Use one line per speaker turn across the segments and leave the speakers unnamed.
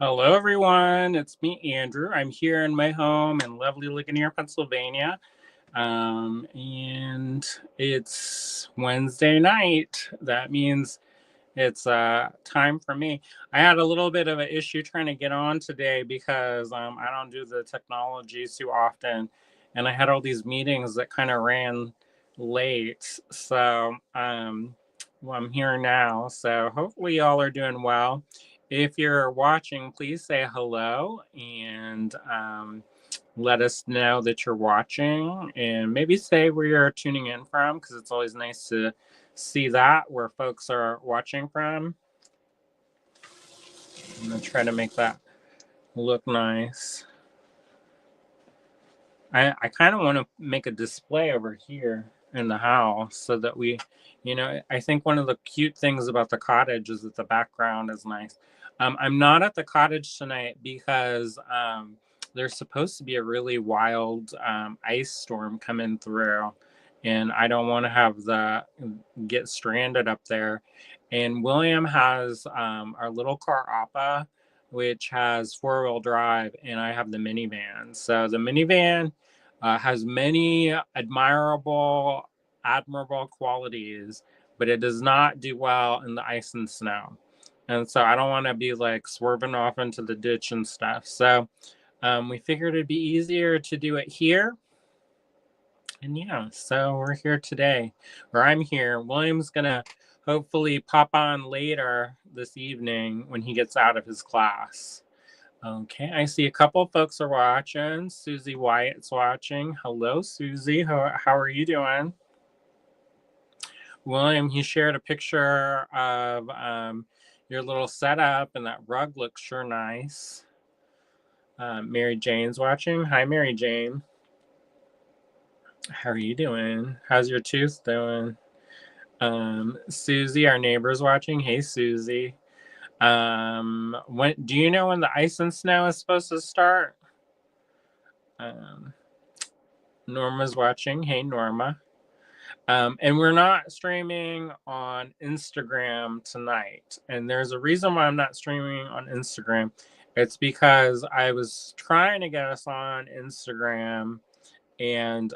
Hello, everyone. It's me, Andrew. I'm here in my home in lovely Ligonier, Pennsylvania. And it's Wednesday night. That means it's time for me. I had a little bit of an issue trying to get on today because I don't do the technology too often. And I had all these meetings that kind of ran late. Well, I'm here now. So hopefully, y'all are doing well. If you're watching, please say hello and let us know that you're watching and maybe say where you're tuning in from because it's always nice to see that where folks are watching from. I'm going to try to make that look nice. I kind of want to make a display over here in the house so that I think one of the cute things about the cottage is that the background is nice. I'm not at the cottage tonight because there's supposed to be a really wild ice storm coming through, and I don't want to have the get stranded up there. And William has our little car Appa, which has four-wheel drive, and I have the minivan. So the minivan has many admirable qualities, but it does not do well in the ice and snow. And so I don't want to be like swerving off into the ditch and stuff. So we figured it'd be easier to do it here. And yeah, so we're here today, or I'm here. William's gonna hopefully pop on later this evening when he gets out of his class. Okay, I see a couple folks are watching. Susie Wyatt's watching. Hello, Susie. How are you doing? William, he shared a picture of your little setup, and that rug looks sure nice. Mary Jane's watching. Hi, Mary Jane. How are you doing? How's your tooth doing? Susie, our neighbor's watching. Hey, Susie. When do you know when the ice and snow is supposed to start? Um, Norma's watching. Hey, Norma. And we're not streaming on Instagram tonight. And there's a reason why I'm not streaming on Instagram. It's because I was trying to get us on Instagram, and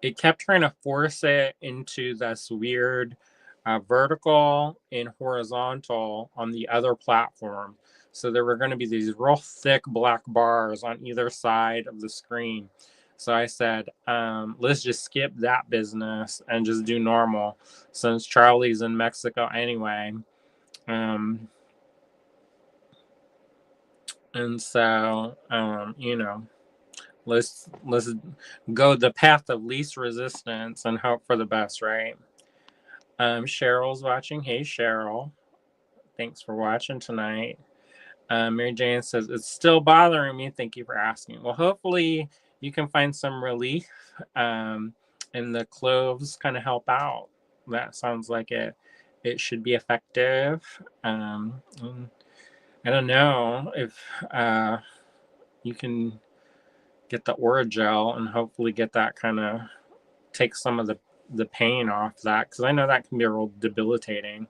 it kept trying to force it into this weird vertical and horizontal on the other platform. So there were going to be these real thick black bars on either side of the screen. So I said, let's just skip that business and just do normal since Charlie's in Mexico anyway. Um, and so, let's go the path of least resistance and hope for the best, right? Cheryl's watching. Hey, Cheryl. Thanks for watching tonight. Mary Jane says, it's still bothering me. Thank you for asking. Well, hopefully you can find some relief, and the cloves kind of help out. That sounds like it should be effective. I don't know if you can get the Oragel and hopefully get that kind of take some of the pain off that, because I know that can be real debilitating.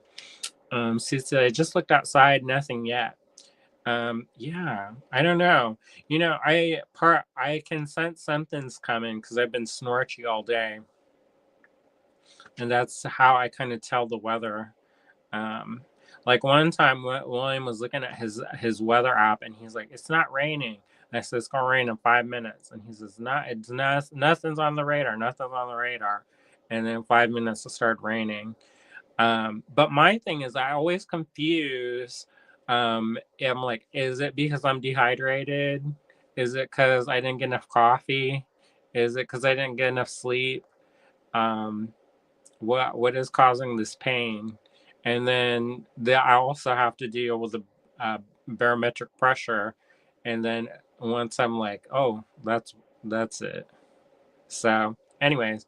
She said, I just looked outside, nothing yet. Yeah, I don't know. I can sense something's coming because I've been snorchy all day, and that's how I kind of tell the weather. Um, like one time, William was looking at his weather app, and he's like, "It's not raining." And I said, "It's gonna rain in 5 minutes," and he says, "Not, it's not. Nothing's on the radar. Nothing's on the radar." And then 5 minutes it started raining. But my thing is, I always confuse. I'm like, is it because I'm dehydrated? Is it because I didn't get enough coffee? Is it because I didn't get enough sleep? Um, what is causing this pain? And then I also have to deal with the barometric pressure. And then once I'm like, oh, that's it. So, anyways,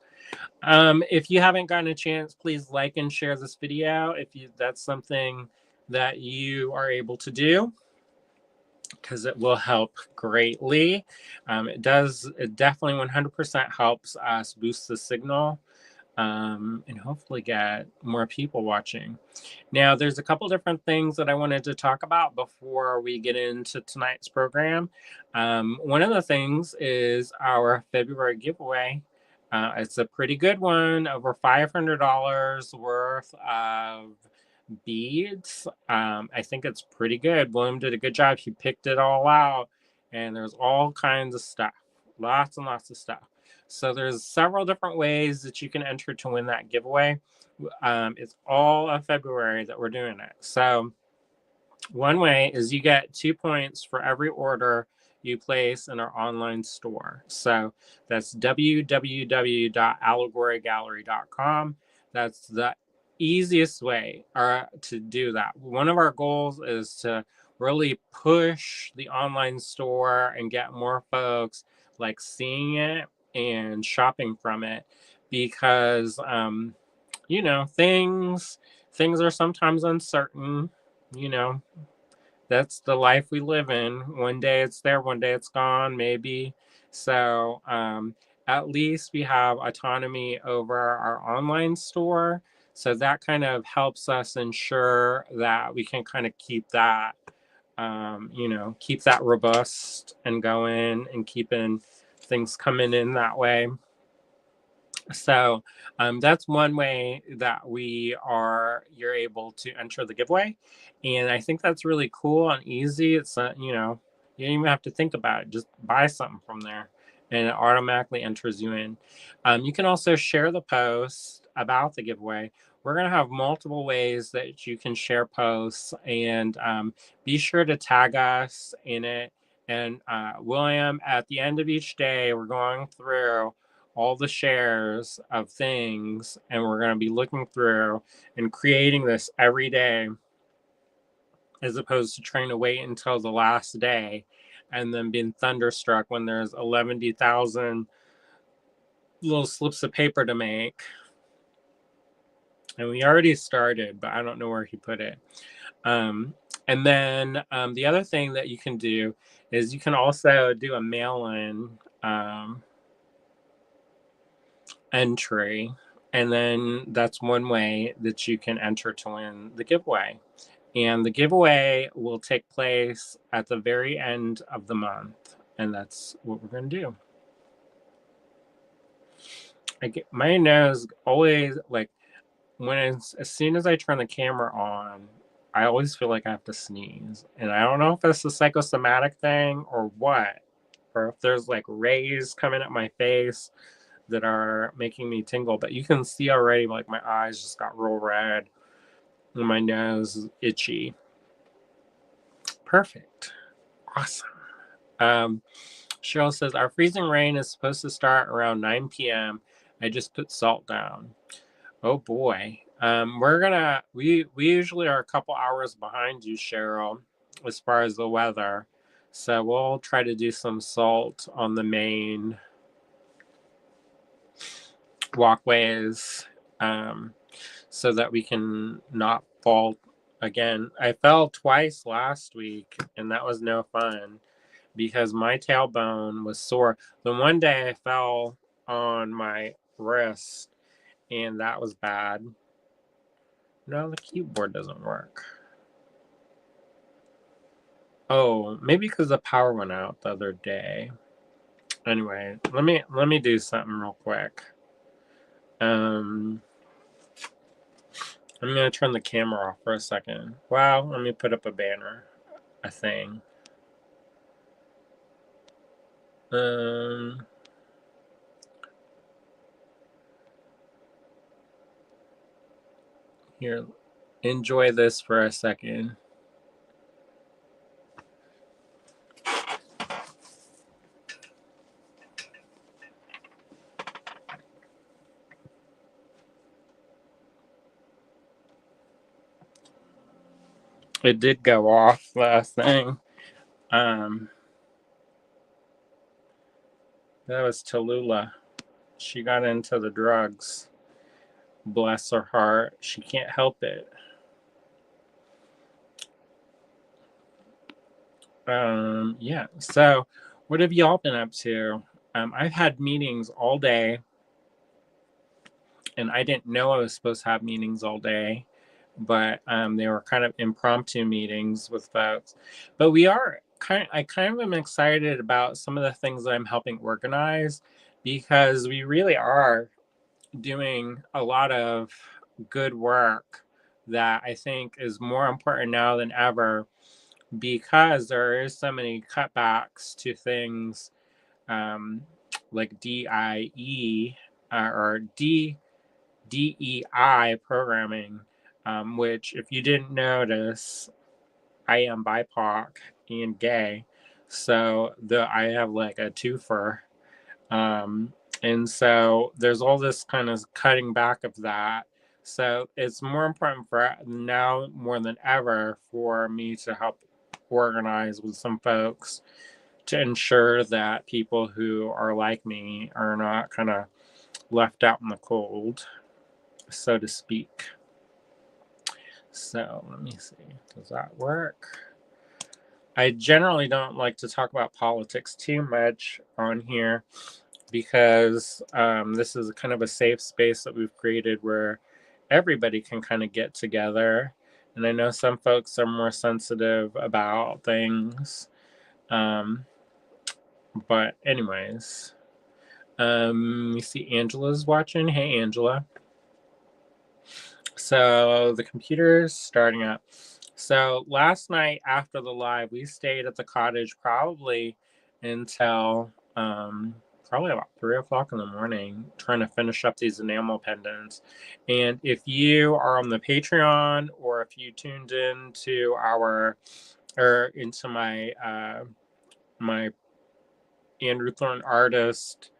if you haven't gotten a chance, please like and share this video if that's something that you are able to do, because it will help greatly. It definitely 100% helps us boost the signal. and hopefully get more people watching. Now, there's a couple different things that I wanted to talk about before we get into tonight's program. One of the things is our February giveaway. It's a pretty good one, over $500 worth of beads. I think it's pretty good. William did a good job. He picked it all out, and there's all kinds of stuff, lots and lots of stuff. So there's several different ways that you can enter to win that giveaway. It's all of February that we're doing it. So one way is you get 2 points for every order you place in our online store. So that's www.allegorygallery.com. That's the easiest way to do that. One of our goals is to really push the online store and get more folks like seeing it and shopping from it, because things are sometimes uncertain. you know that's the life we live in. One day it's there, one day it's gone, maybe. So at least we have autonomy over our online store. So that kind of helps us ensure that we can kind of keep that, keep that robust and going and keeping things coming in that way. So that's one way that you're able to enter the giveaway. And I think that's really cool and easy. It's you don't even have to think about it. Just buy something from there and it automatically enters you in. You can also share the post about the giveaway. We're going to have multiple ways that you can share posts, and be sure to tag us in it. And William, at the end of each day, we're going through all the shares of things, and we're going to be looking through and creating this every day, as opposed to trying to wait until the last day and then being thunderstruck when there's 11,000 little slips of paper to make. And we already started, but I don't know where he put it. And then the other thing that you can do is you can also do a mail-in entry, and then that's one way that you can enter to win the giveaway. And the giveaway will take place at the very end of the month, and that's what we're going to do. My nose always, like, as soon as I turn the camera on, I always feel like I have to sneeze, and I don't know if it's a psychosomatic thing or what, or if there's like rays coming at my face that are making me tingle. But you can see already, like, my eyes just got real red and my nose is itchy. Perfect. Awesome. Cheryl says, our freezing rain is supposed to start around 9 p.m. I just put salt down. Oh boy. We usually are a couple hours behind you, Cheryl, as far as the weather. So we'll try to do some salt on the main walkways, so that we can not fall again. I fell twice last week, and that was no fun because my tailbone was sore. The one day I fell on my wrist, and that was bad. No, the keyboard doesn't work. Oh, maybe because the power went out the other day. Anyway, let me do something real quick. I'm going to turn the camera off for a second. Wow, let me put up a banner, a thing. Here, enjoy this for a second. It did go off, last thing. That was Tallulah. She got into the drugs. Bless her heart. She can't help it. Yeah. So, what have y'all been up to? I've had meetings all day. and I didn't know I was supposed to have meetings all day, but they were kind of impromptu meetings with folks. But I kind of am excited about some of the things that I'm helping organize, because we really are doing a lot of good work that I think is more important now than ever, because there is so many cutbacks to things, um, like DIE, or DEI programming, which, if you didn't notice, I am BIPOC and gay, so I have like a twofer. Um, and so there's all this kind of cutting back of that. So it's more important for now more than ever for me to help organize with some folks to ensure that people who are like me are not kind of left out in the cold, so to speak. So let me see. Does that work? I generally don't like to talk about politics too much on here, because this is kind of a safe space that we've created where everybody can kind of get together. And I know some folks are more sensitive about things. Um, but, anyways, you see Angela's watching. Hey, Angela. So the computer's starting up. So last night after the live, we stayed at the cottage probably until probably about 3 o'clock in the morning, trying to finish up these enamel pendants. And if you are on the Patreon, or if you tuned in to into my Andrew Thornton artist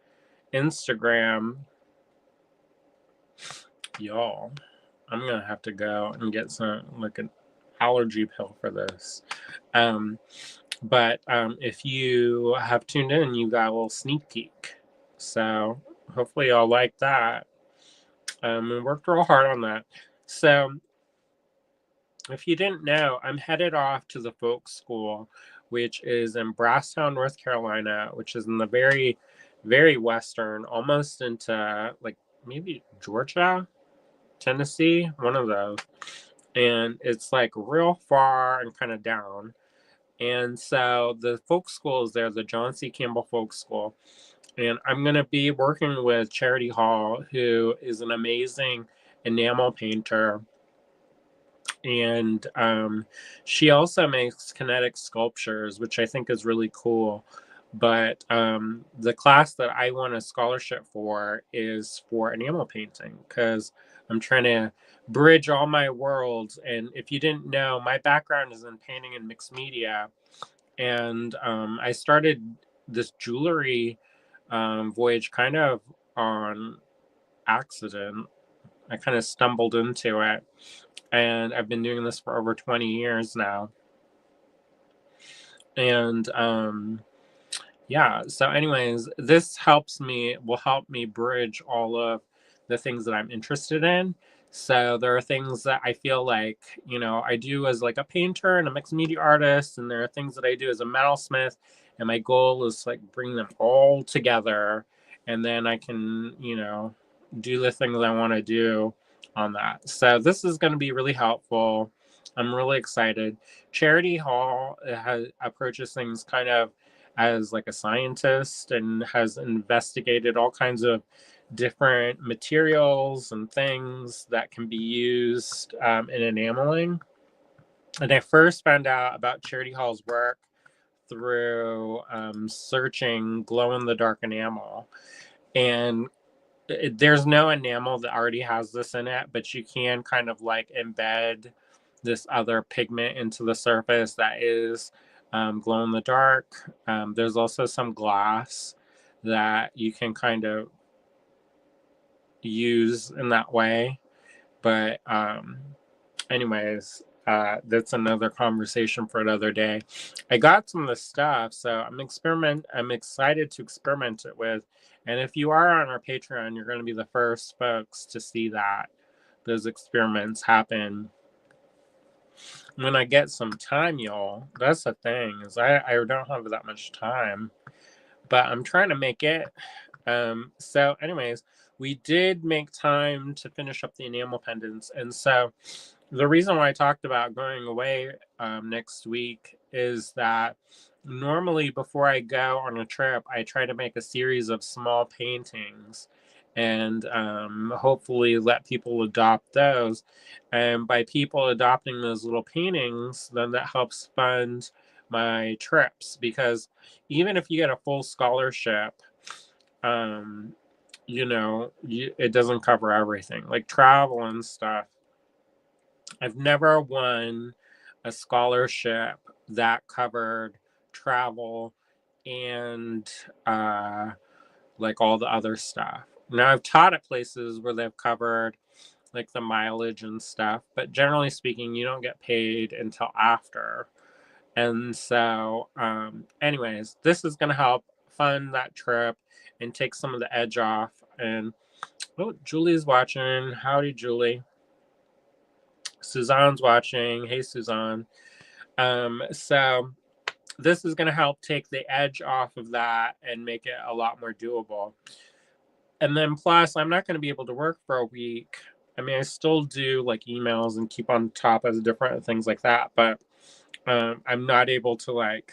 Instagram, y'all, I'm gonna have to go and get an allergy pill for this. But if you have tuned in, you got a little sneak peek. So hopefully y'all like that. We worked real hard on that. So if you didn't know, I'm headed off to the folk school, which is in Brasstown, North Carolina, which is in the very, very western, almost into like maybe Georgia, Tennessee, one of those. And it's like real far and kind of down. And so the folk school is there, the John C. Campbell Folk School. And I'm going to be working with Charity Hall, who is an amazing enamel painter. And she also makes kinetic sculptures, which I think is really cool. But the class that I won a scholarship for is for enamel painting, because I'm trying to bridge all my worlds. And if you didn't know, my background is in painting and mixed media. And I started this jewelry voyage kind of on accident. I kind of stumbled into it. And I've been doing this for over 20 years now. And yeah, so anyways, this will help me bridge all of the things that I'm interested in. So there are things that I feel like, I do as like a painter and a mixed media artist, and there are things that I do as a metalsmith, and my goal is like bring them all together, and then I can, do the things I want to do on that. So this is going to be really helpful. I'm really excited. Charity Hall approaches things kind of as like a scientist, and has investigated all kinds of different materials and things that can be used in enameling. And I first found out about Charity Hall's work through searching glow-in-the-dark enamel. And there's no enamel that already has this in it, but you can kind of like embed this other pigment into the surface that is glow in the dark. There's also some glass that you can kind of use in that way. But anyways, that's another conversation for another day. I got some of the stuff, so I'm excited to experiment it with. And if you are on our Patreon, you're going to be the first folks to see those experiments happen when I get some time, y'all. That's the thing, is I don't have that much time, but I'm trying to make it. So anyways, we did make time to finish up the enamel pendants. And so the reason why I talked about going away next week is that normally before I go on a trip, I try to make a series of small paintings and hopefully let people adopt those. And by people adopting those little paintings, then that helps fund my trips, because even if you get a full scholarship, um, it doesn't cover everything, like travel and stuff. I've never won a scholarship that covered travel and like all the other stuff. Now, I've taught at places where they've covered like the mileage and stuff, but generally speaking, you don't get paid until after. And so, anyways, this is going to help fund that trip and take some of the edge off. And oh, Julie's watching. Howdy, Julie. Suzanne's watching. Hey, Suzanne. So this is going to help take the edge off of that and make it a lot more doable. And then plus, I'm not going to be able to work for a week. I mean, I still do like emails and keep on top of different things like that, but I'm not able to like,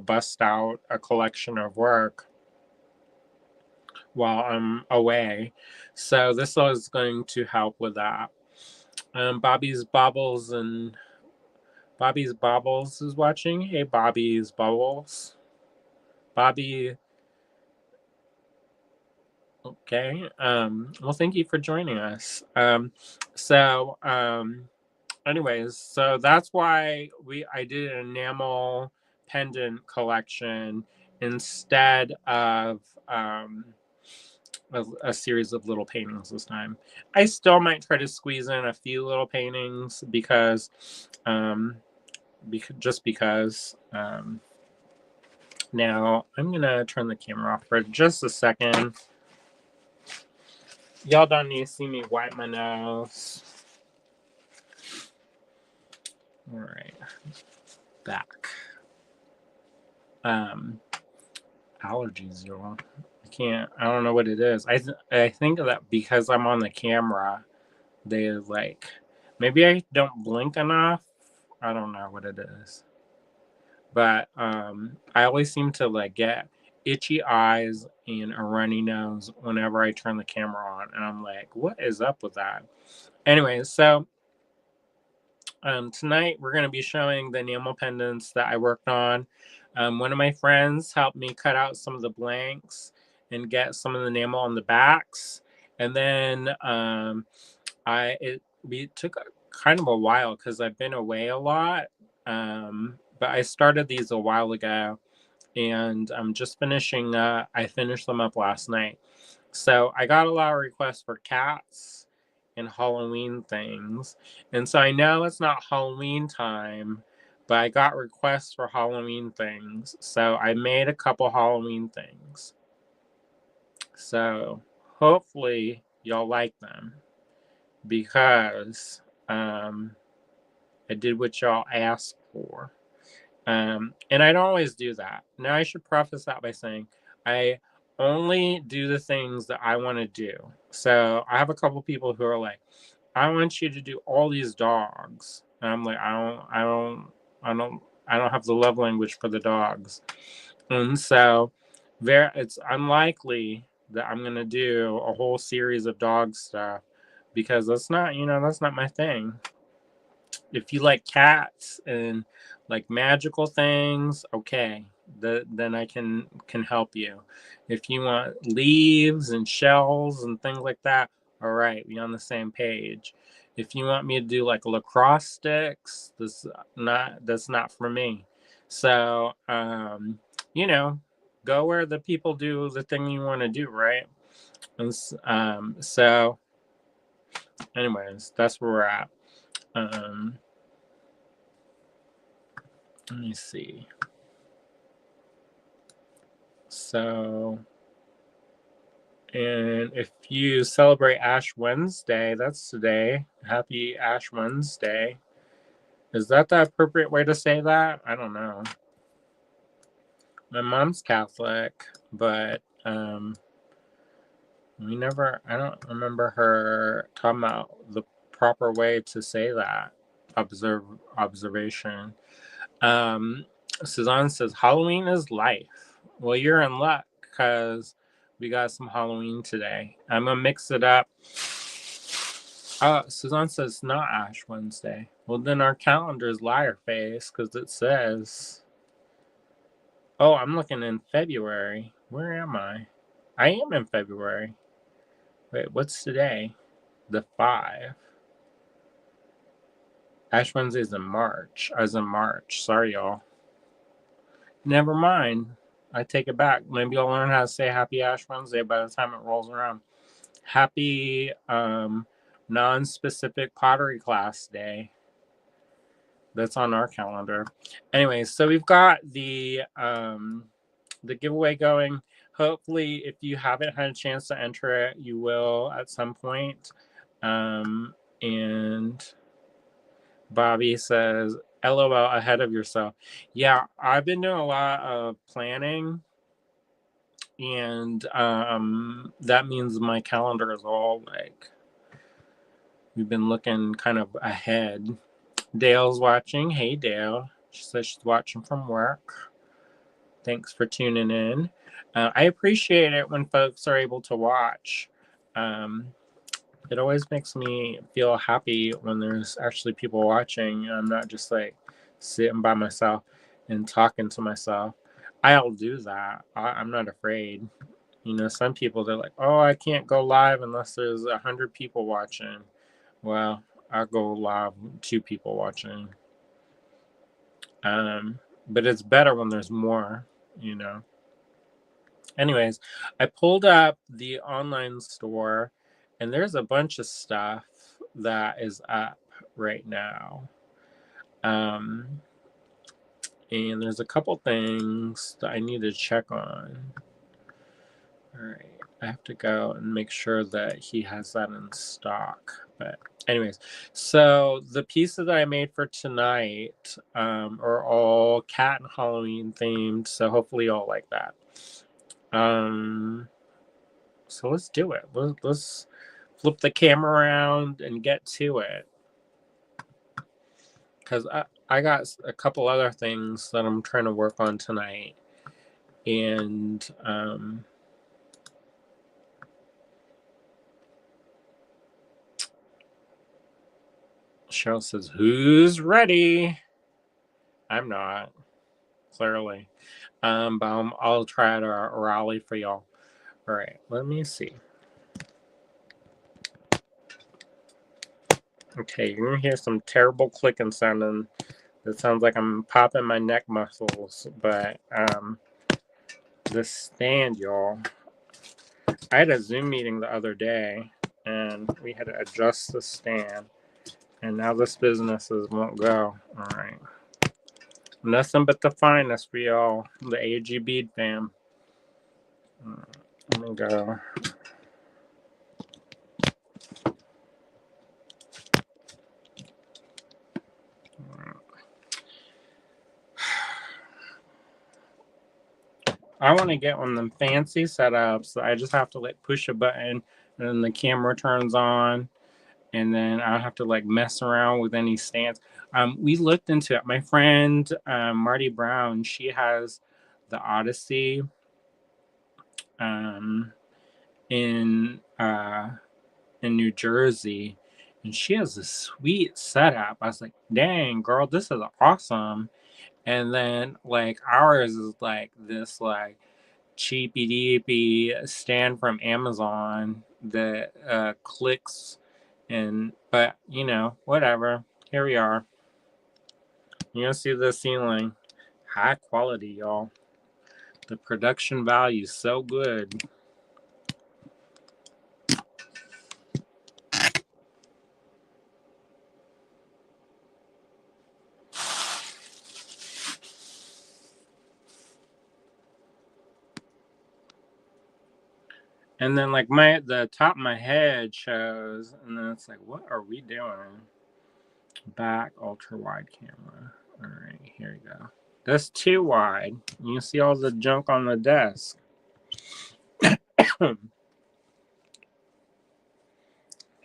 bust out a collection of work while I'm away. So this is going to help with that. Bobby's Bobbles is watching. Hey, Bobby's Bubbles. Bobby. Okay. Well, thank you for joining us. Anyways, so that's why I did an enamel pendant collection instead of a series of little paintings this time. I still might try to squeeze in a few little paintings because because. Now I'm gonna turn the camera off for just a second. Y'all don't need to see me wipe my nose. All right, back. Allergies, y'all. I don't know what it is. I think that because I'm on the camera, they like, maybe I don't blink enough. I don't know what it is. But I always seem to like get itchy eyes and a runny nose whenever I turn the camera on. And I'm like, what is up with that? Anyway, so tonight we're going to be showing the enamel pendants that I worked on. One of my friends helped me cut out some of the blanks and get some of the enamel on the backs. And then it took kind of a while because I've been away a lot. But I started these a while ago, and I'm just finishing. I finished them up last night. So I got a lot of requests for cats and Halloween things. And so I know it's not Halloween time, but I got requests for Halloween things. So I made a couple Halloween things. So hopefully y'all like them, because I did what y'all asked for. And I don't always do that. Now, I should preface that by saying I only do the things that I want to do. So I have a couple people who are like, I want you to do all these dogs. And I'm like, I don't have the love language for the dogs. And so it's unlikely that I'm gonna do a whole series of dog stuff, because that's not my thing. If you like cats and like magical things, okay, then I can help you. If you want leaves and shells and things like that, all right, we on the same page. If you want me to do like lacrosse sticks, that's not for me. So go where the people do the thing you want to do, right? And so anyways, that's where we're at. Let me see. So, and if you celebrate Ash Wednesday, that's today. Happy Ash Wednesday. Is that the appropriate way to say that? I don't know. My mom's Catholic, but I don't remember her talking about the proper way to say that. Observation. Suzanne says, Halloween is life. Well, you're in luck because we got some Halloween today. I'm going to mix it up. Suzanne says, not Ash Wednesday. Well, then our calendar is liar face because it says, oh, I'm looking in February. Where am I? I am in February. Wait, what's today? The 5. Ash Wednesday is in March. I was in March. Sorry, y'all. Never mind. I take it back. Maybe I'll learn how to say Happy Ash Wednesday by the time it rolls around. Happy non-specific pottery class day. That's on our calendar. Anyway, so we've got the giveaway going. Hopefully, if you haven't had a chance to enter it, you will at some point. And Bobby says, LOL, ahead of yourself. Yeah, I've been doing a lot of planning, and that means my calendar is all like, we've been looking kind of ahead. Dale's watching. Hey, Dale. She says she's watching from work. Thanks for tuning in. I appreciate it when folks are able to watch. It always makes me feel happy when there's actually people watching. I'm not just like sitting by myself and talking to myself. I'll do that. I'm not afraid. You know, some people, they're like, oh, I can't go live unless there's 100 people watching. Well, I'll go live with 2 people watching. But it's better when there's more, you know. Anyways, I pulled up the online store, and there's a bunch of stuff that is up right now. And there's a couple things that I need to check on. All right, I have to go and make sure that he has that in stock. But anyways, so the pieces that I made for tonight are all cat and Halloween themed. So hopefully you'll like that. So let's do it. Let's flip the camera around and get to it. Because I got a couple other things that I'm trying to work on tonight. And Cheryl says, who's ready? I'm not, clearly. But I'll try to rally for y'all. All right, let me see. Okay, you're gonna hear some terrible clicking sound, and it sounds like I'm popping my neck muscles. But the stand, y'all. I had a Zoom meeting the other day, and we had to adjust the stand, and now this business won't go. All right. Nothing but the finest for y'all, the AG Bead fam. Let me go. I want to get one of them fancy setups that I just have to like push a button and then the camera turns on, and then I don't have to like mess around with any stands. We looked into it. My friend Marty Brown, she has the Odyssey in New Jersey, and she has a sweet setup. I was like, dang girl, this is awesome. And then like ours is like this like cheapy deepy stand from Amazon that clicks, but you know, whatever. Here we are. You gonna see the ceiling. High quality, y'all. The production value is so good. And then like the top of my head shows, and then it's like, what are we doing? Back ultra wide camera. All right, here we go. That's too wide. You can see all the junk on the desk.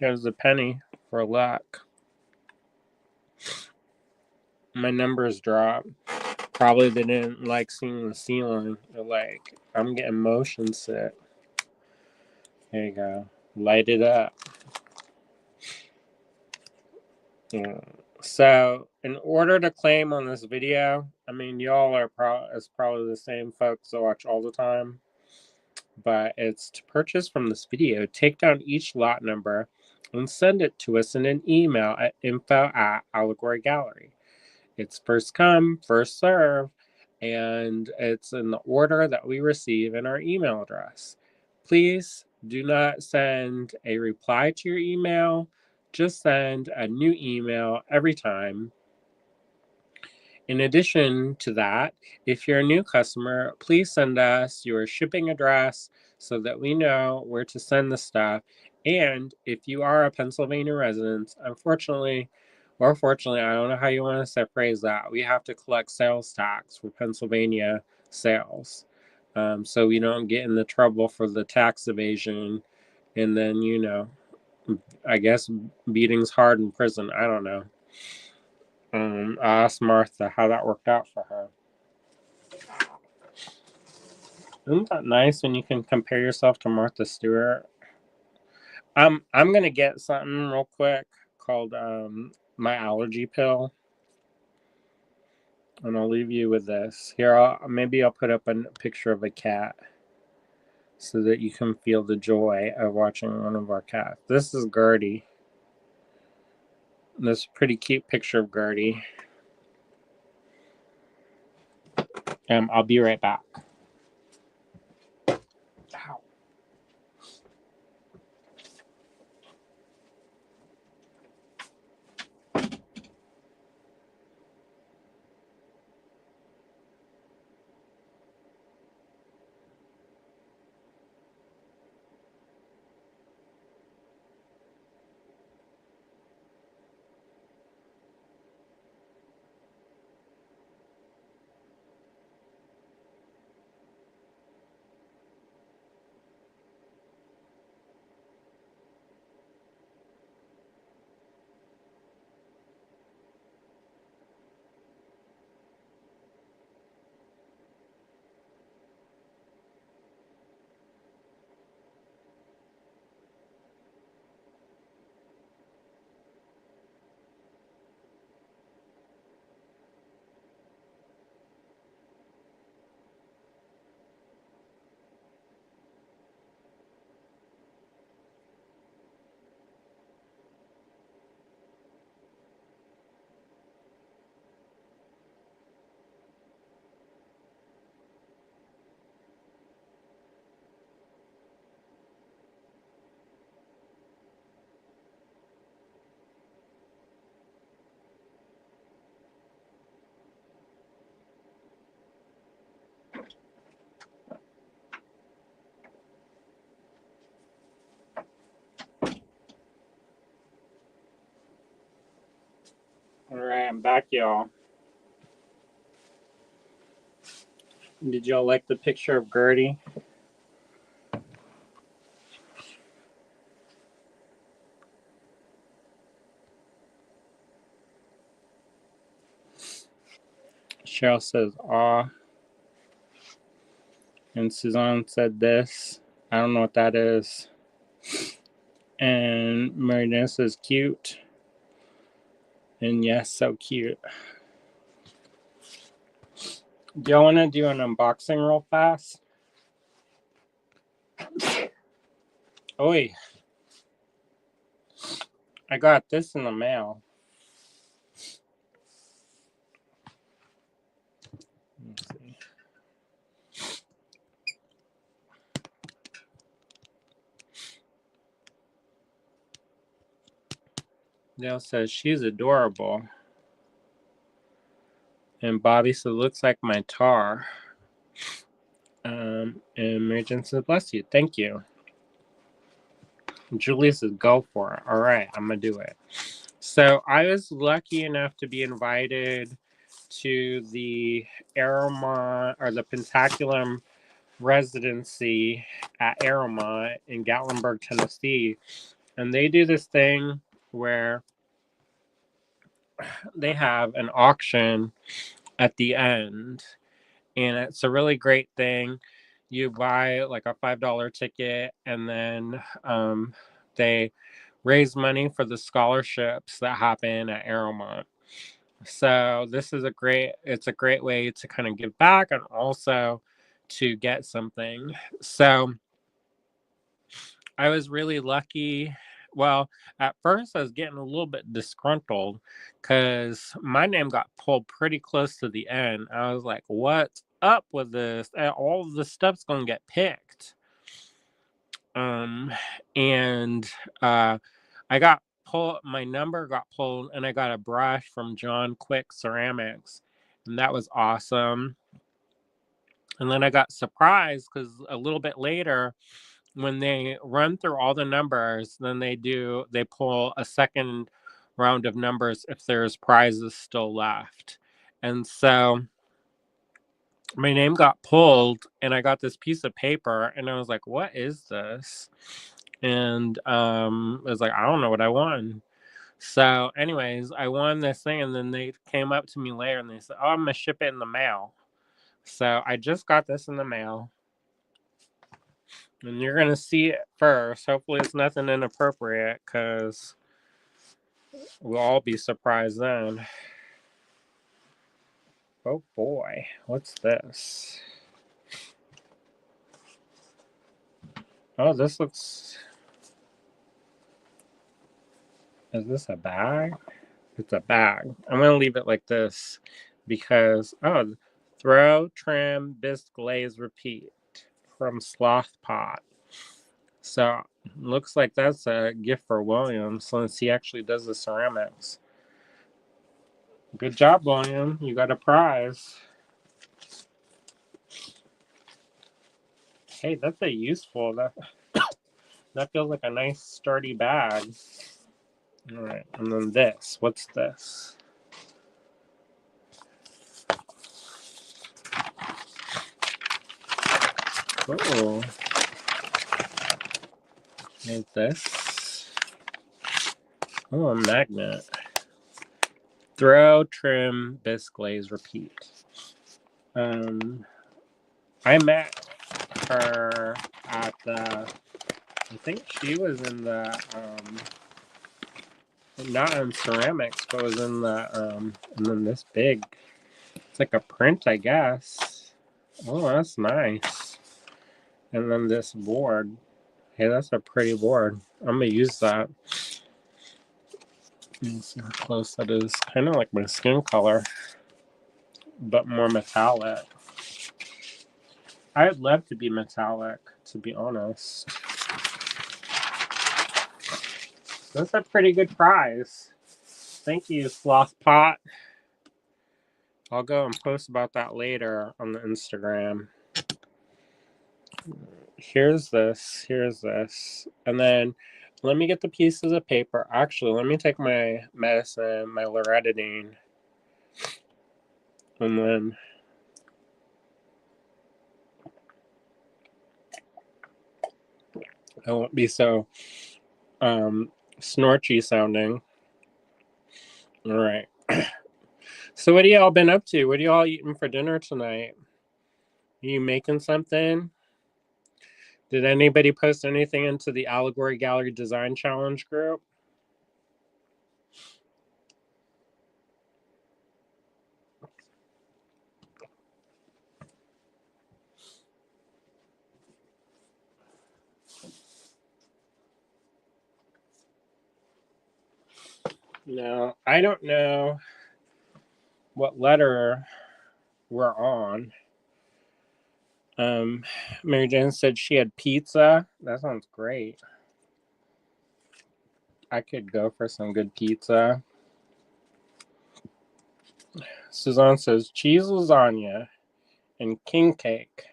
Here's a penny for luck. My numbers dropped. Probably they didn't like seeing the ceiling. They're like, I'm getting motion sick. There you go. Light it up. Yeah. So, in order to claim on this video, I mean, y'all are probably the same folks that watch all the time, but it's to purchase from this video, take down each lot number and send it to us in an email at info@Allegory Gallery. It's first come, first serve, and it's in the order that we receive in our email address. Please do not send a reply to your email. Just send a new email every time. In addition to that, if you're a new customer, please send us your shipping address so that we know where to send the stuff. And if you are a Pennsylvania resident, unfortunately, or fortunately, I don't know how you want to phrase that, we have to collect sales tax for Pennsylvania sales. So we don't get in the trouble for the tax evasion. And then, you know, I guess beating's hard in prison. I don't know. I asked Martha how that worked out for her. Isn't that nice when you can compare yourself to Martha Stewart? I'm gonna get something real quick called my allergy pill, and I'll leave you with this. Here, maybe I'll put up a picture of a cat so that you can feel the joy of watching one of our cats. This is Gertie. This pretty cute picture of Gertie. I'll be right back. Ow. All right, I'm back, y'all. Did y'all like the picture of Gertie? Cheryl says, aw. And Suzanne said this. I don't know what that is. And Marina says, cute. And yes, so cute. Do y'all want to do an unboxing real fast? Oi. I got this in the mail. Let's see. Dale says, she's adorable. And Bobby says, looks like my tar. And Mary Jane says, bless you. Thank you. Julie says, go for it. All right, I'm going to do it. So I was lucky enough to be invited to the Aramont or the Pentaculum residency at Aramont in Gatlinburg, Tennessee And they do this thing where they have an auction at the end, and it's a really great thing. You buy like a $5 ticket, and then they raise money for the scholarships that happen at Aeromont. So this is it's a great way to kind of give back and also to get something. So I was really lucky. Well, at first I was getting a little bit disgruntled because my name got pulled pretty close to the end. I was like, what's up with this? All of the stuff's going to get picked. And I got pulled, my number got pulled, and I got a brush from John Quick Ceramics, and that was awesome. And then I got surprised because a little bit later, when they run through all the numbers, then they pull a second round of numbers if there's prizes still left. And so my name got pulled, and I got this piece of paper, and I was like, what is this? And I was like, I don't know what I won. So anyways, I won this thing, and then they came up to me later and they said, oh, I'm gonna ship it in the mail. So I just got this in the mail, and you're gonna see it first. Hopefully it's nothing inappropriate, because we'll all be surprised then. Oh boy, what's this? Oh, this looks... Is this a bag? It's a bag. I'm going to leave it like this because, oh, throw, trim, bisque, glaze, repeat from Sloth Pot. So, looks like that's a gift for William since he actually does the ceramics. Good job, William. You got a prize. Hey, that's a useful... That feels like a nice sturdy bag. All right, and then this. What's this? Oh, is this? Oh, a magnet. Throw, trim, bisque, glaze, repeat. I met her at the... I think she was in the not in ceramics, but was in the and then this big... It's like a print, I guess. Oh, that's nice. And then this board. Hey, that's a pretty board. I'm gonna use that. Let's see how close that is. Kind of like my skin color, but more metallic. I'd love to be metallic, to be honest. That's a pretty good prize. Thank you, Sloth Pot. I'll go and post about that later on the Instagram. Here's this. And then let me get the pieces of paper. Actually, let me take my medicine, my loratadine. And then I won't be so snorchy sounding. All right. So what have y'all been up to? What are y'all eating for dinner tonight? Are you making something? Did anybody post anything into the Allegory Gallery Design Challenge group? No, I don't know what letter we're on. Mary Jane said she had pizza. That sounds great. I could go for some good pizza. Suzanne says cheese lasagna and king cake.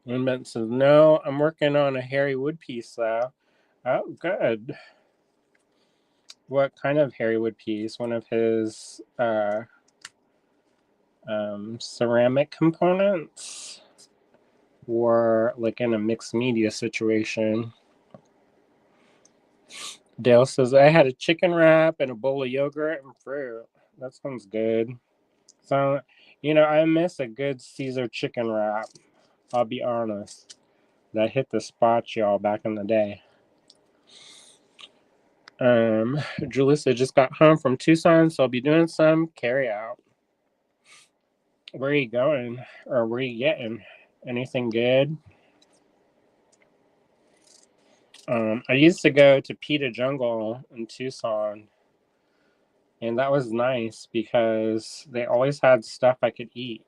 And Ben says, no, I'm working on a Harry Wood piece though. Oh, good. What kind of Harry Wood piece? One of his ceramic components? Or like in a mixed media situation? Dale says, I had a chicken wrap and a bowl of yogurt and fruit. That sounds good. So, I miss a good Caesar chicken wrap. I'll be honest. That hit the spot, y'all, back in the day. Julissa just got home from Tucson, so I'll be doing some carry out. Where are you going? Or where are you getting? Anything good? I used to go to Pita Jungle in Tucson, and that was nice because they always had stuff I could eat.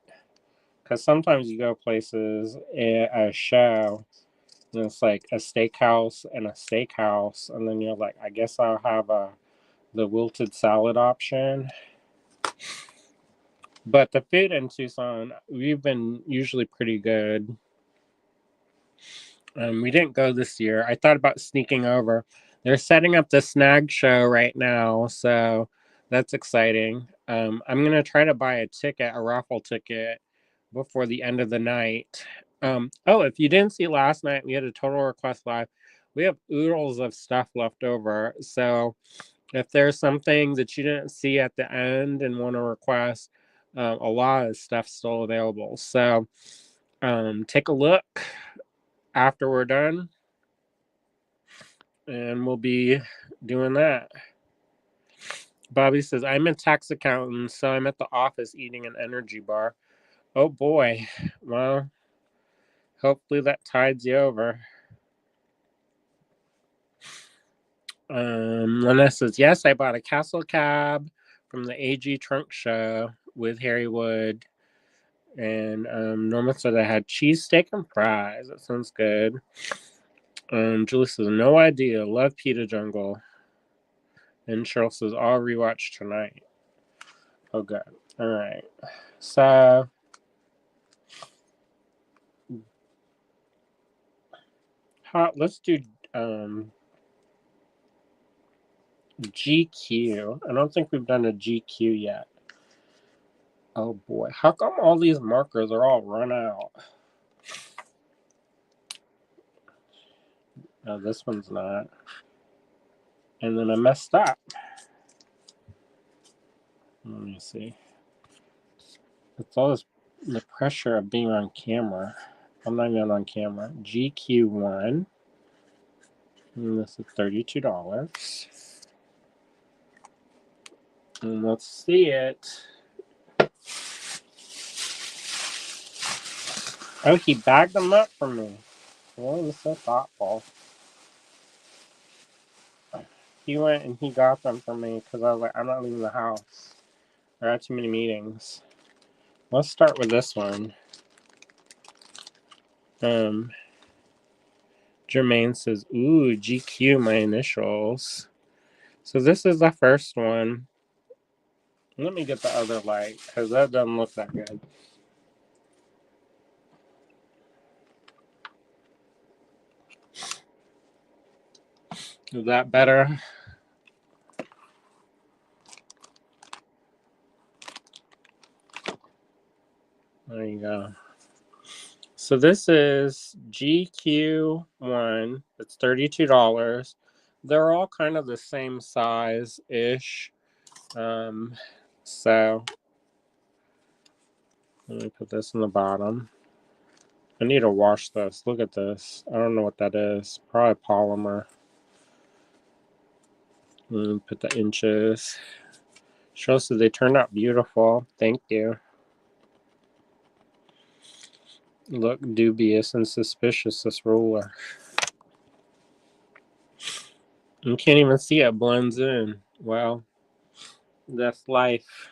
Because sometimes you go places at a show, and it's like a steakhouse and a steakhouse, and then you're like, I guess I'll have the wilted salad option. But the food in Tucson, we've been usually pretty good. We didn't go this year. I thought about sneaking over. They're setting up the snag show right now, so that's exciting. I'm going to try to buy a raffle ticket before the end of the night. If you didn't see last night, we had a Total Request Live. We have oodles of stuff left over. So if there's something that you didn't see at the end and want to request, a lot of stuff's still available. So take a look after we're done, and we'll be doing that. Bobby says, I'm a tax accountant, so I'm at the office eating an energy bar. Oh boy. Well, hopefully that tides you over. Lena says, yes, I bought a Castle cab from the AG Trunk Show with Harry Wood. And Norma said I had cheesesteak and fries. That sounds good. Julie says, no idea. Love Pita Jungle. And Cheryl says, I'll rewatch tonight. Oh, good. All right. So, let's do GQ. I don't think we've done a GQ yet. Oh boy, how come all these markers are all run out? No, this one's not. And then I messed up. Let me see. It's all the pressure of being on camera. I'm not even on camera. GQ1. And this is $32. And let's see it. Oh, he bagged them up for me. Well, he's so thoughtful. He went and he got them for me because I was like, I'm not leaving the house. I had too many meetings. Let's start with this one. Jermaine says, ooh, GQ, my initials. So this is the first one. Let me get the other light because that doesn't look that good. Is that better? There you go. So this is GQ1. It's $32. They're all kind of the same size-ish. So let me put this in the bottom. I need to wash this. Look at this. I don't know what that is. Probably polymer. Put the inches. Shows that they turned out beautiful. Thank you. Look dubious and suspicious, this ruler. You can't even see it blends in. Well, that's life.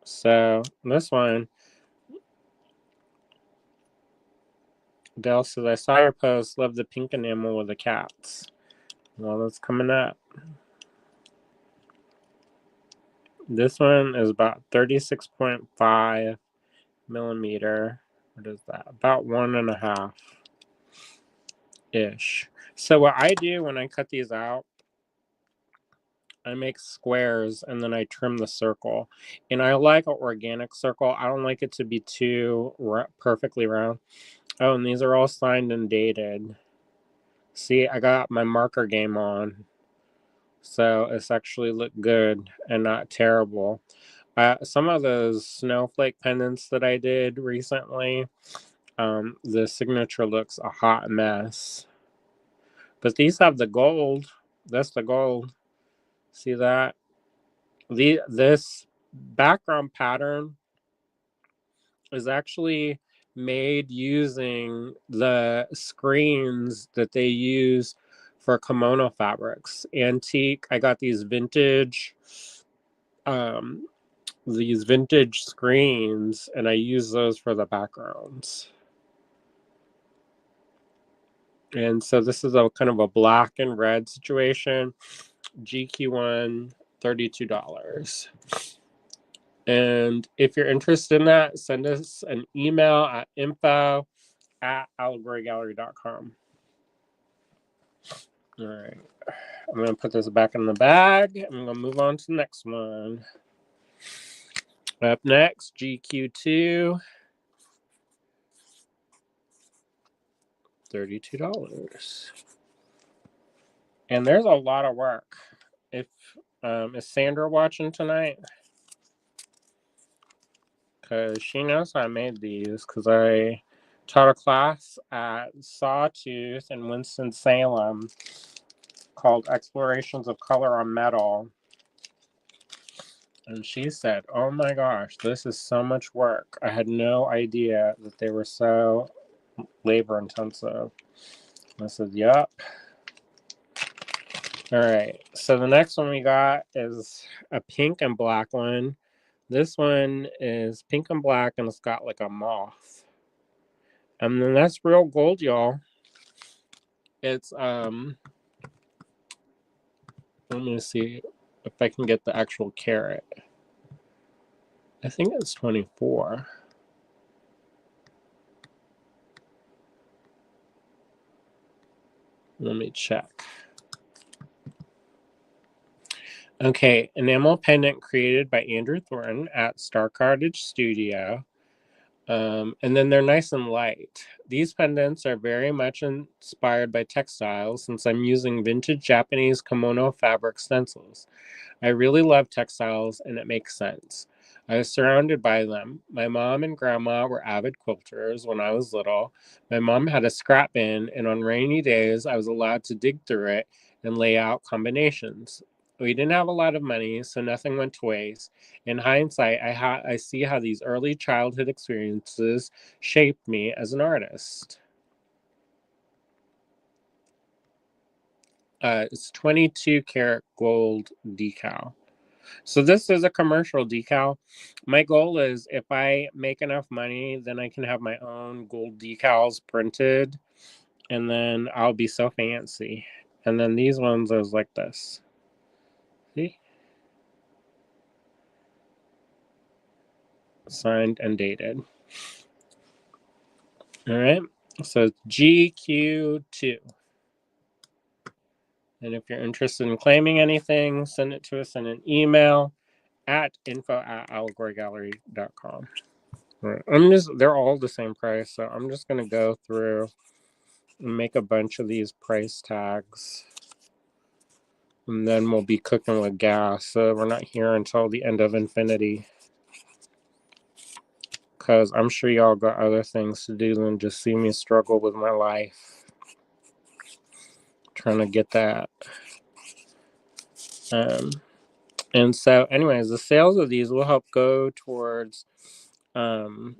So this one, Dell says, I saw your post. Love the pink enamel with the cats. Well, that's coming up. This one is about 36.5 millimeter. What is that? About 1.5 ish. So what I do when I cut these out, I make squares and then I trim the circle. And I like an organic circle. I don't like it to be too perfectly round. Oh, and these are all signed and dated. See, I got my marker game on, so it's actually looked good and not terrible. Some of those snowflake pendants that I did recently, the signature looks a hot mess. But these have the gold. That's the gold. See that? This background pattern is actually made using the screens that they use for kimono fabrics. Antique. I got um, these vintage screens, and I use those for the backgrounds. And so this is a kind of a black and red situation. GQ1, $32. And if you're interested in that, send us an email at info@allegorygallery.com. All right. I'm going to put this back in the bag. I'm going to move on to the next one. Up next, GQ2, $32. And there's a lot of work. If is Sandra watching tonight? Because she knows I made these, because I taught a class at Sawtooth in Winston-Salem called Explorations of Color on Metal. And she said, oh my gosh, this is so much work. I had no idea that they were so labor intensive. I said, yep. All right, so the next one we got is a pink and black one. This one is pink and black, and it's got like a moth. And then that's real gold, y'all. It's let me see if I can get the actual carat. I think it's 24. Let me check. Okay, enamel pendant created by Andrew Thornton at Star Cottage Studio. And then they're nice and light. These pendants are very much inspired by textiles since I'm using vintage Japanese kimono fabric stencils. I really love textiles and it makes sense. I was surrounded by them. My mom and grandma were avid quilters when I was little. My mom had a scrap bin, and on rainy days, I was allowed to dig through it and lay out combinations. We didn't have a lot of money, so nothing went to waste. In hindsight, I see how these early childhood experiences shaped me as an artist. It's 22 karat gold decal. So this is a commercial decal. My goal is if I make enough money, then I can have my own gold decals printed, and then I'll be so fancy. And then these ones are like this. See? Signed and dated. All right. So GQ2. And if you're interested in claiming anything, send it to us in an email at info@allegorygallery.com. Right. They're all the same price, so I'm just going to go through and make a bunch of these price tags. And then we'll be cooking with gas, so we're not here until the end of infinity. Because I'm sure y'all got other things to do than just see me struggle with my life. Trying to get that. And so, anyways, the sales of these will help go towards, of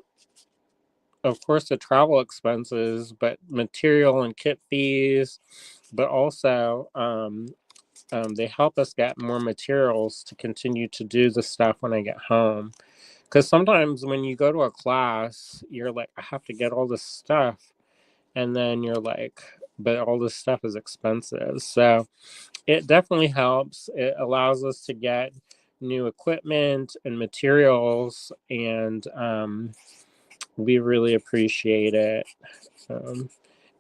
course, the travel expenses, but material and kit fees, but also they help us get more materials to continue to do the stuff when I get home. Because sometimes when you go to a class, you're like, I have to get all this stuff. And then you're like, but all this stuff is expensive. So it definitely helps. It allows us to get new equipment and materials, and we really appreciate it.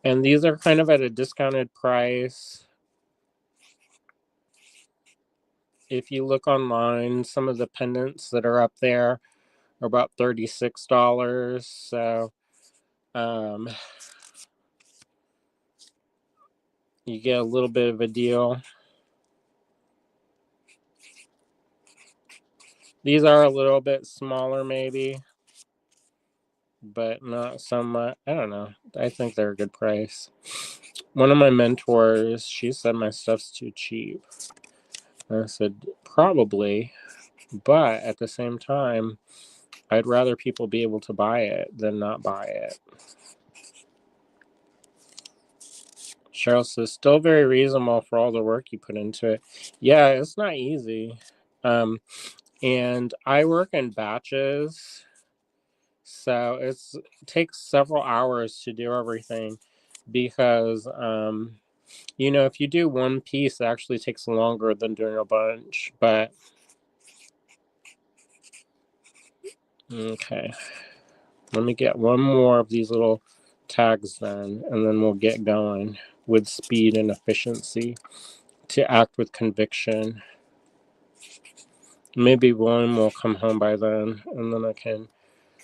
And these are kind of at a discounted price. If you look online, some of the pendants that are up there are about $36. So you get a little bit of a deal. These are a little bit smaller maybe, but not so much. I don't know. I think they're a good price. One of my mentors, she said my stuff's too cheap. I said, probably, but at the same time, I'd rather people be able to buy it than not buy it. Cheryl says, still very reasonable for all the work you put into it. Yeah, it's not easy. And I work in batches, so it takes several hours to do everything because, if you do one piece, it actually takes longer than doing a bunch, but okay. Let me get one more of these little tags then, and then we'll get going with speed and efficiency to act with conviction. Maybe one will come home by then, and then I can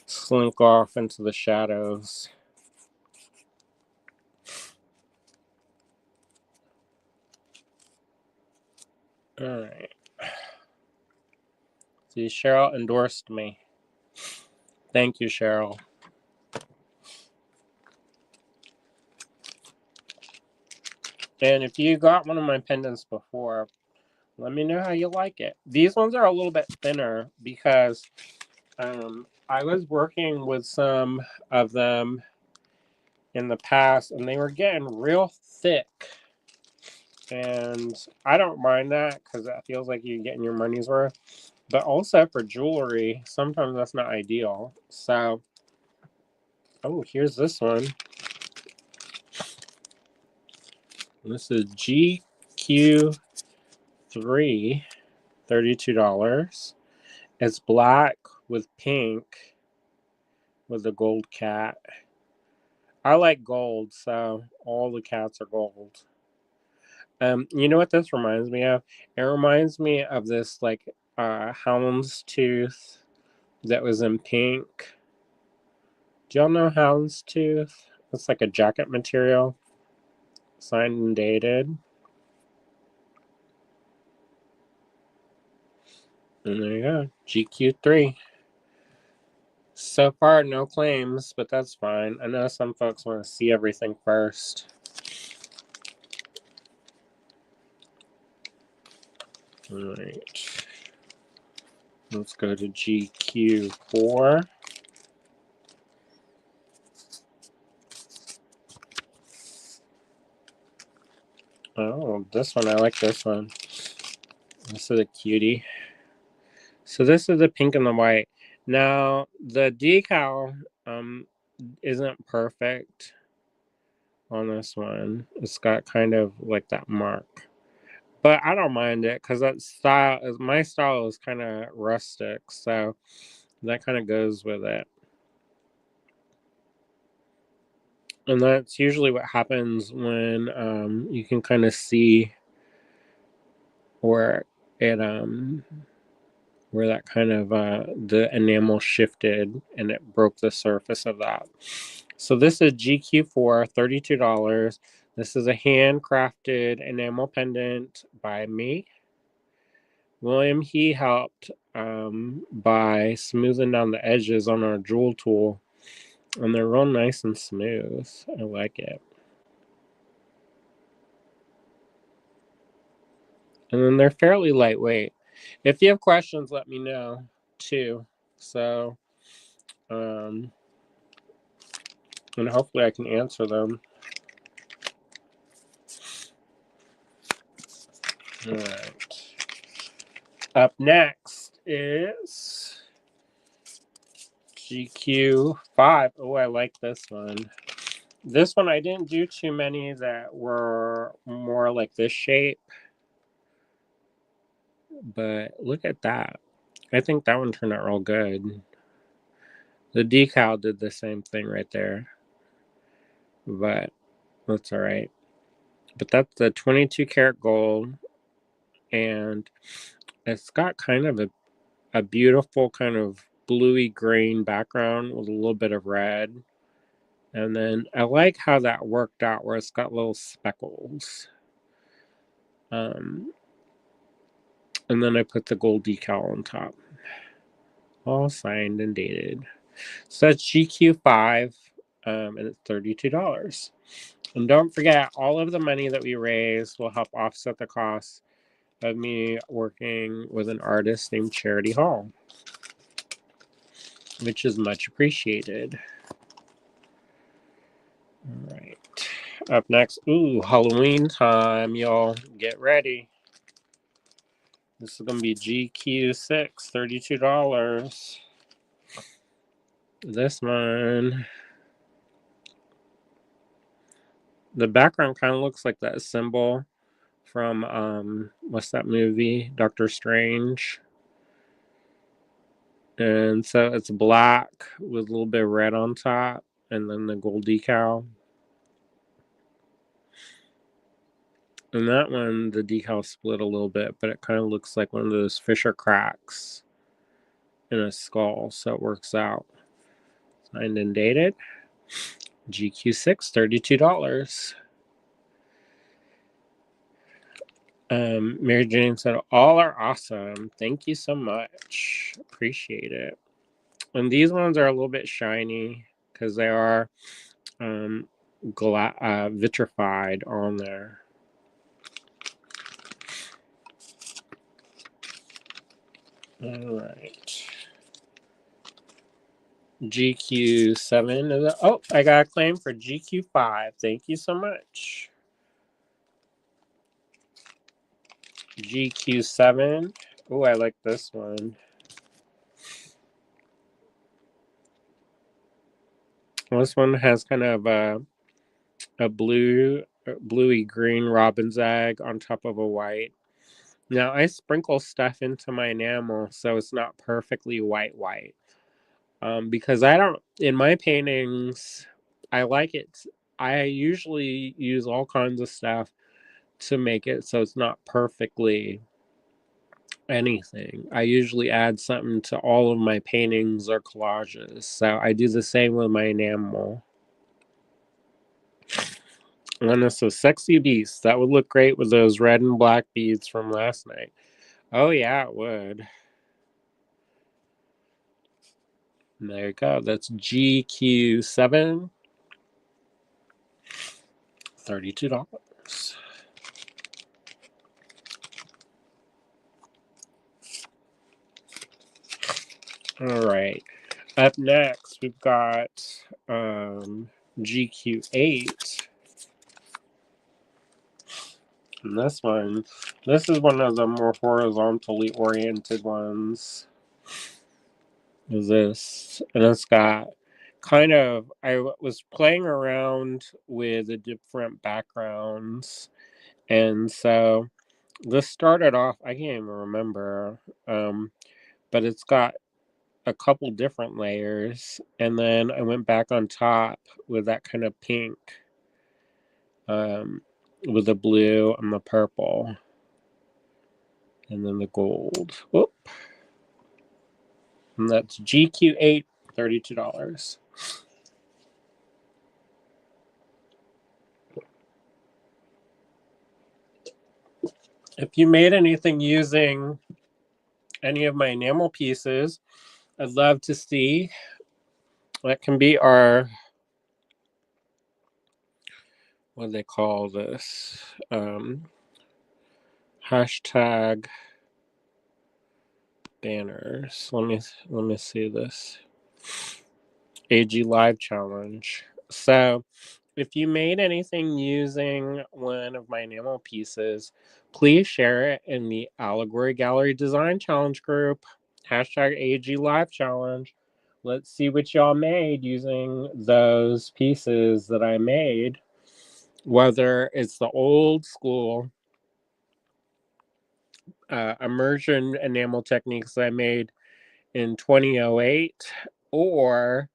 slink off into the shadows. All right. See, Cheryl endorsed me. Thank you, Cheryl. And if you got one of my pendants before, let me know how you like it. These ones are a little bit thinner because I was working with some of them in the past, and they were getting real thick. And I don't mind that because that feels like you're getting your money's worth. But also for jewelry, sometimes that's not ideal. So, oh, here's this one. This is GQ3, $32. It's black with pink with a gold cat. I like gold, so all the cats are gold. You know what this reminds me of? It reminds me of this like houndstooth that was in pink. Do y'all know houndstooth? It's like a jacket material, signed and dated. And there you go, GQ3. So far, no claims, but that's fine. I know some folks want to see everything first. All right. Let's go to GQ4. Oh, this one. I like this one. This is a cutie. So this is the pink and the white. Now, the decal isn't perfect on this one. It's got kind of like that mark. But I don't mind it because my style is kind of rustic. So that kind of goes with it. And that's usually what happens when you can kind of see where it where that kind of the enamel shifted and it broke the surface of that. So this is GQ4, $32. This is a handcrafted enamel pendant by me. William, he helped by smoothing down the edges on our jewel tool, and they're real nice and smooth. I like it. And then they're fairly lightweight. If you have questions, let me know too. So, and hopefully I can answer them. All right. Up next is GQ5. Oh, I like this one. This one, I didn't do too many that were more like this shape. But look at that. I think that one turned out real good. The decal did the same thing right there. But that's all right. But that's the 22 karat gold. And it's got kind of a beautiful kind of bluey green background with a little bit of red. And then I like how that worked out where it's got little speckles. And then I put the gold decal on top. All signed and dated. So it's GQ5, and it's $32. And don't forget, all of the money that we raise will help offset the costs of me working with an artist named Charity Hall, which is much appreciated. All right. Up next, Halloween time, y'all. Get ready. This is going to be GQ6, $32. This one, the background kind of looks like that symbol from, what's that movie? Doctor Strange. And so it's black with a little bit of red on top, and then the gold decal. And that one, the decal split a little bit, but it kind of looks like one of those fissure cracks in a skull, so it works out. Signed and dated. GQ6, $32. Mary Jane said, all are awesome. Thank you so much. Appreciate it. And these ones are a little bit shiny because they are vitrified on there. All right. GQ7. Oh, I got a claim for GQ5. Thank you so much. GQ7. Oh, I like this one. This one has kind of a bluey green robin's egg on top of a white. Now, I sprinkle stuff into my enamel so it's not perfectly white. Because I don't, in my paintings, I like it. I usually use all kinds of stuff to make it so it's not perfectly anything. I usually add something to all of my paintings or collages. So I do the same with my enamel. And it's a sexy beast. That would look great with those red and black beads from last night. Oh, yeah, it would. And there you go. That's GQ7. $32. All right. Up next, we've got GQ8. And this is one of the more horizontally oriented ones. Is this? And it's got kind of, I was playing around with the different backgrounds. And so this started off, I can't even remember, but it's got a couple different layers. And then I went back on top with that kind of pink. With the blue and the purple. And then the gold. Whoop. And that's GQ8, $32. If you made anything using any of my enamel pieces, I'd love to see. That can be our, what do they call this? Hashtag banners. Let me see this. AG Live Challenge. So if you made anything using one of my enamel pieces, please share it in the Allegory Gallery Design Challenge group. Hashtag AG Live Challenge. Let's see what y'all made using those pieces that I made. Whether it's the old school immersion enamel techniques that I made in 2008, or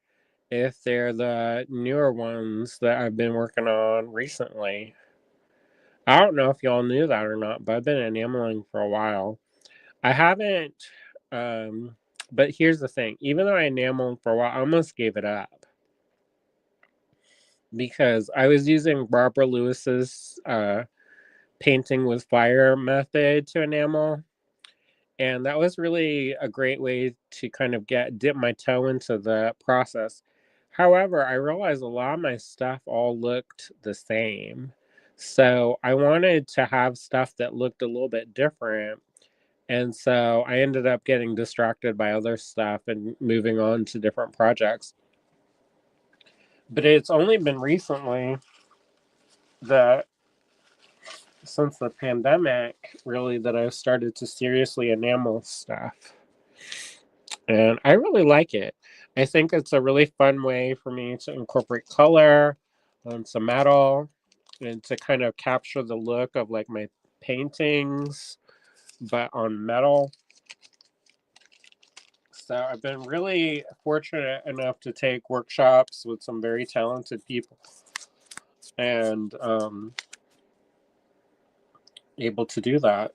if they're the newer ones that I've been working on recently. I don't know if y'all knew that or not, but I've been enameling for a while. I haven't, but here's the thing. Even though I enameled for a while, I almost gave it up. because I was using Barbara Lewis's painting with fire method to enamel. And that was really a great way to kind of dip my toe into the process. However, I realized a lot of my stuff all looked the same. So I wanted to have stuff that looked a little bit different. And so I ended up getting distracted by other stuff and moving on to different projects. But it's only been recently that, since the pandemic, really, that I've started to seriously enamel stuff. And I really like it. I think it's a really fun way for me to incorporate color on some metal and to kind of capture the look of like my paintings, but on metal. So I've been really fortunate enough to take workshops with some very talented people and able to do that.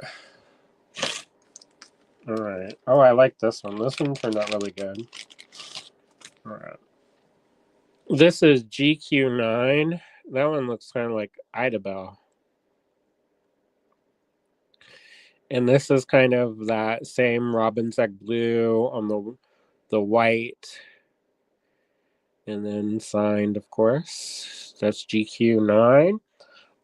All right. Oh, I like this one. This one turned out really good. All right. This is GQ9. That one looks kind of like Idabel. And this is kind of that same Robin's Egg blue on the white. And then signed, of course. That's GQ9.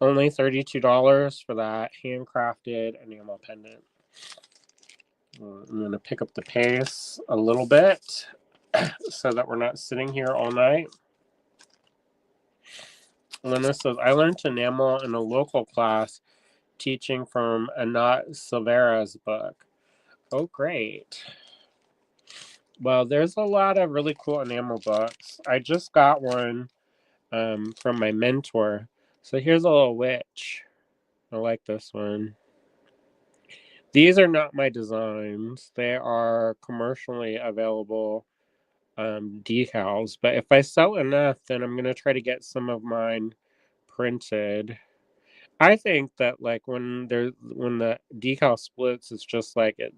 Only $32 for that handcrafted enamel pendant. I'm going to pick up the pace a little bit so that we're not sitting here all night. And then this says, I learned to enamel in a local class teaching from Anat Silvera's book. Oh, great. Well, there's a lot of really cool enamel books. I just got one from my mentor. So here's a little witch. I like this one. These are not my designs. They are commercially available decals. But if I sell enough, then I'm going to try to get some of mine printed. I think that like when the decal splits, it's just like it,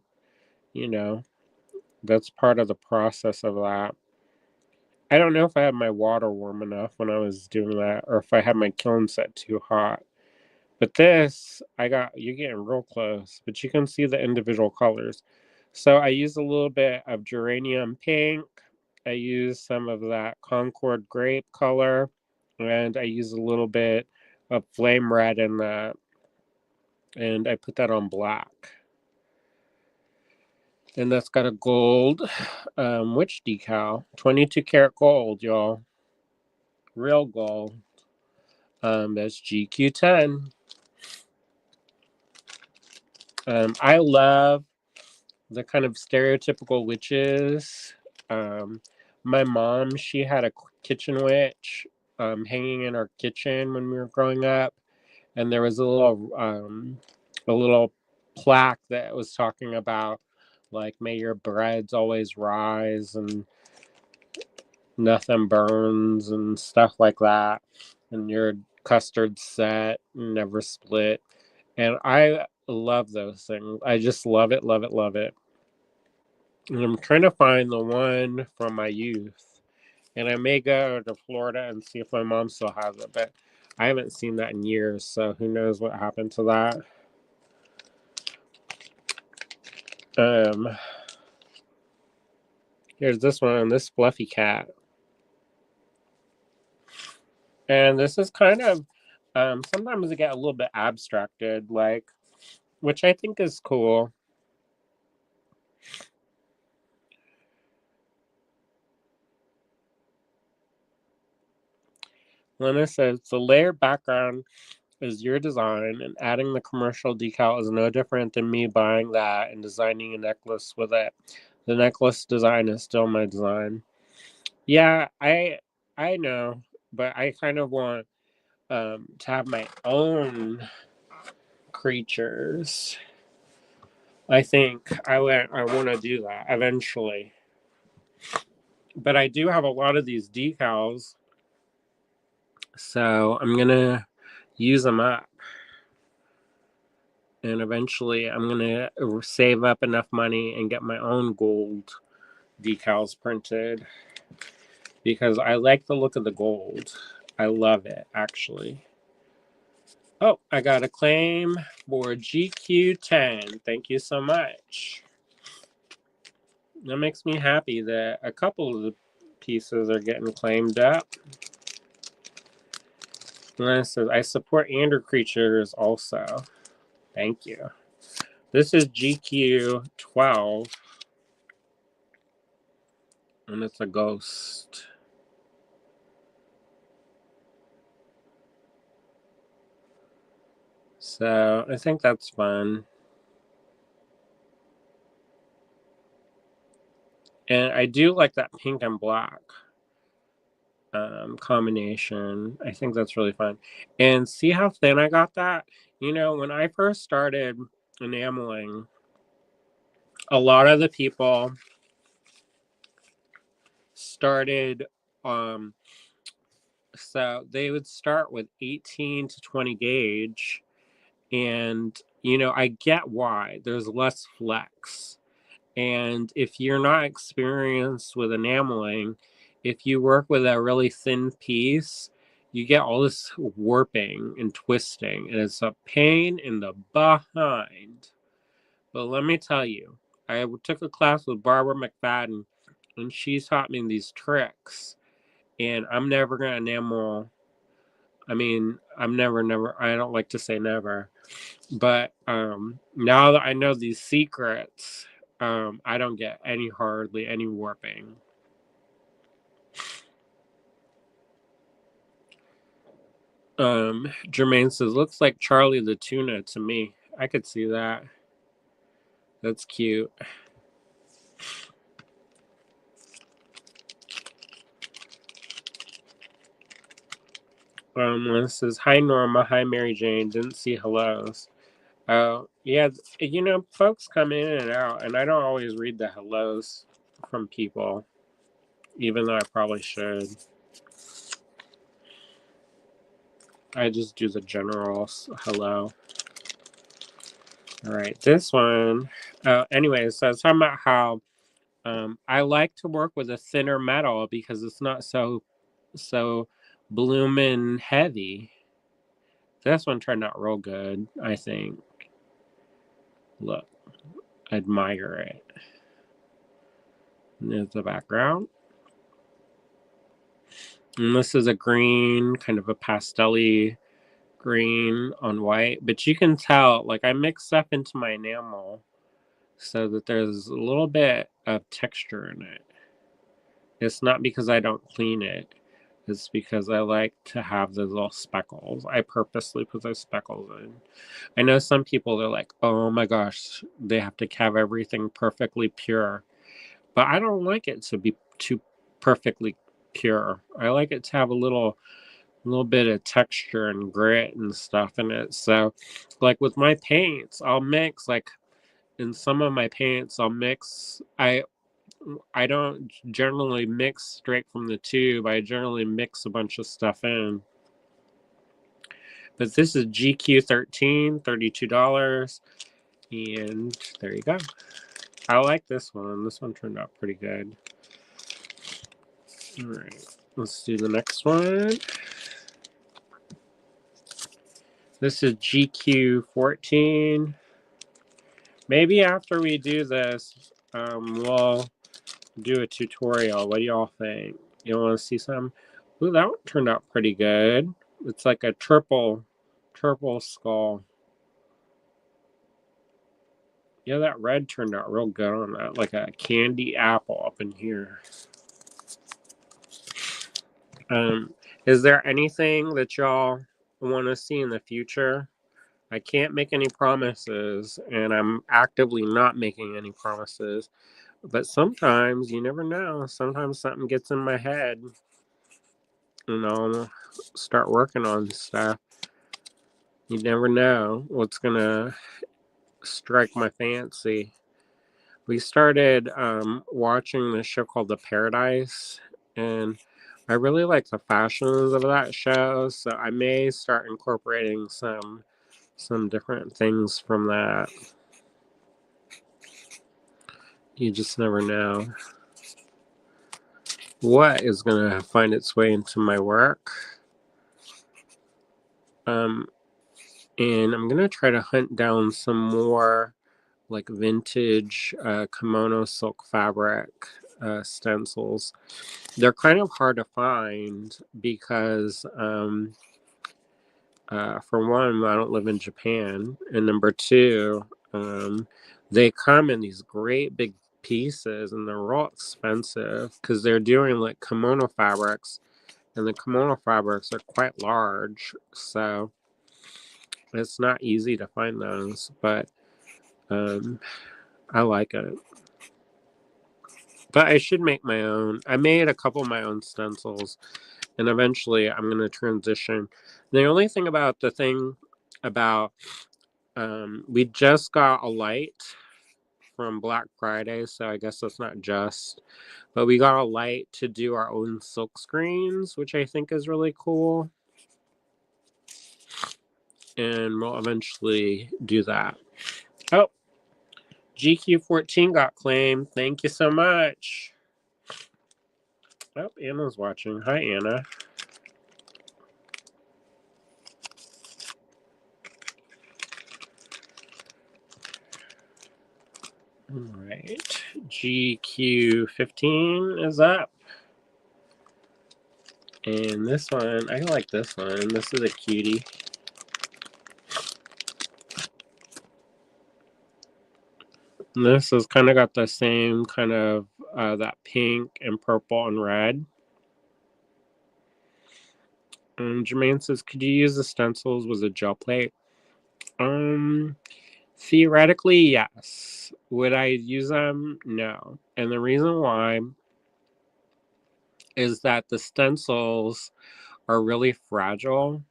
you know, that's part of the process of that. I don't know if I had my water warm enough when I was doing that, or if I had my kiln set too hot. But this, you're getting real close, but you can see the individual colors. So I use a little bit of geranium pink. I use some of that Concord grape color, and I use a little bit of flame red in that. And I put that on black. And that's got a gold witch decal. 22 karat gold, y'all. Real gold. That's GQ10. I love the kind of stereotypical witches. My mom, she had a kitchen witch hanging in our kitchen when we were growing up. And there was a little plaque that was talking about, like, may your breads always rise and nothing burns and stuff like that. And your custard set never split. And I love those things. I just love it, love it, love it. And I'm trying to find the one from my youth. And I may go to Florida and see if my mom still has it. But I haven't seen that in years. So who knows what happened to that. Here's this one, this fluffy cat. And this is kind of, sometimes I get a little bit abstracted, like, which I think is cool. Lena says, the layered background is your design, and adding the commercial decal is no different than me buying that and designing a necklace with it. The necklace design is still my design. Yeah, I know, but I kind of want to have my own creatures. I think I want to do that eventually. But I do have a lot of these decals, so I'm going to use them up. And eventually I'm going to save up enough money and get my own gold decals printed because I like the look of the gold. I love it, actually. Oh, I got a claim for GQ10. Thank you so much. That makes me happy that a couple of the pieces are getting claimed up. And then it says, I support Andrew creatures also. Thank you. This is GQ12. And it's a ghost. So I think that's fun. And I do like that pink and black combination. I think that's really fun. And see how thin I got that? You know, when I first started enameling, a lot of the people started, so they would start with 18 to 20 gauge. And, you know, I get why. There's less flex. And if you're not experienced with enameling, if you work with a really thin piece, you get all this warping and twisting, and it's a pain in the behind. But let me tell you, I took a class with Barbara McFadden, and she taught me these tricks, and I'm never going to enamel. I mean, I'm never, I don't like to say never. But now that I know these secrets, I don't get hardly any warping. Jermaine says, looks like Charlie the Tuna to me. I could see that. That's cute. This says, hi Norma, hi Mary Jane. Didn't see hellos. Oh, yeah, you know, folks come in and out, and I don't always read the hellos from people, even though I probably should. I just do the general hello. All right, this one. Anyways, so I was talking about how I like to work with a thinner metal because it's not so bloomin' heavy. This one turned out real good, I think. Look, admire it. And there's the background. And this is a green, kind of a pastel-y green on white. But you can tell, like, I mix stuff into my enamel so that there's a little bit of texture in it. It's not because I don't clean it. It's because I like to have those little speckles. I purposely put those speckles in. I know some people are like, oh my gosh, they have to have everything perfectly pure. But I don't like it to be too perfectly pure. I like it to have a little bit of texture and grit and stuff in it. So like with my paints, I'll mix, like in some of my paints, I'll mix, I don't generally mix straight from the tube. I generally mix a bunch of stuff in. But this is GQ13, $32. And there you go. I like this one. This one turned out pretty good. All right. Let's do the next one. This is GQ14. Maybe after we do this, we'll do a tutorial. What do y'all think? You want to see some? Ooh, that one turned out pretty good. It's like a triple skull. Yeah, that red turned out real good on that, like a candy apple up in here. Is there anything that y'all want to see in the future? I can't make any promises, and I'm actively not making any promises. But sometimes, you never know. Sometimes something gets in my head, and I'll start working on stuff. You never know what's going to strike my fancy. We started watching this show called The Paradise, and I really like the fashions of that show, so I may start incorporating some different things from that. You just never know what is going to find its way into my work. And I'm gonna try to hunt down some more like vintage kimono silk fabric stencils. They're kind of hard to find because for one, I don't live in Japan, and number two, they come in these great big pieces and they're real expensive because they're doing like kimono fabrics, and the kimono fabrics are quite large, so it's not easy to find those, but I like it. But I should make my own. I made a couple of my own stencils, and eventually I'm going to transition. The only thing about we just got a light from Black Friday, so I guess that's not just, but we got a light to do our own silk screens, which I think is really cool. And we'll eventually do that. Oh, GQ14 got claimed. Thank you so much. Oh, Anna's watching. Hi, Anna. All right. GQ15 is up. And this one, I like this one. This is a cutie. And this has kind of got the same kind of that pink and purple and red. And Jermaine says, could you use the stencils with a gel plate? Theoretically, yes. Would I use them? No. And the reason why is that the stencils are really fragile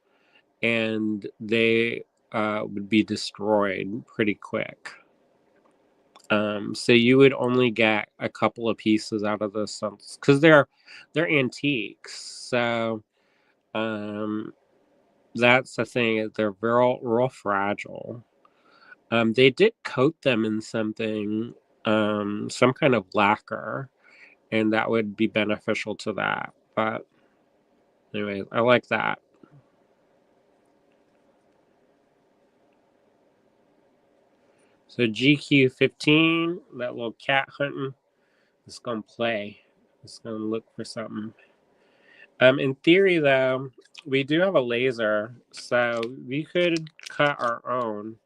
and they would be destroyed pretty quick. So you would only get a couple of pieces out of the stencils because they're antiques. So that's the thing. They're real fragile. They did coat them in something, some kind of lacquer, and that would be beneficial to that. But anyway, I like that. So GQ15, that little cat hunting, is gonna play. It's gonna look for something. In theory, though, we do have a laser, so we could cut our own,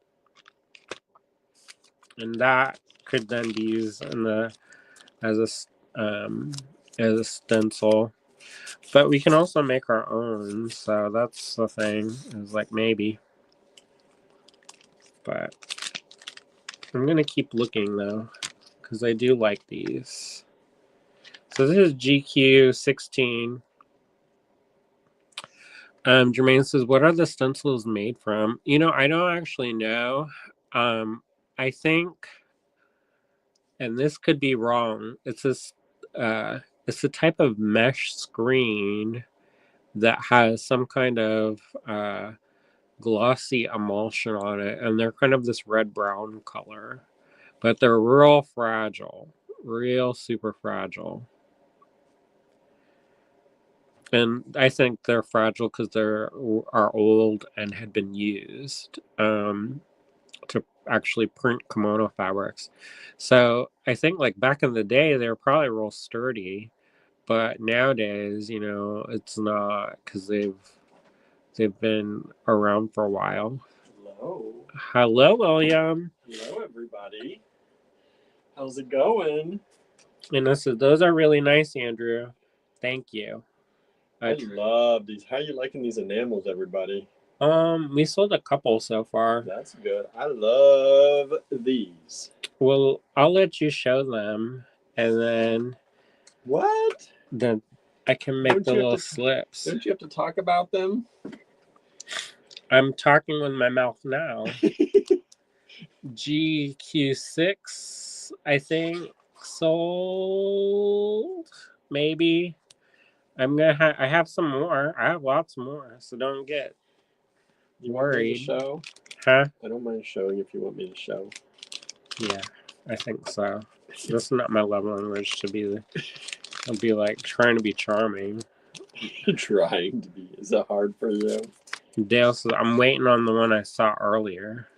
and that could then be used in as a stencil. But we can also make our own, so that's the thing. Is like maybe, but I'm gonna keep looking though, because I do like these. So this is GQ16. Jermaine says, what are the stencils made from? You know, I don't actually know. I think, and this could be wrong, it's a type of mesh screen that has some kind of glossy emulsion on it, and they're kind of this red-brown color. But they're real fragile. Real super fragile. And I think they're fragile because they are old and had been used to actually print kimono fabrics. So I think like back in the day, they were probably real sturdy, but nowadays, you know, it's not because they've been around for a while. Hello, William.
Hello, everybody. How's it going?
And those are really nice, Andrew. Thank you.
I love these. How are you liking these enamels, everybody?
We sold a couple so far.
That's good. I love these.
Well, I'll let you show them, and then
what?
Then I can make the little slips.
Don't you have to talk about them?
I'm talking with my mouth now. GQ6, I think, sold. Maybe. I have some more. I have lots more, so don't get worried.
Show?
Huh?
I don't mind showing if you want me to show.
Yeah, I think so. This is not my love language to be. I'll be like trying to be charming.
Trying to be. Is that hard for you?
Dale says, I'm waiting on the one I saw earlier.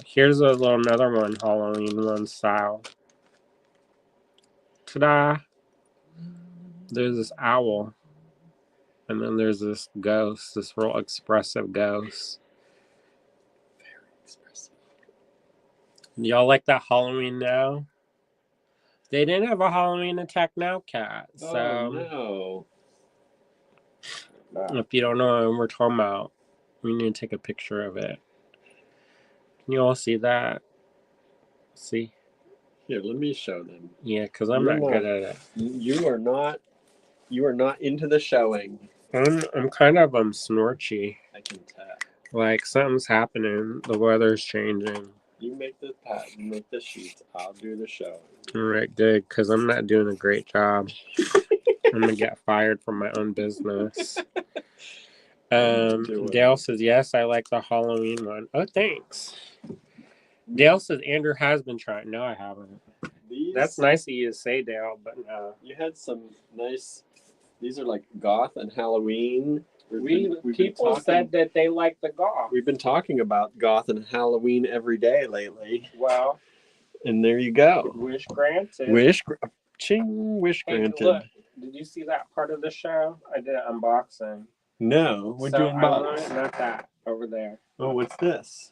Here's another one, Halloween one style. Ta-da! There's this owl. And then there's this ghost, this real expressive ghost.
Very expressive.
Y'all like that Halloween Now? They didn't have a Halloween Attack Now cat. So
no.
if you don't know what we're talking about, we need to take a picture of it. Can you all see that? See?
Here, let me show them.
Yeah, because I'm not good at it.
You are not into the showing.
I'm kind of snorchy.
I can tell.
Like something's happening. The weather's changing.
You make the pat, you make the sheets. I'll do the show.
All right, good, because I'm not doing a great job. I'm gonna get fired from my own business. Dale says, yes, I like the Halloween one. Oh, thanks. Dale says, Andrew has been trying. No, I haven't. That's nice of you to say, Dale, but no.
You had some nice, these are like goth and Halloween.
People said that they like the goth.
We've been talking about goth and Halloween every day lately.
Well.
And there you go.
Wish granted.
Wish granted.
Look, did you see that part of the show? I did an unboxing.
No. What'd you unbox?
Not that. Over there.
Oh, what's this?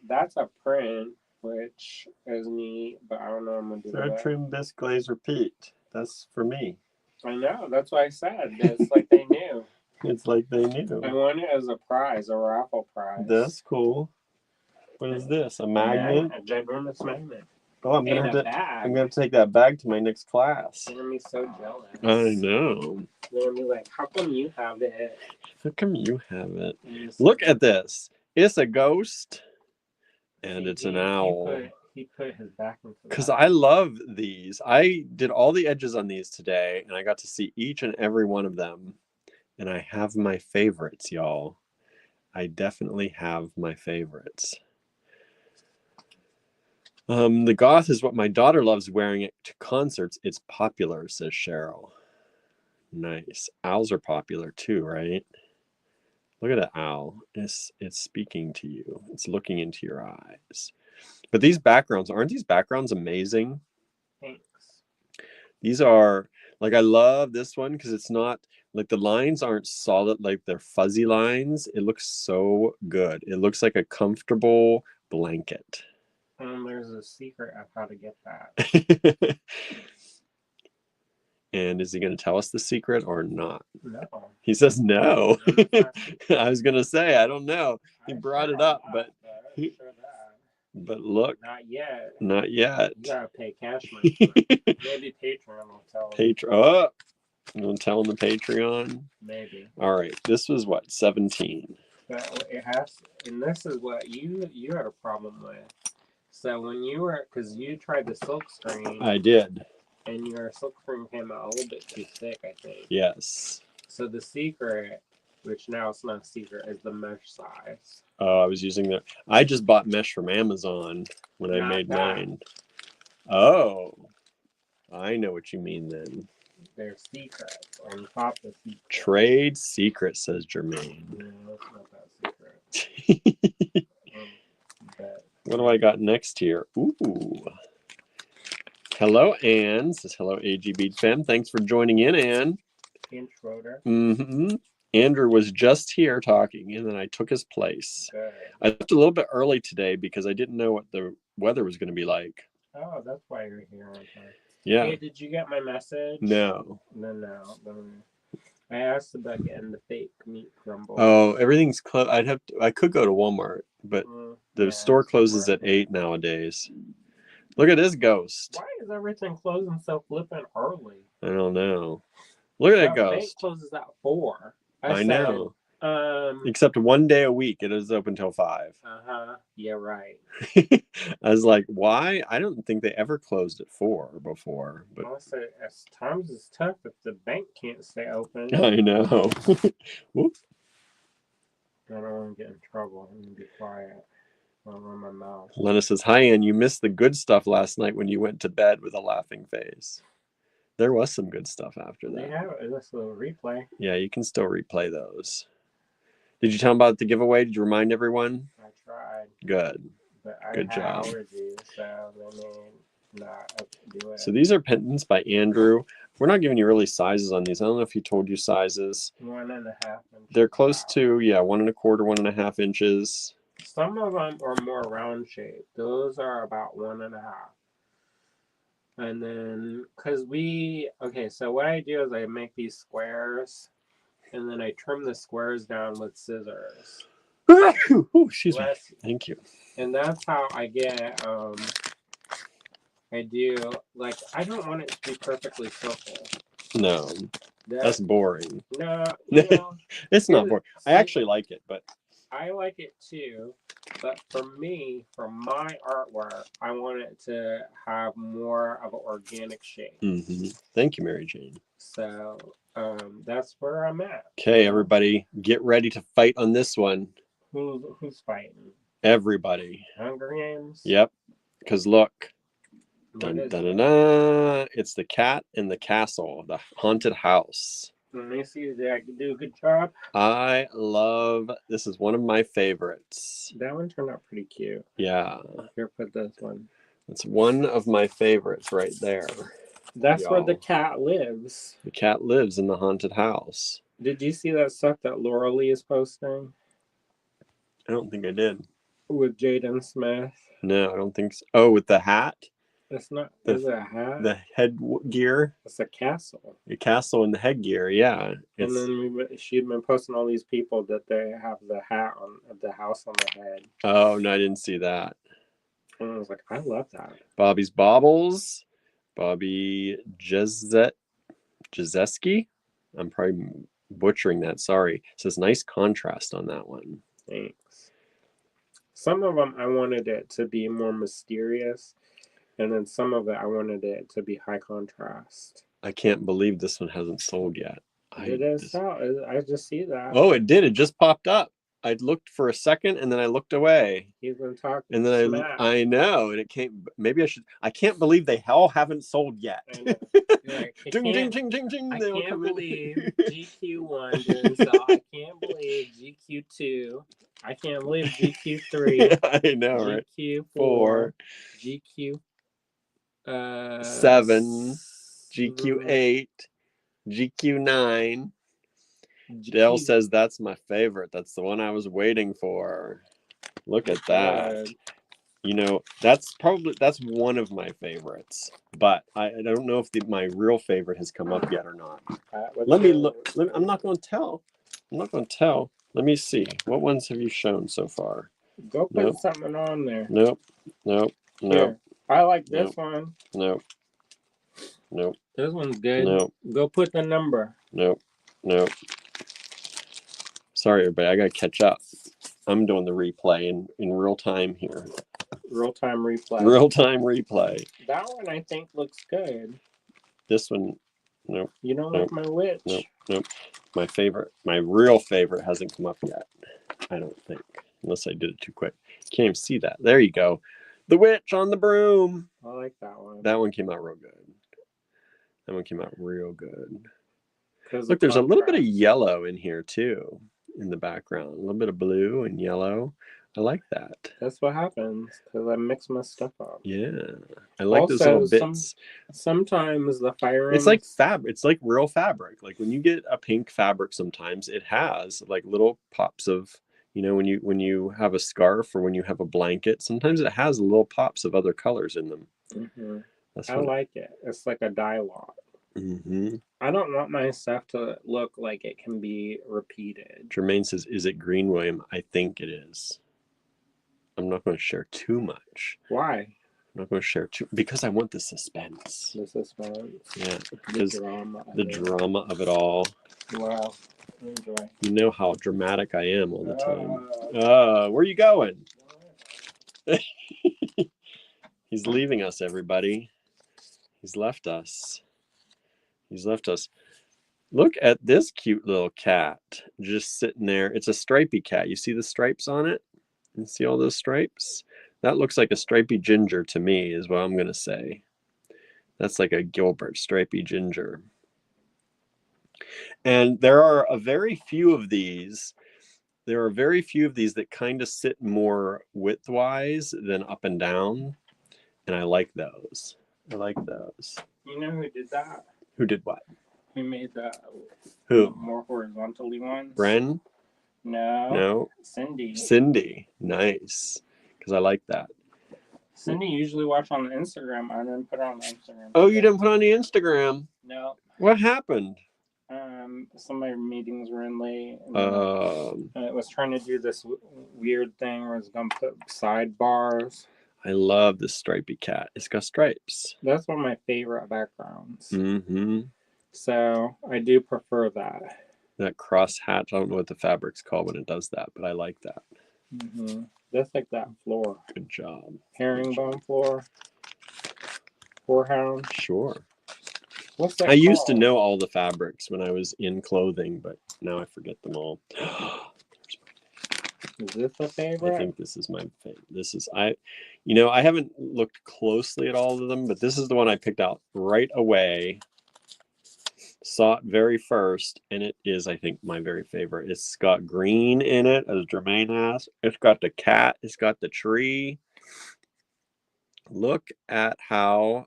That's a print, which is neat, but I don't know what I'm going to do with it.
Trim Bisque Glaze Repeat. That's for me.
I know. That's what I said. It's like they knew.
It's like they knew.
I won it as a prize, a raffle prize.
That's cool. What is this? A magnet?
A ginormous magnet.
Oh, I'm gonna take that bag to my next class.
They're gonna be so jealous.
I know.
They're gonna be like, "How come you have it?
How come you have it? Look at this. It's a ghost, and it's an owl."
He put his back into that.
Because I love these. I did all the edges on these today, and I got to see each and every one of them. And I have my favorites, y'all. I definitely have my favorites. The goth is what my daughter loves wearing it to concerts. It's popular, says Cheryl. Nice. Owls are popular too, right? Look at that owl. It's speaking to you. It's looking into your eyes. But these backgrounds, aren't these backgrounds amazing?
Thanks.
These are, like, I love this one because it's not, like, the lines aren't solid, like they're fuzzy lines. It looks so good. It looks like a comfortable blanket.
There's a secret of how to get that.
And is he going to tell us the secret or not?
No.
He says no. I was going to say, I don't know. He brought it up, but look.
Not yet.
Not yet.
You got to pay cash money. Maybe Patreon will tell him.
Oh, you want to tell him the Patreon?
Maybe.
All right. This was what, 17?
But it has, and this is what you had a problem with. So when you were, because you tried the silk screen.
I did.
And your silk screen came out a little bit too thick, I think.
Yes.
So the secret, which now it's not a secret, is the mesh size.
Oh, I was using that. I just bought mesh from Amazon when I made mine. Oh, I know what you mean then.
They're secrets on top of secrets.
Trade secret, says Jermaine.
No, it's not that secret.
What do I got next here? Ooh. Hello, Anne. Says hello, AGB fam. Thanks for joining in, Anne.
Ann Schroeder.
Mm-hmm. Andrew was just here talking, and then I took his place.
Good.
I left a little bit early today because I didn't know what the weather was going to be like.
Oh, that's why you're here. Okay.
Yeah.
Hey, did you get my message?
No.
No. I asked about getting the fake meat crumble.
Oh, everything's closed. I could go to Walmart, but the store closes at 8 nowadays. Look at this ghost.
Why is everything closing so flippant early?
I don't know. Look at that ghost.
Fake closes at 4.
I know. Except one day a week, it is open till 5.
Yeah, right.
I was like, why? I don't think they ever closed at 4 before. But
also, at times it's tough if the bank can't stay open.
I know. Whoop.
I don't want to get in trouble. I'm gonna be quiet. I'll run my mouth.
Lena says, hi, Ann. You missed the good stuff last night when you went to bed with a laughing face. There was some good stuff after
They
that.
have this little replay.
Yeah, you can still replay those. Did you tell them about the giveaway? Did you remind everyone?
I tried.
Good.
But I
Good
had
job.
allergies, so they may not do it.
So these are pendants by Andrew. We're not giving you really sizes on these. I don't know if he told you sizes.
1.5 inches.
They're close to, yeah, 1 1/4, 1.5 inches.
Some of them are more round shaped. Those are about 1.5. And then, so what I do is I make these squares, and then I trim the squares down with scissors.
Ooh, excuse me. Thank you.
And that's how I get, I do, like, I don't want it to be perfectly simple.
No, that's boring.
No,
it's not boring. I actually like it, but
I like it too. But for me, for my artwork, I want it to have more of an organic shape.
Mm-hmm. Thank you, Mary Jane.
So that's where I'm at.
Okay, everybody, get ready to fight on this one.
Who's fighting?
Everybody.
Hunger Games?
Yep. Because look.
Dun, dun,
dun, dun. It's the cat in the castle, the haunted house.
Let me see if I can do a good job.
I love, this is one of my favorites.
That one turned out pretty cute.
Yeah.
Here, put this one.
It's one of my favorites right there.
That's where the cat lives.
The cat lives in the haunted house.
Did you see that stuff that Laura Lee is posting?
I don't think I did.
With Jaden Smith?
No, I don't think so. Oh, with the hat?
It's not. Is it a hat?
The headgear?
It's a castle.
The castle and the headgear, yeah.
And then she'd been posting all these people that they have the hat on the house on their head.
Oh, no, I didn't see that.
And I was like, I love that.
Bobby's Baubles. Bobby Jezeski. I'm probably butchering that. Sorry. It says nice contrast on that one.
Thanks. Some of them I wanted it to be more mysterious. And then some of it, I wanted it to be high contrast.
I can't believe this one hasn't sold yet.
Did it sell? I just see that.
Oh, it did. It just popped up. I looked for a second and then I looked away.
He's been talking.
And then I know, and it came. Maybe I should. I can't believe they all haven't sold yet.
Like,
ding, ding, ding, ding, ding.
I can't believe GQ1 didn't sell. I can't believe GQ2. I can't believe GQ3.
I know, right?
GQ4. GQ
7, GQ8, GQ9. Dale says that's my favorite. That's the one I was waiting for. Look at that. You know, that's one of my favorites. But I don't know if my real favorite has come up yet or not. Let me look. I'm not going to tell. Let me see. What ones have you shown so far?
Go put something on there.
Nope.
Here, I like this one.
Nope.
This one's good.
Nope.
Go put the number.
Nope. Sorry, everybody. I got to catch up. I'm doing the replay in real time here.
Real-time replay. That one I think looks good.
This one, nope.
You don't like my witch?
Nope. My real favorite hasn't come up yet. I don't think. Unless I did it too quick. Can't even see that. There you go. The witch on the broom.
I like that one.
That one came out real good. Look, there's a little bit of yellow in here too, in the background. A little bit of blue and yellow. I like that.
That's what happens because I mix my stuff up.
Yeah, I like those little bits.
Sometimes the fire.
It's like fabric. It's like real fabric. Like when you get a pink fabric, sometimes it has like little pops of. You know, when you have a scarf or when you have a blanket, sometimes it has little pops of other colors in them.
Mm-hmm. I like it. It's like a dialogue.
Mm-hmm.
I don't want my stuff to look like it can be repeated.
Jermaine says, "Is it green, William?" I think it is. I'm not going to share too much.
Why?
I'm not going to share because I want the suspense.
The suspense.
Yeah, because the drama of it all.
Wow. Enjoy.
You know how dramatic I am all the time. Where are you going? He's leaving us, everybody. He's left us. Look at this cute little cat just sitting there. It's a stripy cat. You see the stripes on it? You see all those stripes? That looks like a stripy ginger to me is what I'm going to say. That's like a Gilbert stripy ginger. And there are a very few of these. There are very few of these that kind of sit more widthwise than up and down. And I like those. I like those.
You know who did that?
Who did what?
Who made the
Who?
more horizontally ones?
Bren?
No. Cindy.
Cindy. Nice. Because I like that.
Cindy usually watch on the Instagram. I didn't put it on the Instagram.
Oh, you didn't put it on the Instagram?
No.
What happened?
Some of my meetings were in late.
And
it was trying to do this weird thing where it's going to put sidebars.
I love this stripy cat. It's got stripes.
That's one of my favorite backgrounds.
Mm-hmm.
So I do prefer that.
That cross hatch. I don't know what the fabric's called when it does that, but I like that.
Mm-hmm. Just like that floor.
Good job.
Herringbone floor. Horehound.
Sure.
What's that
I
called?
used to know all the fabrics when I was in clothing, but now I forget them all.
Is this a favorite?
I think this is my favorite. This is I haven't looked closely at all of them, but this is the one I picked out right away. Saw it very first, and it is, I think, my very favorite. It's got green in it, as Jermaine has. It's got the cat. It's got the tree. Look at how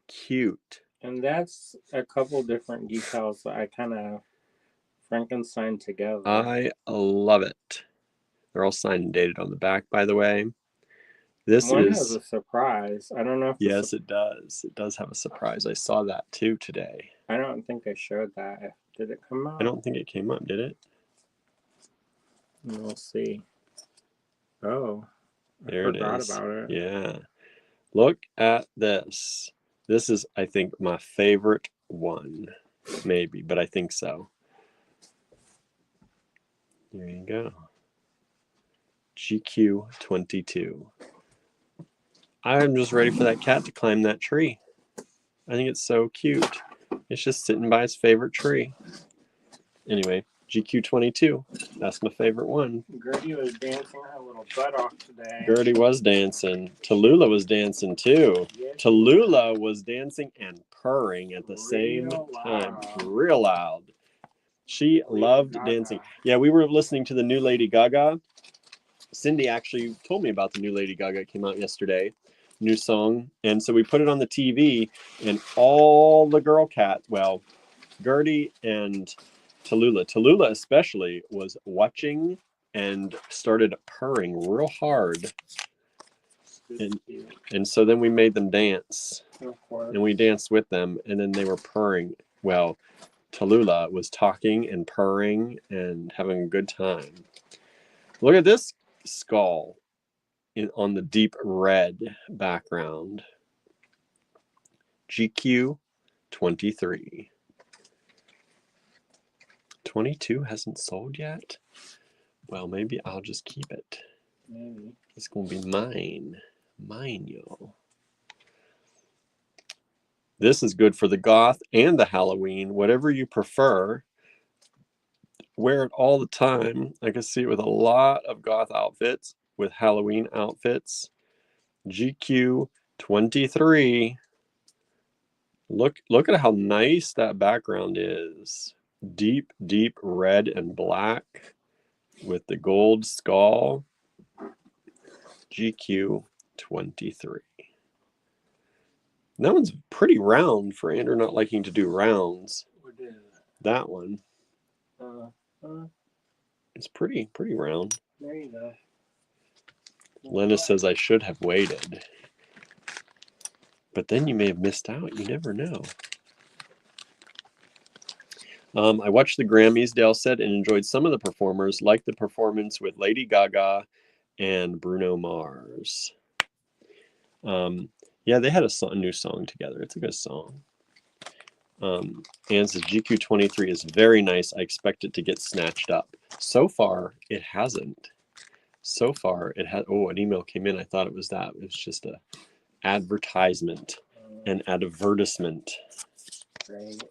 cute.
And that's a couple different details that I kind of Frankenstein together.
I love it. They're all signed and dated on the back, by the way. This
one
is
has a surprise. I don't know if
yes, it does. It does have a surprise. I saw that too today.
I don't think I showed that. Did it come out?
I don't think it came up, did it?
We'll see. Oh,
There
I forgot
it is.
about it.
Yeah. Look at this. This is, I think, my favorite one. Maybe, but I think so. There you go. GQ22. I'm just ready for that cat to climb that tree. I think it's so cute. It's just sitting by its favorite tree. Anyway, GQ22. That's my favorite one.
Gertie was dancing her little butt off today.
Gertie was dancing. Tallulah was dancing too.
Yes.
Tallulah was dancing and purring at the same time. Real loud. She loved dancing. Yeah, we were listening to the new Lady Gaga. Cindy actually told me about the new Lady Gaga. It came out yesterday. New song. And so we put it on the TV, and all the girl cats, well, Gertie and Tallulah especially, was watching and started purring real hard. And so then we made them dance. And we danced with them, and then they were purring. Well, Tallulah was talking and purring and having a good time. Look at this skull on the deep red background. GQ 23. 22 hasn't sold yet? Well, maybe I'll just keep it.
Maybe.
It's going to be mine. Mine, y'all. This is good for the goth and the Halloween. Whatever you prefer. Wear it all the time. I can see it with a lot of goth outfits, with Halloween outfits. GQ 23. Look at how nice that background is. Deep, deep red and black with the gold skull. GQ 23. That one's pretty round for Andrew not liking to do rounds.
What is it?
That one. It's pretty round.
There you go.
Lena says I should have waited. But then you may have missed out. You never know. I watched the Grammys, Dale said, and enjoyed some of the performers, like the performance with Lady Gaga and Bruno Mars. Yeah, they had a new song together. It's a good song. Anne says GQ23 is very nice. I expect it to get snatched up. So far, it hasn't. So far, it had. Oh, an email came in. I thought it was that. It was just a advertisement, an advertisement.
Great.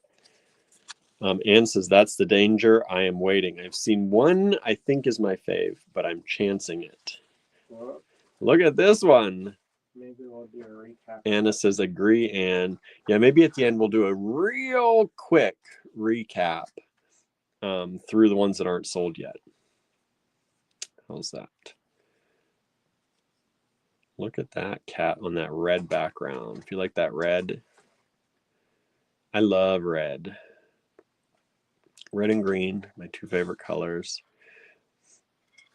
Anne says that's the danger. I am waiting. I've seen one I think is my fave, but I'm chancing it.
What?
Look at this one.
Maybe we'll do a recap.
Anna says agree, and yeah, maybe at the end we'll do a real quick recap through the ones that aren't sold yet. How's that? Look at that cat on that red background. If you like that red, I love red. Red and green, my two favorite colors.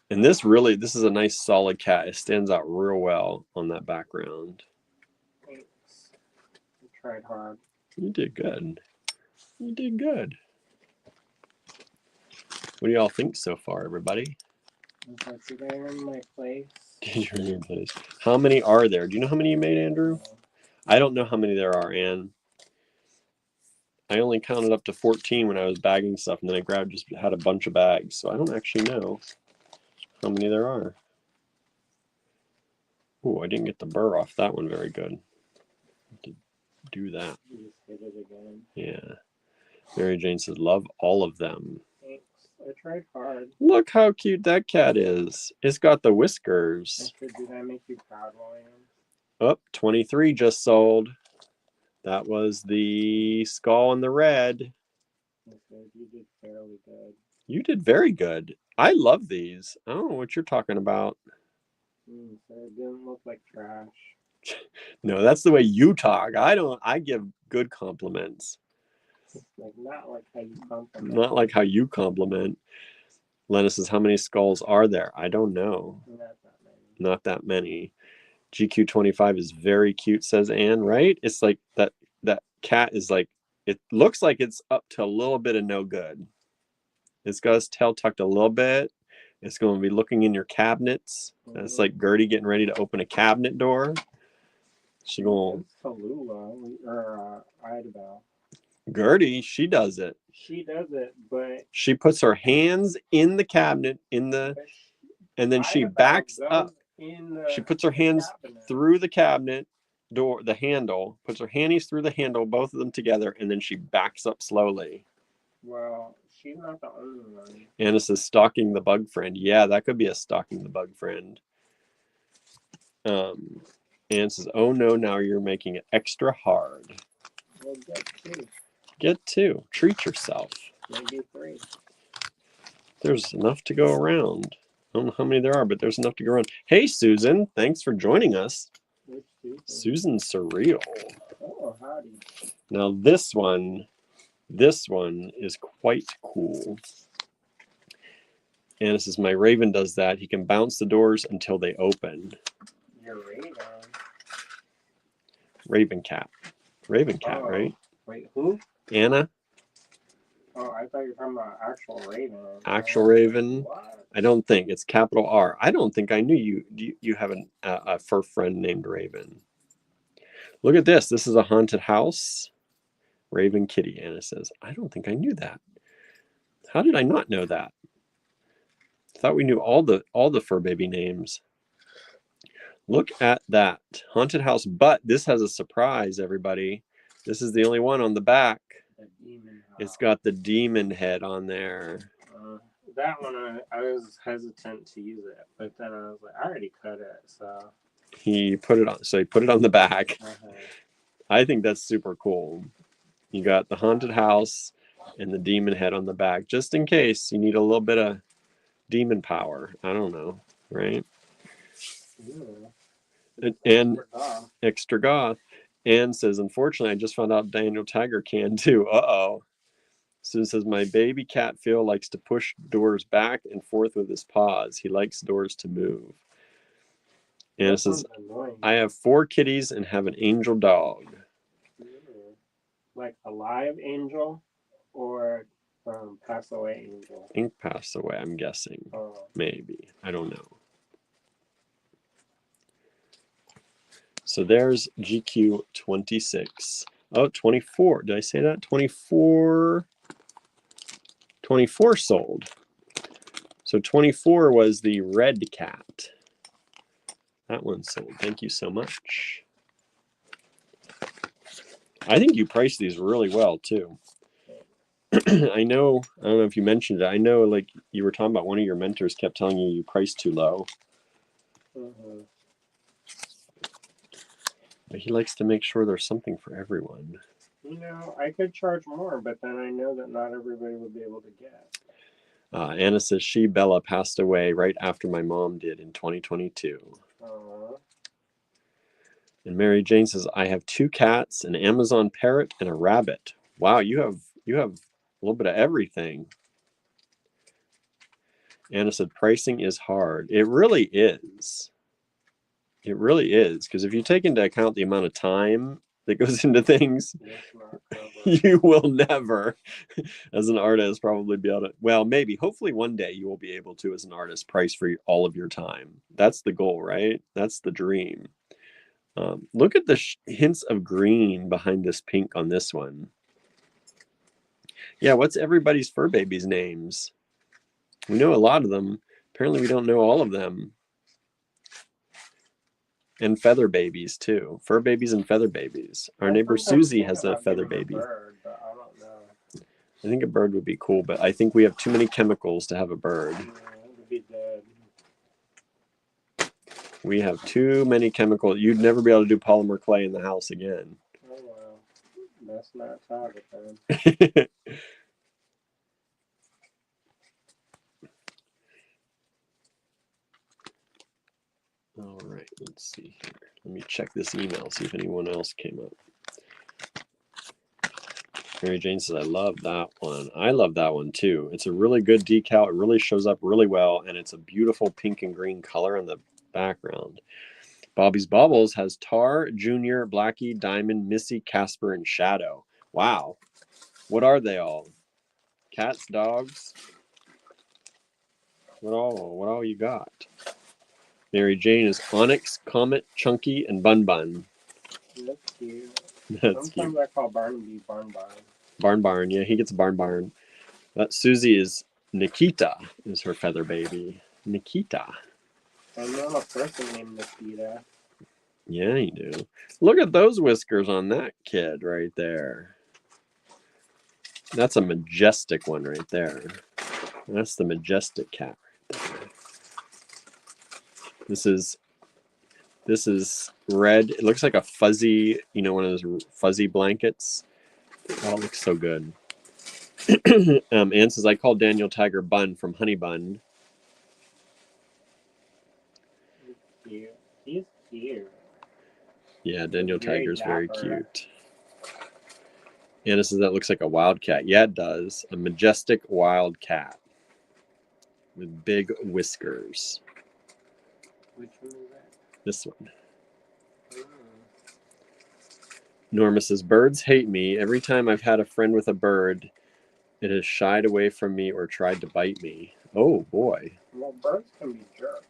And this is a nice solid cat. It stands out real well on that background.
Thanks. I tried hard.
You did good. You did good. What do y'all think so far, everybody?
Did I earn my place?
Did you earn your place? How many are there? Do you know how many you made, Andrew? I don't know how many there are, Ann. I only counted up to 14 when I was bagging stuff, and then I just had a bunch of bags, so I don't actually know how many there are. Oh, I didn't get the burr off that one very good. To do that.
You just hit it again.
Yeah. Mary Jane says, love all of them.
Thanks. I tried hard.
Look how cute that cat is. It's got the whiskers.
Did that make you proud, William?
Oh, 23 just sold. That was the skull and the red.
You did fairly good.
You did very good. I love these. I don't know what you're talking about.
So it didn't look like trash.
No, that's the way you talk. I give good compliments.
Not like how you compliment.
Not like how you compliment. Lena says, how many skulls are there? I don't know.
Not that many.
Not that many. GQ25 is very cute, says Anne, right? It's like that cat is like, it looks like it's up to a little bit of no good. It's got its tail tucked a little bit. It's going to be looking in your cabinets. That's like Gertie getting ready to open a cabinet door. She going.
Tallulah or Idabel.
Gertie, she does it.
She does it, but
she puts her hands in the cabinet and then she backs up. She puts her hands through the cabinet door, the handle, puts her handies through the handle, both of them together, and then she backs up slowly.
Well, she's not the only one.
Anna says, stalking the bug friend. Yeah, that could be a stalking the bug friend. Anna says, oh no, now you're making it extra hard.
Well, get two.
Get two. Treat yourself.
Maybe 3.
There's enough to go around. I don't know how many there are, but there's enough to go around. Hey, Susan. Thanks for joining us. Susan Surreal.
Oh, howdy.
Now this one is quite cool. And this is my Raven does that. He can bounce the doors until they open.
Your Raven?
Raven cat. Raven cat, right?
Wait, who?
Anna.
Oh, I thought you were talking about actual Raven.
Actual Raven?
What?
I don't think. It's capital R. I don't think I knew you have a fur friend named Raven. Look at this. This is a haunted house. Raven Kitty, Anna says. I don't think I knew that. How did I not know that? I thought we knew all the fur baby names. Look at that. Haunted house, but this has a surprise, everybody. This is the only one on the back.
The demon house.
It's got the demon head on there.
That one, I was hesitant to use it, but then I was like, I already cut it, so.
He put it on the back.
Uh-huh.
I think that's super cool. You got the haunted house and the demon head on the back, just in case you need a little bit of demon power. I don't know, right?
Yeah.
And extra goth. Anne says, unfortunately, I just found out Daniel Tiger can too. Uh-oh. Susan says, my baby cat Phil likes to push doors back and forth with his paws. He likes doors to move. Anna says, I have 4 kitties and have an angel dog.
Like a live angel or pass away angel?
I think passed away, I'm guessing.
Oh.
Maybe. I don't know. So there's GQ 26. Oh, 24. Did I say that? 24 sold. So 24 was the red cat. That one sold. Thank you so much. I think you priced these really well too. I don't know if you mentioned it. I know like you were talking about one of your mentors kept telling you priced too low.
Mm-hmm.
But he likes to make sure there's something for everyone.
You know, I could charge more, but then I know that not everybody would be able to get.
Anna says she, Bella, passed away right after my mom did in 2022.
Aww.
And Mary Jane says, I have 2 cats, an Amazon parrot, and a rabbit. Wow, you have a little bit of everything. Anna said, pricing is hard. It really is. It really is. Because if you take into account the amount of time that goes into things, you will never, as an artist, probably be able to, well, maybe, hopefully one day you will be able to, as an artist, price for all of your time. That's the goal, right? That's the dream. Look at the hints of green behind this pink on this one. Yeah, what's everybody's fur babies' names? We know a lot of them. Apparently we don't know all of them. And feather babies, too. Fur babies and feather babies. Our neighbor Susie has a feather baby.
Bird, but I don't know.
I think a bird would be cool, but I think we have too many chemicals to have a bird.
Yeah, it would be dead.
We have too many chemicals. You'd never be able to do polymer clay in the house again.
Oh, wow. That's not target then.
All right, let's see here. Let me check this email, see if anyone else came up. Mary Jane says, I love that one. I love that one too. It's a really good decal. It really shows up really well, and it's a beautiful pink and green color in the background. Bobby's Baubles has Tar, Junior, Blackie, Diamond, Missy, Casper, and Shadow. Wow. What are they all? Cats, dogs? What all you got? Mary Jane is Onyx, Comet, Chunky, and Bun Bun.
That's cute.
That's
Sometimes
cute.
I call Barnaby Barn Barn.
Barn Barn, yeah, he gets a Barn Barn. Susie is Nikita, is her feather baby. Nikita.
I know a person named Nikita.
Yeah, you do. Look at those whiskers on that kid right there. That's a majestic one right there. That's the majestic cat right there. This is red. It looks like a fuzzy, one of those fuzzy blankets. Oh, it looks so good. Anne says, I call Daniel Tiger Bun from Honey Bun.
He's cute. He's cute.
Yeah, Daniel Tiger's very cute. Anna says, that looks like a wildcat. Yeah, it does. A majestic wildcat with big whiskers.
Which one is that?
This one. Norma says, birds hate me. Every time I've had a friend with a bird, it has shied away from me or tried to bite me. Oh, boy.
Well, birds can be jerks.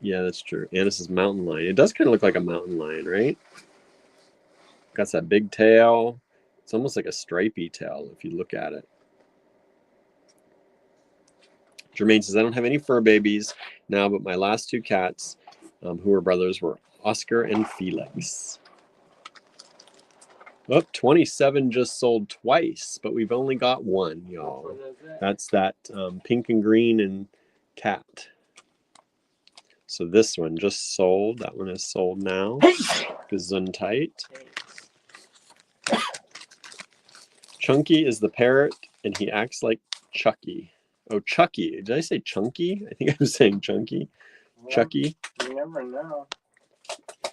Yeah, that's true. Anna says, mountain lion. It does kind of look like a mountain lion, right? Got that big tail. It's almost like a stripy tail if you look at it. Jermaine says, I don't have any fur babies now, but my last 2 cats, who were brothers, were Oscar and Felix. Oh, 27 just sold twice, but we've only got one, y'all. That's that pink and green and cat. So this one just sold. That one is sold now. Gesundheit. Chunky is the parrot, and he acts like Chucky. Oh, Chucky. Did I say Chunky? I think I was saying Chunky.
Well,
Chucky.
You never know.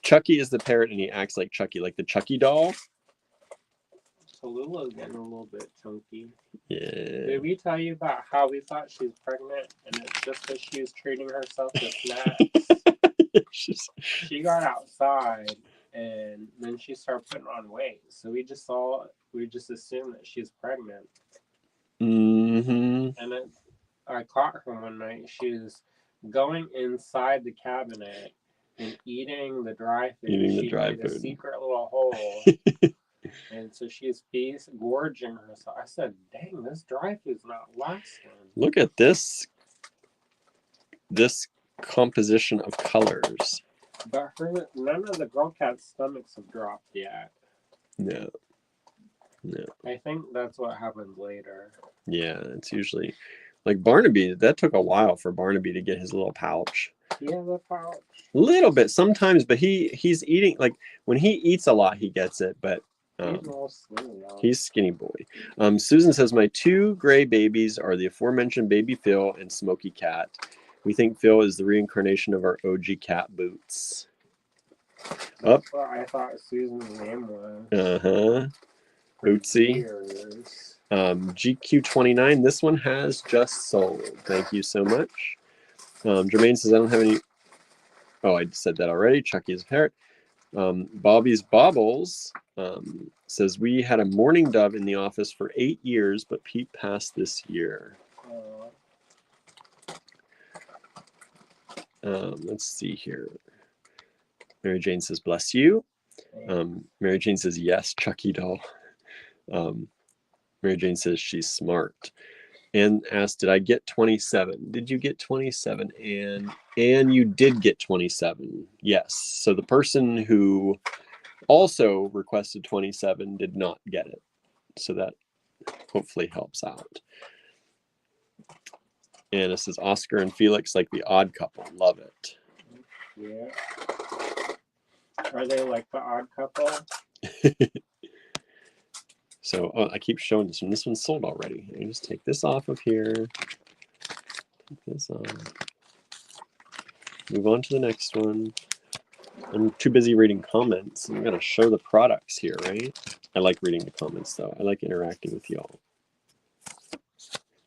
Chucky is the parrot, and he acts like Chucky, like the Chucky doll.
Tallulah's getting a little bit chunky.
Yeah.
Did we tell you about how we thought she was pregnant, and it's just that she was treating herself to snacks? She got outside, and then she started putting on weight. So we just assumed that she's pregnant.
Mm-hmm.
And I caught her one night. She was going inside the cabinet and eating the dry food. She made a secret little hole. And so she's gorging herself. I said, dang, this dry food's not lasting.
Look at this composition of colors.
But none of the girl cat's stomachs have dropped yet.
No.
I think that's what happens later.
Yeah, it's usually like Barnaby. That took a while for Barnaby to get his little pouch.
He has a pouch.
Little bit sometimes, but he's eating, like when he eats a lot, he gets it, but he's skinny boy. Susan says, my 2 gray babies are the aforementioned baby Phil and Smokey Cat. We think Phil is the reincarnation of our OG cat Boots.
That's what I thought Susan's name was.
Bootsy. GQ29, this one has just sold. Thank you so much. Jermaine says, I don't have any. Oh, I said that already. Chucky's parrot. Bobby's Bobbles says, we had a mourning dove in the office for 8 years, but Pete passed this year. Let's see here. Mary Jane says, bless you. Mary Jane says, yes, Chucky doll. Mary Jane says she's smart. And asked, did I get 27? Did you get 27? And you did get 27. Yes. So the person who also requested 27 did not get it. So that hopefully helps out. And it says Oscar and Felix like the odd couple. Love it.
Yeah. Are they like the odd couple?
So I keep showing this one. This one's sold already. I just take this off of here. Take this off. Move on to the next one. I'm too busy reading comments. I'm going to show the products here, right? I like reading the comments, though. I like interacting with y'all.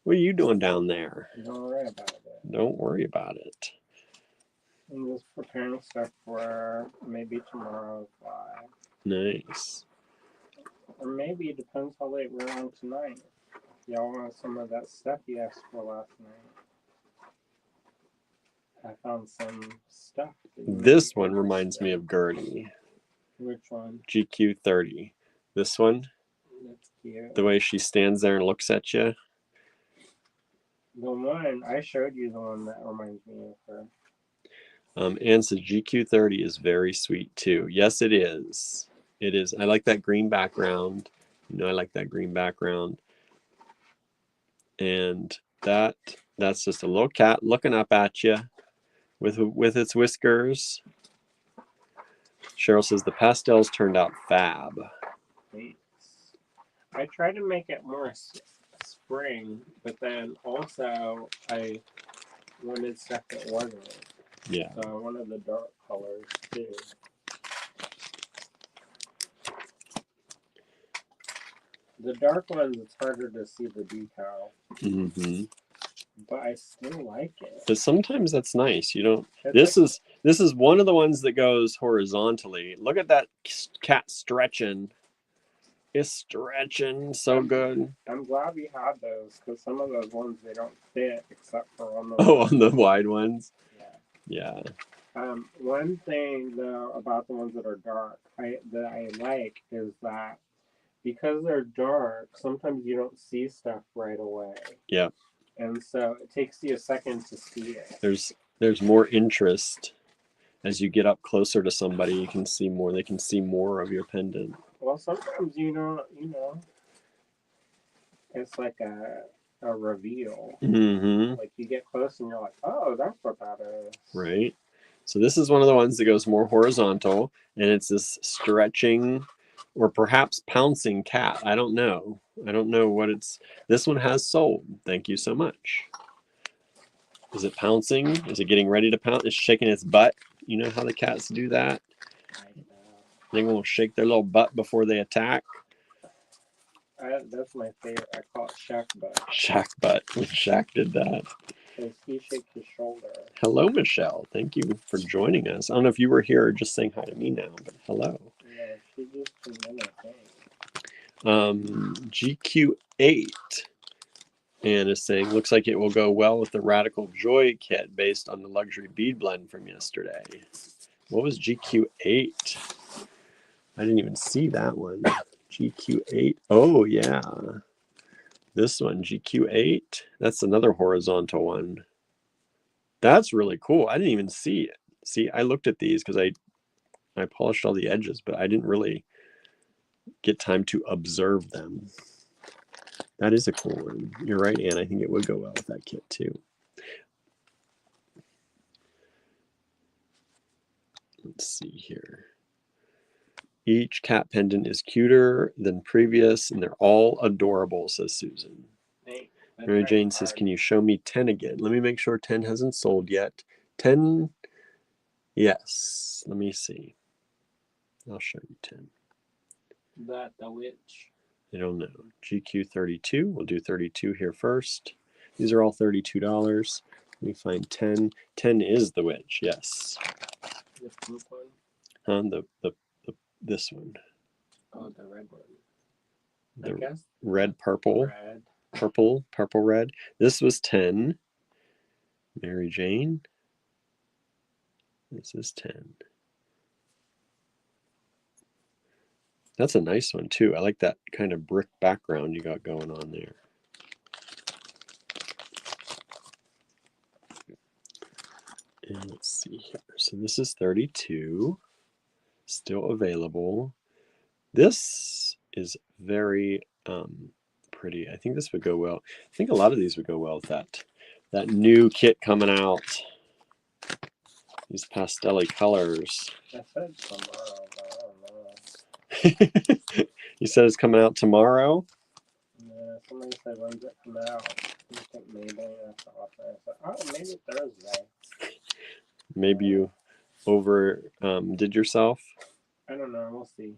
What are you doing down there?
Don't worry about it.
Don't worry about it.
I'm just preparing stuff for maybe tomorrow's live.
Nice.
Or maybe it depends how late we're on tonight. Y'all want some of that stuff you asked for last night? I found some stuff.
This one reminds me of Gertie.
Which one?
GQ30. This one?
That's cute.
The way she stands there and looks at you.
The one, I showed you the one that reminds me of her.
Anne says GQ30 is very sweet too. Yes, it is. It is. I like that green background. You know, I like that green background. And that's just a little cat looking up at you with its whiskers. Cheryl says the pastels turned out fab.
Thanks. I tried to make it more spring, but then also I wanted stuff that wasn't.
Yeah.
So I wanted the dark colors too. The dark ones, it's harder to see the decal.
Mm-hmm.
But I still like it.
But sometimes that's nice. You don't. This is one of the ones that goes horizontally. Look at that cat stretching. It's stretching so good.
I'm glad we had those because some of those ones they don't fit except for on the
on the wide ones.
Yeah.
Yeah.
One thing though about the ones that are dark, that I like is that because they're dark, sometimes you don't see stuff right away.
Yeah.
And so it takes you a second to see it.
There's more interest as you get up closer to somebody. You can see more. They can see more of your pendant.
Well, sometimes it's like a reveal.
Mm-hmm.
Like you get close and you're like, oh, that's what that is. Right.
So this is one of the ones that goes more horizontal, and it's this stretching or perhaps pouncing cat. I don't know. I don't know what it's. This one has sold. Thank you so much. Is it pouncing? Is it getting ready to pounce? It's shaking its butt. You know how the cats do that? They're going to shake their little butt before they attack.
That's my favorite. I call it Shack butt.
Shack butt. Shaq did that.
Because he shakes his shoulder.
Hello, Michelle. Thank you for joining us. I don't know if you were here or just saying hi to me now, but hello.
Yeah, she just came in, I think.
GQ8. And is saying, looks like it will go well with the Radical Joy kit based on the luxury bead blend from yesterday. What was GQ8? I didn't even see that one. GQ8. Oh, yeah. This one, GQ8. That's another horizontal one. That's really cool. I didn't even see it. See, I looked at these because I polished all the edges, but I didn't really get time to observe them. That is a cool one. You're right, Anne. I think it would go well with that kit too. Let's see here. Each cat pendant is cuter than previous, and they're all adorable, says Susan.
Hey,
Mary Jane says, can you show me 10 again? Let me make sure 10 hasn't sold yet. 10, yes. Let me see. I'll show you 10.
That the witch.
I don't know. GQ 32. We'll do 32 here first. These are all $32. Let me find 10. 10 is the witch, yes.
The pink one?
This one.
Oh, the red one.
The
I guess.
Red, purple.
Red.
Purple, red. This was 10. Mary Jane. This is 10. That's a nice one too. I like that kind of brick background you got going on there. And let's see here. So this is 32. Still available. This is very pretty. I think this would go well. I think a lot of these would go well with that new kit coming out. These pastel colors.
I said tomorrow, but I don't know.
You said it's coming out tomorrow?
Yeah, somebody said, when's it come out? I think maybe. I said, oh, maybe Thursday.
Maybe you over did yourself?
I don't know. We'll see.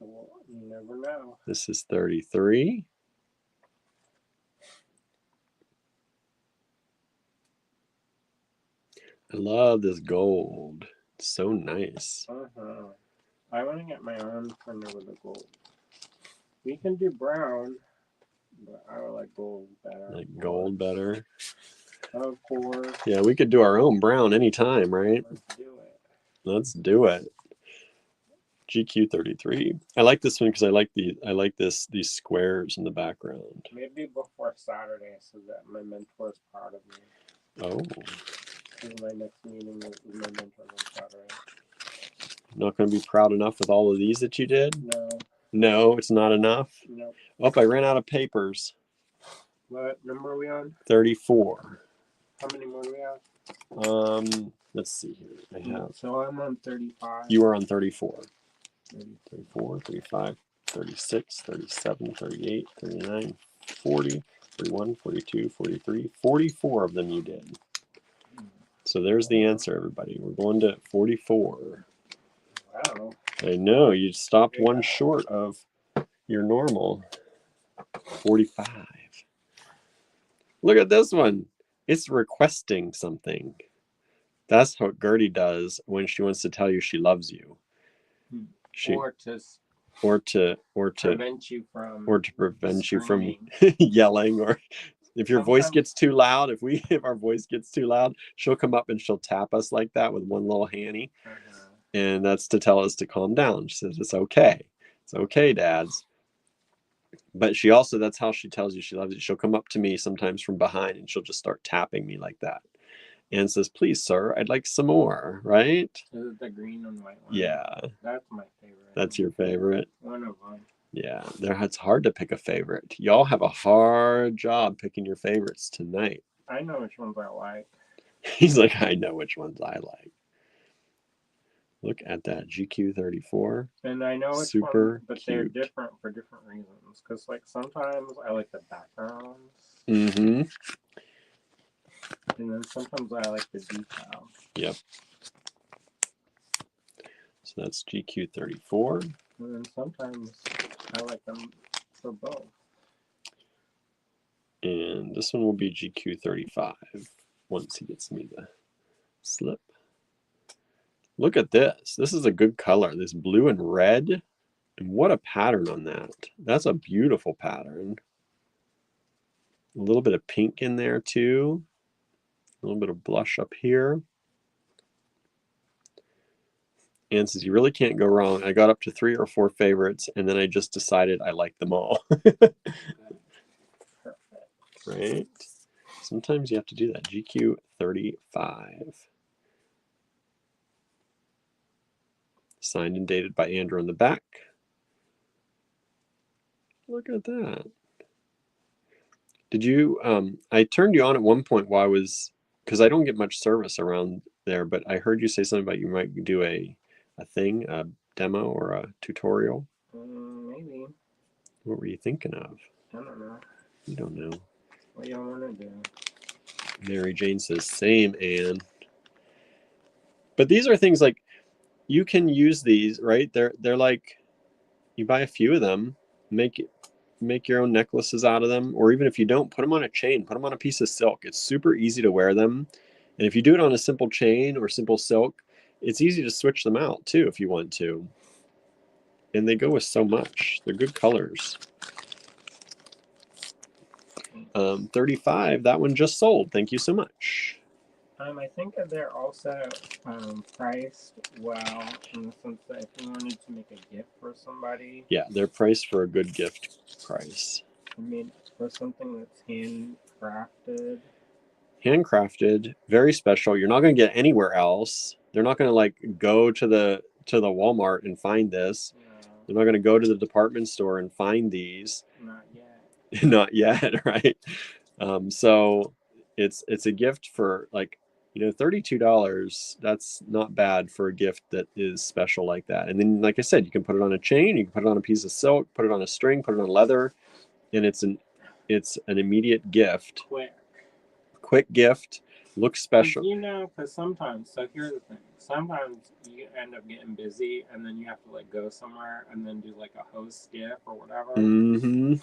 You never know.
This is 33. I love this gold. It's so nice.
I want to get my arm printer with the gold. We can do brown, but I would like gold better.
Like gold better?
Of course.
Yeah, we could do our own brown anytime, right?
Let's do it.
Let's do it. GQ 33. I like this one because I like these squares in the background.
Maybe before Saturday, so that my mentor is proud of me.
Oh.
My next meeting is my mentor on Saturday.
Not going to be proud enough with all of these that you did?
No.
No, it's not enough?
No.
Oh, I ran out of papers.
What number are we on?
34.
How many more do we have?
Let's see here. I have.
So I'm on 35.
You are on 34. 34, 35, 36, 37, 38, 39, 40, 41, 42, 43, 44 of them you did. So there's the answer, everybody. We're going to 44.
Wow.
I know, you stopped one short of your normal. 45. Look at this one. It's requesting something. That's what Gertie does when she wants to tell you she loves you. Or to
prevent you
from yelling, or if your voice gets too loud, if our voice gets too loud, she'll come up and she'll tap us like that with one little handy. And that's to tell us to calm down. She says, it's okay. It's okay, dads. But she also, that's how she tells you she loves you. She'll come up to me sometimes from behind and she'll just start tapping me like that. And says, please, sir, I'd like some more, right?
Is it the green and white one?
Yeah.
That's my favorite.
That's your favorite?
One of them.
Yeah, it's hard to pick a favorite. Y'all have a hard job picking your favorites tonight.
I know which ones I like.
He's like, I know which ones I like. Look at that GQ 34.
And I know which ones, but cute. They're different for different reasons. Because like sometimes I like the backgrounds.
Mm-hmm.
And then sometimes I like the detail.
Yep. So that's GQ 34.
And then sometimes I like them for both.
And this one will be GQ 35 once he gets me the slip. Look at this. This is a good color. This blue and red. And what a pattern on that. That's a beautiful pattern. A little bit of pink in there too. A little bit of blush up here. And says, you really can't go wrong. I got up to 3 or 4 favorites, and then I just decided I like them all. Right? Sometimes you have to do that. GQ 35. Signed and dated by Andrew on the back. Look at that. Did you, I turned you on at one point while I was because I don't get much service around there, but I heard you say something about you might do a demo or a tutorial.
Maybe.
What were you thinking of?
I don't know.
You don't know.
What y'all want to do?
Mary Jane says, same, Anne. But these are things like, you can use these, right? They're like, you buy a few of them, make your own necklaces out of them, or even if you don't, put them on a chain, put them on a piece of silk. It's super easy to wear them. And if you do it on a simple chain or simple silk, it's easy to switch them out too if you want to. And they go with so much. They're good colors. 35, that one just sold. Thank you so much.
I think that they're also priced well in the sense that if you wanted to make a gift for somebody.
Yeah, they're priced for a good gift price.
I mean, for something that's handcrafted.
Handcrafted, very special. You're not going to get anywhere else. They're not going to like go to the Walmart and find this.
No,
They're not going to go to the department store and find these.
not yet.
Not yet, right? So it's a gift for like, $32. That's not bad for a gift that is special like that. And then, like I said, you can put it on a chain, you can put it on a piece of silk, put it on a string, put it on leather, and it's an immediate gift. Quick gift, looks special.
Because sometimes, so here's the thing, sometimes you end up getting busy and then you have to like go somewhere and then do like a host gift or whatever.
Mm-hmm.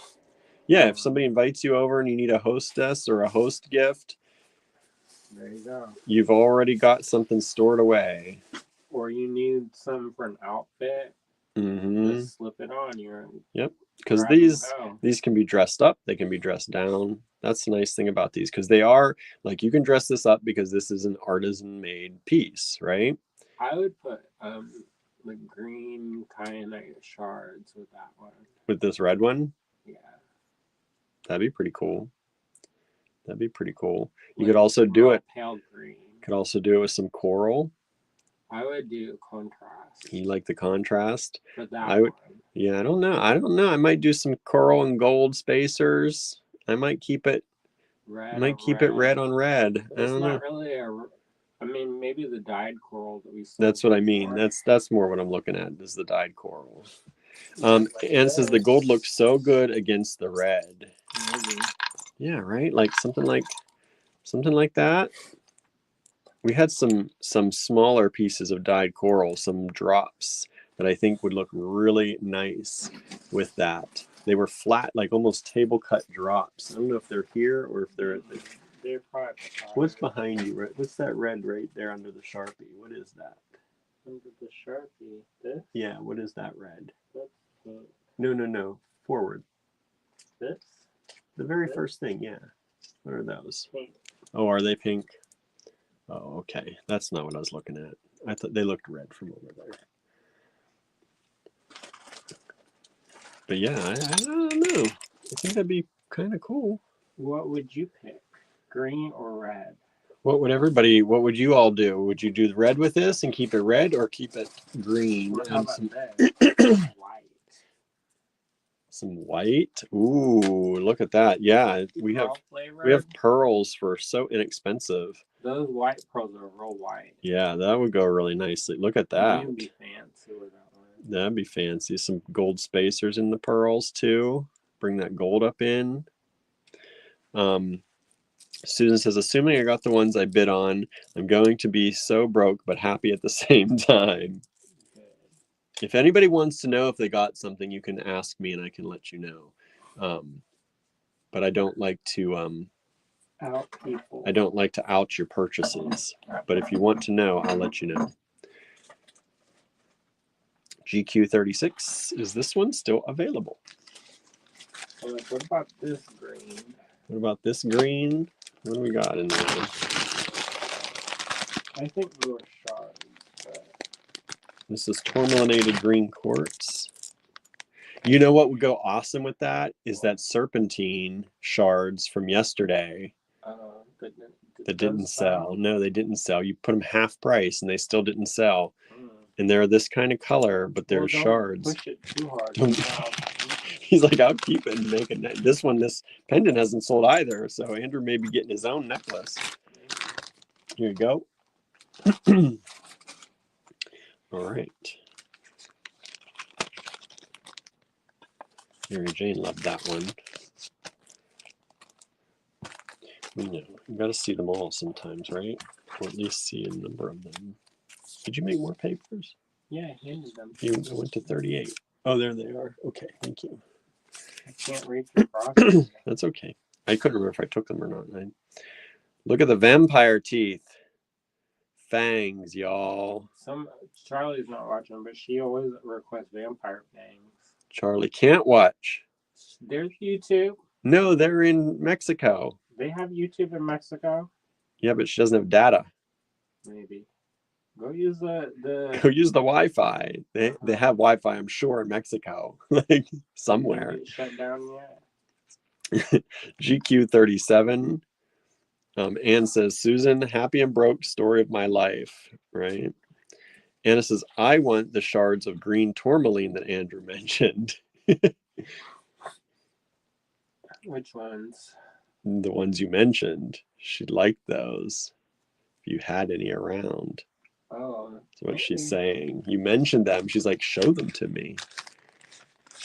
Yeah, if somebody invites you over and you need a hostess or a host gift,
there you go.
You've already got something stored away.
Or you need some for an outfit.
Mm-hmm.
Just slip it on.
Yep. Because these can be dressed up. They can be dressed down. That's the nice thing about these, because they are like, you can dress this up because this is an artisan made piece, right?
I would put the green kyanite shards with that one.
With this red one?
Yeah.
That'd be pretty cool. That'd be pretty cool. You could also do it.
Pale green.
Could also do it with some coral.
I would do contrast.
You like the contrast?
But that one.
Yeah, I don't know. I might do some coral and gold spacers. I might keep it red. I might keep it red on red.
I don't know. Really I mean, maybe the dyed coral that we saw.
That's what I mean. That's more what I'm looking at, is the dyed coral. And says the gold looks so good against the red.
Maybe.
Yeah, right. Like something like that. We had some smaller pieces of dyed coral, some drops that I think would look really nice with that. They were flat, like almost table cut drops. I don't know if they're here or if they're at the...
They're probably...
What's behind you? Right? What's that red right there under the Sharpie? What is that?
Under the Sharpie? This?
Yeah, what is that red?
That's pink.
No. Forward.
This?
The very first thing, yeah. What are those?
Pink.
Oh, are they pink? Oh, okay. That's not what I was looking at. I thought they looked red from over there. But yeah, I don't know. I think that'd be kind of cool.
What would you pick? Green or red?
What would you all do? Would you do the red with this and keep it red, or keep it green?
How about white?
Some white. Ooh, look at that. Yeah, we have pearls for so inexpensive.
Those white pearls are real white.
Yeah, that would go really nicely. Look at that.
That'd be fancy with that one.
That'd be fancy. Some gold spacers in the pearls too. Bring that gold up in. Susan says, assuming I got the ones I bid on, I'm going to be so broke but happy at the same time. If anybody wants to know if they got something, you can ask me and I can let you know. But I don't like to
out people.
I don't like to out your purchases. But if you want to know, I'll let you know. GQ36, is this one still available?
What about this green?
What about this green? What do we got in there?
I think we were shards.
This is tourmalinated green quartz. You know what would go awesome with that is that serpentine shards from yesterday that didn't sell. No, they didn't sell. You put them half price and they still didn't sell. And they're this kind of color, but they're shards.
Push it too hard.
He's like, I'll keep it and make it. This pendant hasn't sold either. So Andrew may be getting his own necklace. Here you go. All right. Mary Jane loved that one. We know. You got to see them all sometimes, right? Or at least see a number of them. Did you make more papers?
Yeah, I handed them.
I went to 38. Oh, there they are. Okay, thank you.
I can't read the process.
That's okay. I couldn't remember if I took them or not. Look at the vampire teeth. Fangs, y'all.
Charlie's not watching, but she always requests vampire fangs.
Charlie can't watch.
There's YouTube.
No, they're in Mexico.
They have YouTube in Mexico?
Yeah, but she doesn't have data.
Maybe. Go use the
Go use the Wi-Fi. They have Wi-Fi, I'm sure, in Mexico, like somewhere.
Did it shut down yet?
GQ37. Anne says, Susan, happy and broke story of my life, right? Anna says, I want the shards of green tourmaline that Andrew mentioned.
Which ones?
The ones you mentioned. She'd like those if you had any around.
Oh.
That's what she's saying. You mentioned them. She's like, show them to me.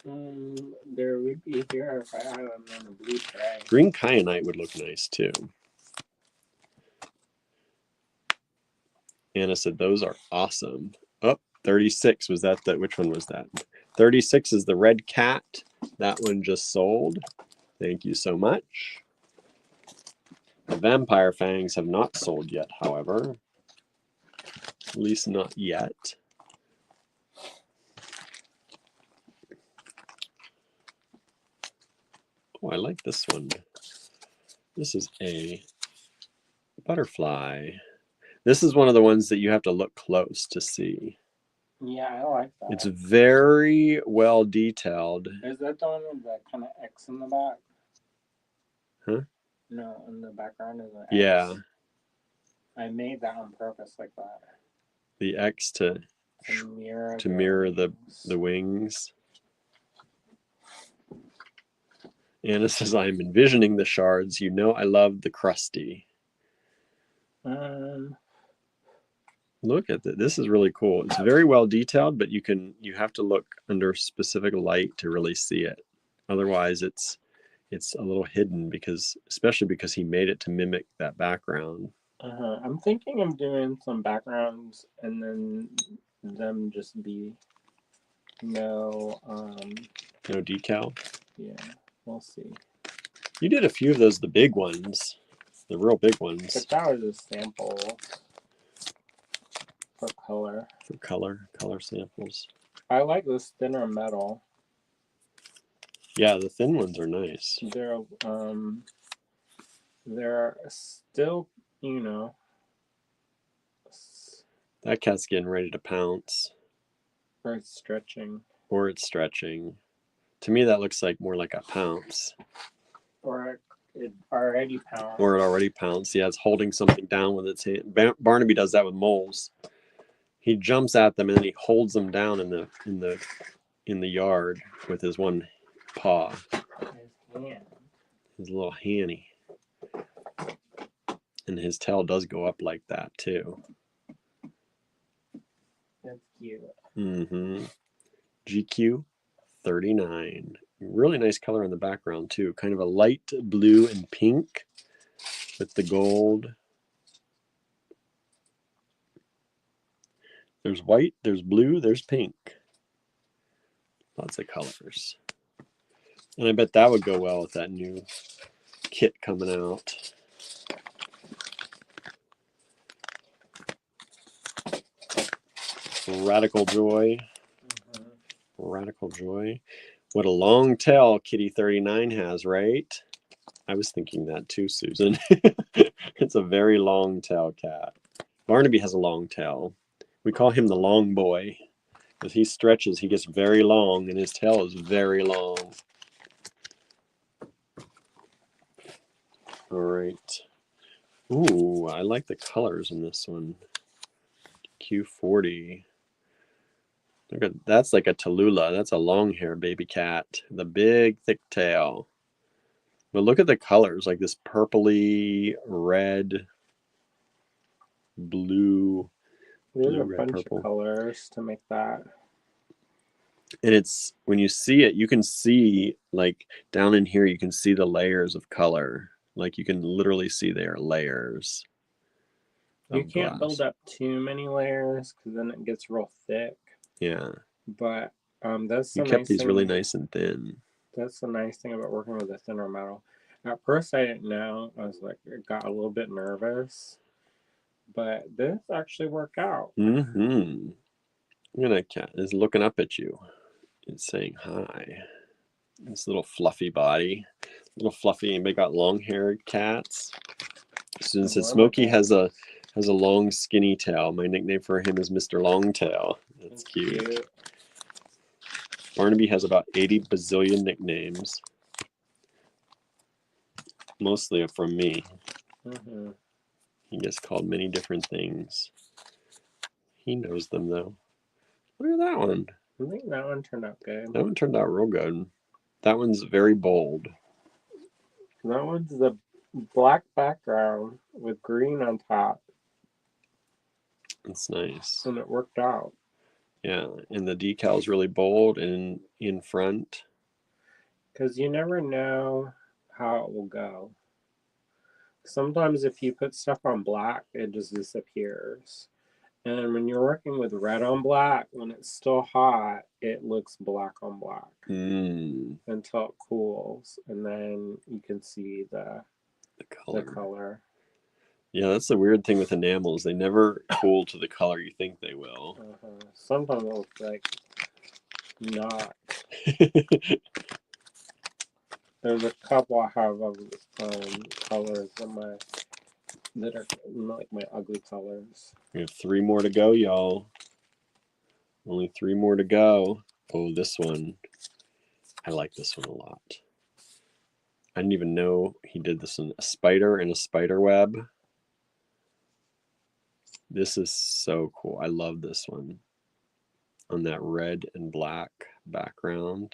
There would be here if I had them on a blue tray.
Green kyanite would look nice too. Anna said, those are awesome. Oh, 36. Was that which one was that? 36 is the red cat. That one just sold. Thank you so much. The vampire fangs have not sold yet, however. At least not yet. Oh, I like this one. This is a butterfly. This is one of the ones that you have to look close to see.
Yeah, I like that.
It's very well detailed.
Is that the one with that kind of X in the back?
Huh?
No, in the background is an X.
Yeah.
I made that on purpose like that.
The X to mirror the wings. Anna says, I'm envisioning the shards. You know I love the crusty. Look at that. This is really cool. It's very well detailed, but you have to look under specific light to really see it. Otherwise, it's a little hidden especially because he made it to mimic that background.
I'm thinking of doing some backgrounds and then them just be no
decal.
Yeah, we'll see.
You did a few of those, the big ones, the real big ones.
But that was a sample for color.
For color samples.
I like this thinner metal.
Yeah, the thin ones are nice.
They're still,
that cat's getting ready to pounce.
Or it's stretching.
To me, that looks more like a pounce.
Or it already pounced.
Or it already pounced. Yeah, it's holding something down with its hand. Barnaby does that with moles. He jumps at them and then he holds them down in the yard with his one paw.
His hand.
His little hanny. And his tail does go up like that too.
That's cute.
GQ 39. Really nice color in the background too. Kind of a light blue and pink with the gold. There's white, there's blue, there's pink. Lots of colors. And I bet that would go well with that new kit coming out. Radical Joy. Radical Joy. What a long tail Kitty 39 has, right? I was thinking that too, Susan. It's a very long tail cat. Barnaby has a long tail. We call him the long boy. As he stretches, he gets very long, and his tail is very long. All right. Ooh, I like the colors in this one. Q40. Look at that's like a Tallulah. That's a long hair baby cat. The big thick tail. But look at the colors, like this purpley red. blue,
There's a
red,
bunch of
purple.
colors to make that.
And it's, when you see it, you can see, like, down in here, you can see the layers of color. Like, you can literally see they are layers
You
of
can't build
glass.
up too many layers because then it gets real thick.
Yeah.
But that's
You
the
kept
nice
these
thing.
really nice and thin.
That's the nice thing about working with a thinner metal. At first, I didn't know. I was like, I got a little bit nervous, but this actually worked out.
Mm-hmm. Cat is looking up at you. It's saying hi. This little fluffy body, little fluffy. Anybody got long-haired cats? Student said Smokey has a long, skinny tail. My nickname for him is Mr. Longtail. That's cute. Barnaby has about 80 bazillion nicknames. Mostly from me.
Mm-hmm.
He gets called many different things. He knows them, though. Look at that one.
I think that one turned out good.
That one turned out real good. That one's very bold.
That one's the black background with green on top.
It's nice.
And it worked out.
Yeah, and the decal's really bold and in front.
Because you never know how it will go. Sometimes if you put stuff on black, it just disappears. And when you're working with red on black, when it's still hot, it looks black on black until it cools, and then you can see the color.
Yeah, that's the weird thing with enamels. They never cool to the color you think they will.
Sometimes it looks like not. There's a couple I have of colors in my that are like my ugly colors.
We have 3 more to go, y'all. Only 3 more to go. Oh, this one. I like this one a lot. I didn't even know he did this in a spider and a spider web. This is so cool. I love this one. On that red and black background.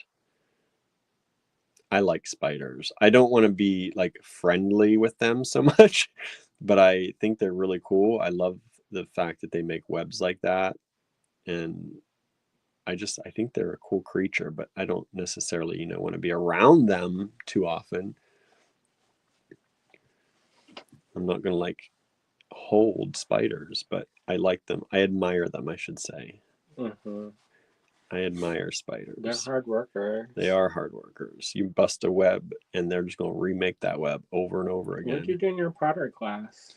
I like spiders. I don't want to be like friendly with them so much, but I think they're really cool. I love the fact that they make webs like that. And I think they're a cool creature, but I don't necessarily, want to be around them too often. I'm not going to like hold spiders, but I like them. I admire them, I should say. I admire spiders.
They're hard workers.
They are hard workers. You bust a web and they're just going to remake that web over and over again.
What did you do in your pottery class?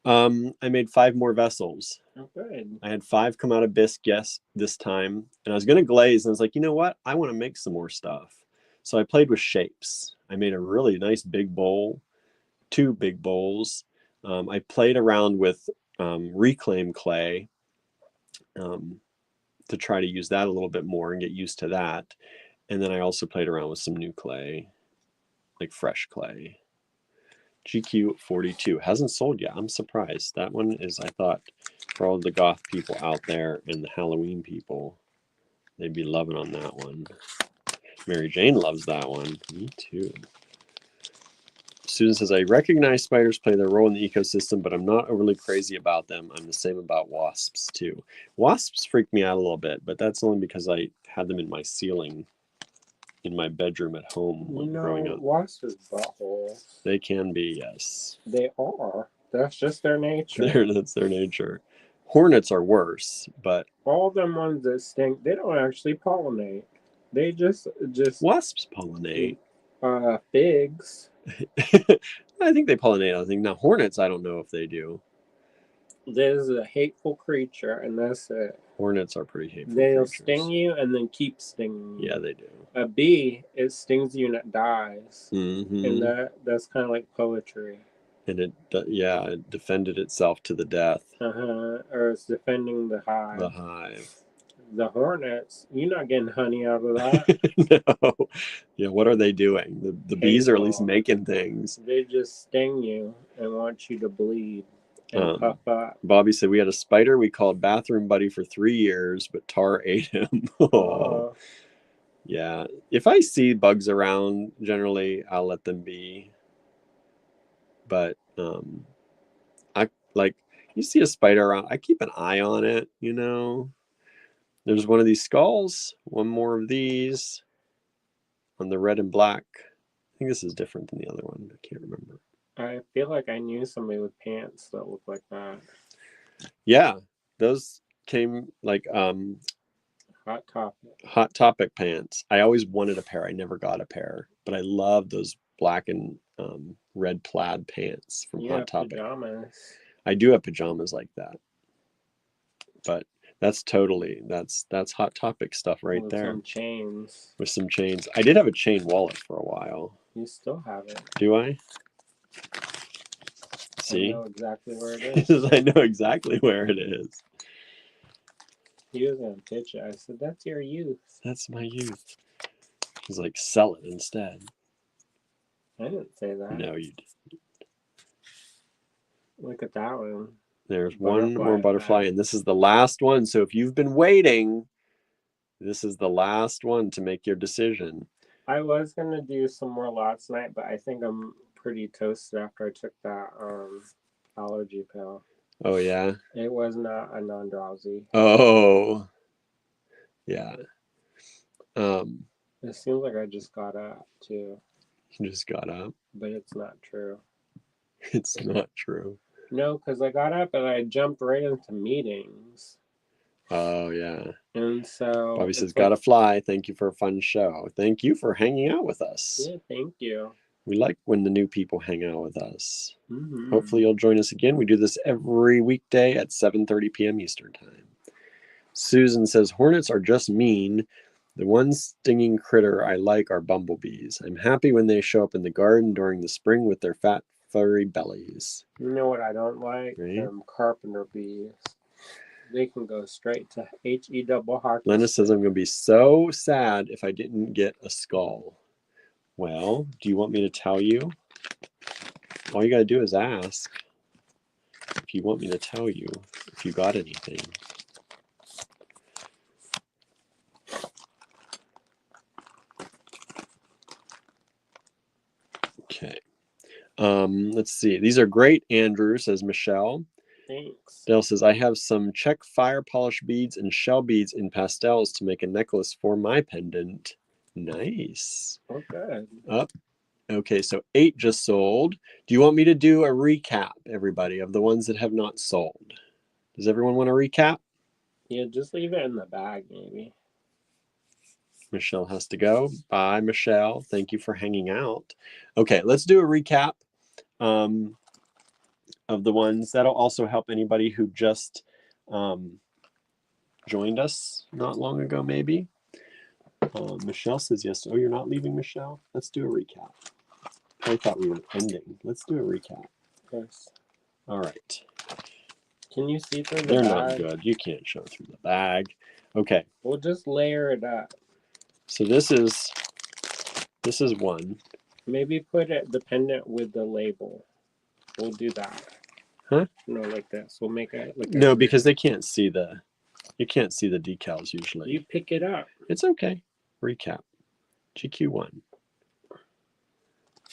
I made 5 more vessels.
Oh, good.
I had 5 come out of bisque, this time. And I was going to glaze, and I was like, you know what? I want to make some more stuff. So I played with shapes. I made a really nice big bowl, 2 big bowls. I played around with reclaim clay to try to use that a little bit more and get used to that. And then I also played around with some new clay, like fresh clay. GQ 42 hasn't sold yet. I'm surprised. That one is, I thought, for all the goth people out there and the Halloween people, they'd be loving on that one. Mary Jane loves that one. Me too. Susan says, I recognize spiders play their role in the ecosystem, but I'm not overly crazy about them. I'm the same about wasps too. Wasps freak me out a little bit, but that's only because I had them in my ceiling in my bedroom at home when growing up.
Wasps are buttholes.
They can be, yes.
They are. That's just their nature.
That's their nature. Hornets are worse, but
all them ones that stink, they don't actually pollinate. They just
wasps pollinate.
Figs.
I think they pollinate other things. Now hornets, I don't know if they do.
There's a hateful creature, and that's it.
Hornets are pretty hateful.
They'll
creatures.
sting you and then keep stinging you.
Yeah, they do.
A bee, it stings you and it dies.
And
that's kind of like poetry.
And it defended itself to the death.
Or it's defending the hive.
The hive.
The hornets, you're not getting honey out of that.
No. Yeah, what are they doing? The bees are at least making things.
They just sting you and want you to bleed and puff up.
Bobby said we had a spider we called Bathroom Buddy for 3 years, but tar ate him. Oh. Yeah. If I see bugs around, generally I'll let them be. But I like You see a spider around. I keep an eye on it, you know. There's one of these skulls. One more of these on the red and black. I think this is different than the other one. I can't remember.
I feel like I knew somebody with pants that looked like that.
Yeah, those came like Hot Topic pants. I always wanted a pair. I never got a pair, but I love those black and red plaid pants from Hot Topic.
Pajamas.
I do have pajamas like that, but that's Hot Topic stuff right
with
there.
Some chains.
With some chains. I did have a chain wallet for a while.
You still have it.
Do I? See?
I know exactly where it is.
I know exactly where it is.
He was going to pitch it. I said, that's your youth.
That's my youth. He's like, sell it instead.
I didn't say that.
No, you didn't.
Look at that one.
There's one more butterfly, and this is the last one. So if you've been waiting, this is the last one to make your decision.
I was going to do some more lots tonight, but I think I'm pretty toasted after I took that allergy pill.
Oh, yeah?
It was not a non-drowsy.
Oh, yeah.
It seems like I just got up, too.
You just got up?
But it's not true.
It's not true.
No, because I got up and I jumped right into meetings.
Oh, yeah.
And so...
Bobby says, gotta fly. Thank you for a fun show. Thank you for hanging out with us.
Yeah, thank you.
We like when the new people hang out with us.
Mm-hmm.
Hopefully you'll join us again. We do this every weekday at 7:30 p.m. Eastern Time. Susan says, hornets are just mean. The one stinging critter I like are bumblebees. I'm happy when they show up in the garden during the spring with their fat, furry bellies.
You know what I don't like?
Right?
Carpenter bees. They can go straight to H-E double hockey.
Lena says, I'm going to be so sad if I didn't get a skull. Well, do you want me to tell you? All you got to do is ask if you want me to tell you if you got anything. Okay. Let's see. These are great, Andrew, says Michelle.
Thanks.
Dale says, I have some Czech fire polish beads and shell beads in pastels to make a necklace for my pendant. Nice.
Oh, good.
Up. Okay, so 8 just sold. Do you want me to do a recap, everybody, of the ones that have not sold? Does everyone want a recap?
Yeah, just leave it in the bag, maybe.
Michelle has to go. Bye, Michelle. Thank you for hanging out. Okay, let's do a recap of the ones. That'll also help anybody who just joined us not long ago, maybe. Michelle says yes. Oh, you're not leaving, Michelle? Let's do a recap. I thought we were ending. Let's do a recap.
Yes.
All right.
Can you see through the
They're
bag?
not good. You can't show through the bag. Okay.
We'll just layer it up.
So this is one.
Maybe put it dependent with the label. We'll do that.
Huh?
No, like this. We'll make it like
No, because they can't see you can't see the decals usually.
You pick it up.
It's okay. Recap. GQ1.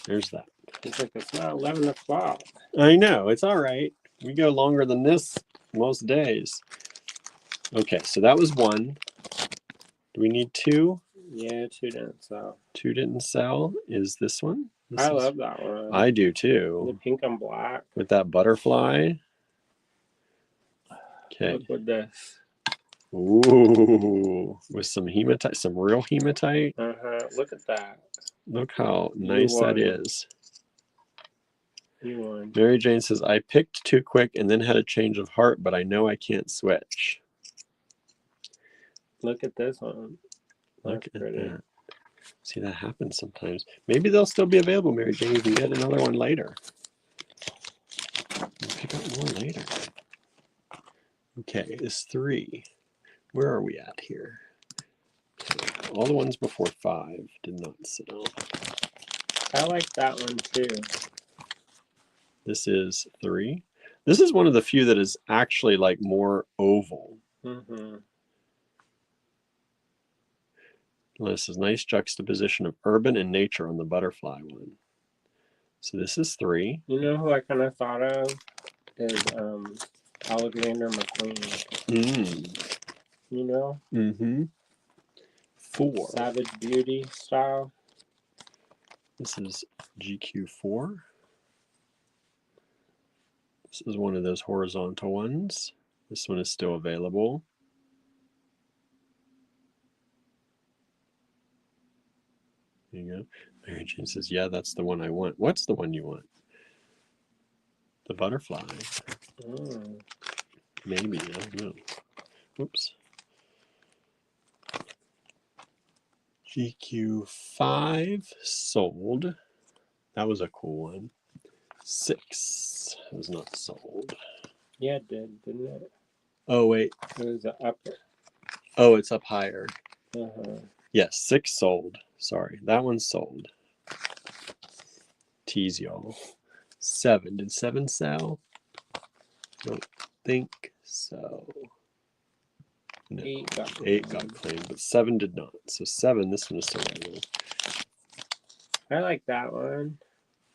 There's that.
It's like it's not 11 o'clock.
I know. It's all right. We go longer than this most days. Okay, so that was one. Do we need 2?
Yeah, 2 didn't sell.
2 didn't sell. Is this one?
I love that one.
I do too.
The pink and black.
With that butterfly. Okay.
Look with this.
Ooh, with some hematite, some real hematite.
Look at that.
Look how nice that is.
You won.
Mary Jane says, I picked too quick and then had a change of heart, but I know I can't switch.
Look at this one.
Look
That's
at
pretty.
that. See, that happens sometimes. Maybe they'll still be available, Mary Jane. You can get another one later. We'll pick up more later. Okay, it's 3. Where are we at here? Okay. All the ones before 5 did not sell.
I like that one too.
This is 3. This is one of the few that is actually like more oval. This is nice juxtaposition of urban and nature on the butterfly one. So this is 3.
You know who I kind of thought of is Alexander McQueen.
Mm.
You know?
Mm-hmm. 4.
Savage Beauty style.
This is GQ4. This is one of those horizontal ones. This one is still available. There you go. Mary Jane says, yeah, that's the one I want. What's the one you want? The butterfly.
Mm.
Maybe, I don't know. Whoops. GQ5 sold. That was a cool one. 6 was not sold.
Yeah, it did, didn't it?
Oh, wait.
It was the upper.
Oh, it's up higher.
Uh-huh.
Yes, 6 sold. Sorry, that one's sold. Tease y'all. 7. Did 7 sell? Don't think so. No. 8 got claimed, but 7 did not. So 7, this one is still available.
I like that one.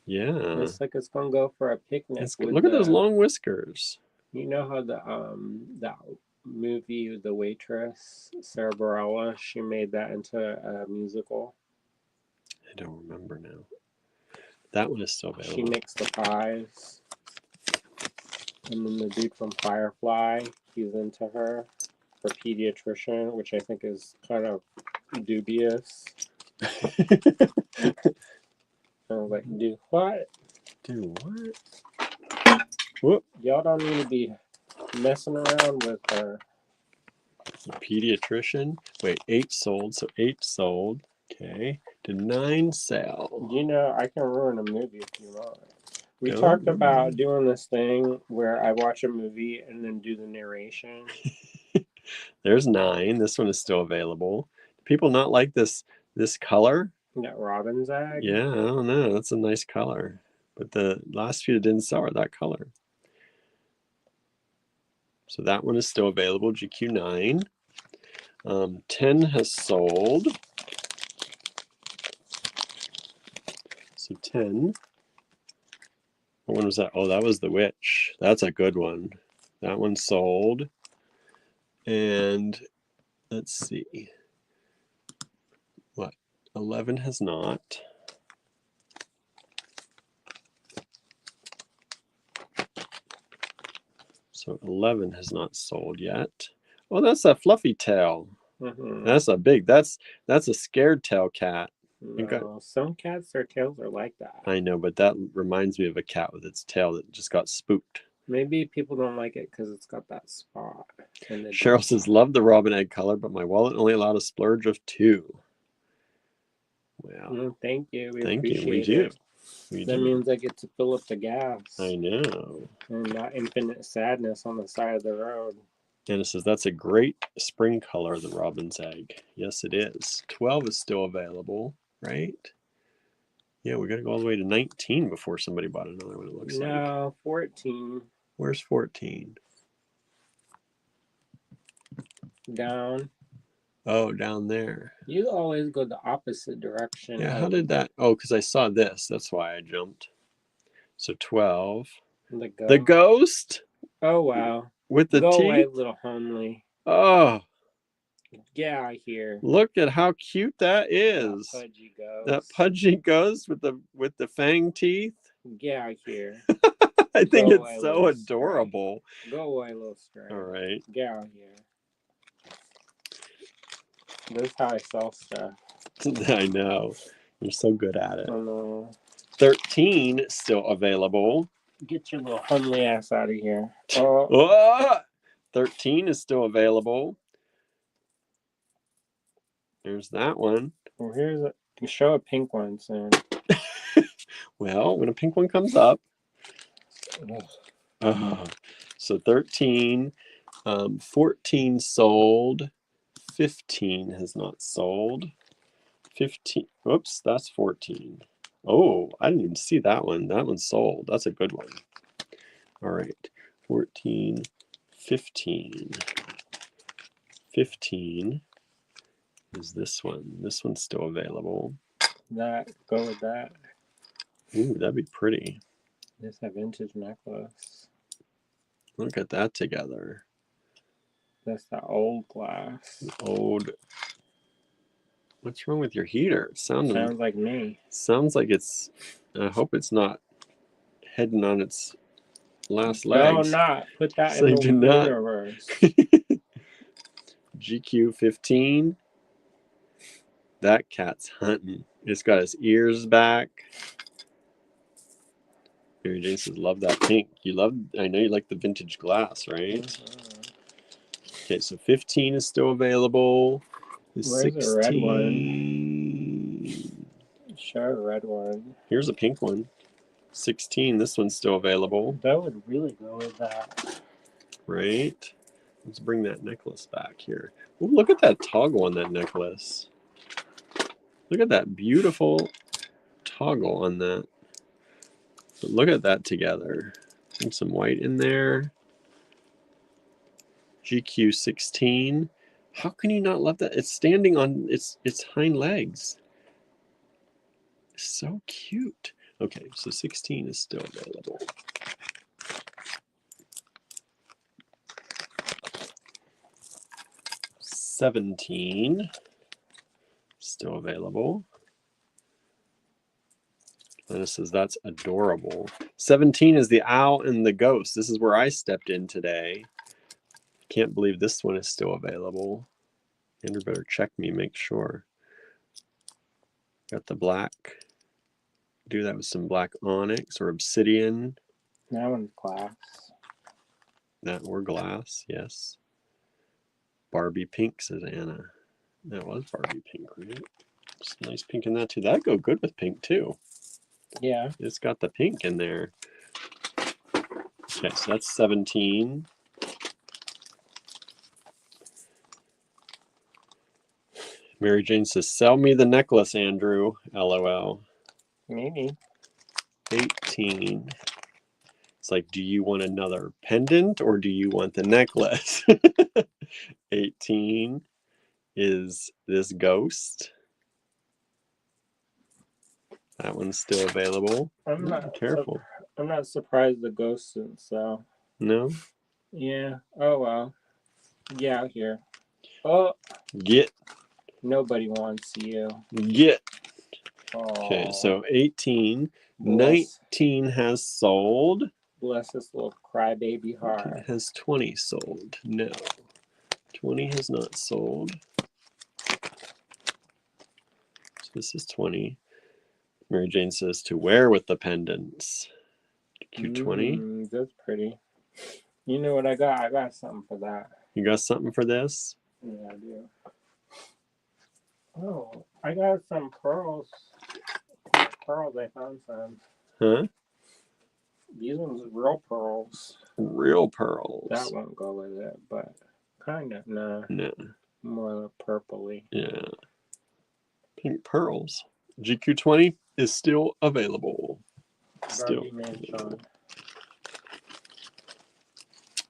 Yeah.
Looks like it's gonna go for a picnic.
Look at those long whiskers.
You know how that movie, The Waitress, Sarah Bareilles, she made that into a musical.
I don't remember now. That one is still available.
She makes the pies. And then the dude from Firefly, he's into her for pediatrician, which I think is kind of dubious. I was like, do what?
Do what? Whoop.
Y'all don't need to be messing around with her.
Pediatrician. Wait, 8 sold. So 8 sold. Okay. Did 9 sell?
You know, I can ruin a movie if you want. We talked about doing this thing where I watch a movie and then do the narration.
There's 9. This one is still available. Do people not like this color?
That robin's egg?
Yeah, I don't know. That's a nice color. But the last few that didn't sell are that color. So that one is still available, GQ9. 10 has sold. So 10. What one was that? Oh, that was The Witch. That's a good one. That one sold. And let's see. What? 11 has not. So 11 has not sold yet. Oh, that's a fluffy tail.
Mm-hmm.
That's a big, that's a scared tail cat.
No, some cats, their tails are like that.
I know, but that reminds me of a cat with its tail that just got spooked.
Maybe people don't like it because it's got that spot.
Cheryl says, love the robin egg color, but my wallet only allowed a splurge of 2. Well,
thank you. We
thank you.
appreciate
We do.
it. That means I get to fill up the gas.
I know.
And not infinite sadness on the side of the road.
And it says, that's a great spring color, the robin's egg. Yes, it is. 12 is still available, right? Yeah, we got to go all the way to 19 before somebody bought another one, it looks like.
No, 14.
Where's 14?
Down.
Oh, down there.
You always go the opposite direction.
Yeah, how did that? Oh, because I saw this. That's why I jumped. So 12. The ghost?
Oh, wow.
With the
Go
teeth?
away, little homely.
Oh.
Get out here.
Look at how cute that is.
That pudgy ghost.
That pudgy ghost with the fang teeth.
Get out here.
I think it's so adorable.
Go away, little stray.
All right.
Get out here. This is how I sell stuff.
I know. You're so good at it.
I know.
13 still available.
Get your little homely ass out of here.
13 is still available. There's that one.
Well, here's a show a pink one soon.
Well, when a pink one comes up. So 13, 14 sold, 15 has not sold. 15, whoops, that's 14. Oh, I didn't even see that one. That one sold. That's a good one. All right, 14, 15. 15 is this one. This one's still available.
Go with that.
Ooh, that'd be pretty.
This a vintage necklace.
Look at that together.
That's the old glass.
Old. What's wrong with your heater?
Sounds like me.
Sounds like it's. I hope it's not heading on its last legs.
No, not. Put that
So
in the
do not.
universe.
GQ15. That cat's hunting. It's got his ears back. Mary Jane says, love that pink. I know you like the vintage glass, right? Okay, so 15 is still available.
Where's the red one? Show a red one.
Here's a pink one. 16, this one's still available.
That would really go with that.
Right? Let's bring that necklace back here. Ooh, look at that toggle on that necklace. Look at that beautiful toggle on that. But look at that together. Put some white in there. GQ16. How can you not love that? It's standing on its hind legs. So cute. Okay, so 16 is still available. $17 still available. Lena says that's adorable. 17 is the owl and the ghost. This is where I stepped in today. Can't believe this one is still available. Andrew better check me, make sure. Got the black. Do that with some black onyx or obsidian.
That one's glass.
That or glass, yes. Barbie pink, says Anna. That was Barbie pink, right? Some nice pink in that too. That'd go good with pink too.
Yeah.
It's got the pink in there. Okay, so that's 17. Mary Jane says, sell me the necklace, Andrew. LOL.
Maybe.
18. It's like, do you want another pendant or do you want the necklace? 18 is this ghost. That one's still available.
I'm not
careful.
I'm not surprised the ghost didn't sell.
No?
Yeah. Oh well. Yeah, here. Oh.
Get.
Nobody wants you.
Get.
Oh.
Okay, so 18. 19 has sold.
Bless this little crybaby heart.
Has 20 sold? No. 20 has not sold. So this is 20. Mary Jane says to wear with the pendants. Q20.
That's pretty. You know what I got? I got something for that.
You got something for this?
Yeah, I do. Oh, I got some pearls. Pearls, I found some.
Huh?
These ones are real pearls.
Real pearls.
That won't go with it, but kind of. No.
No.
More purpley.
Yeah. Pink pearls. GQ20 is still available. Still.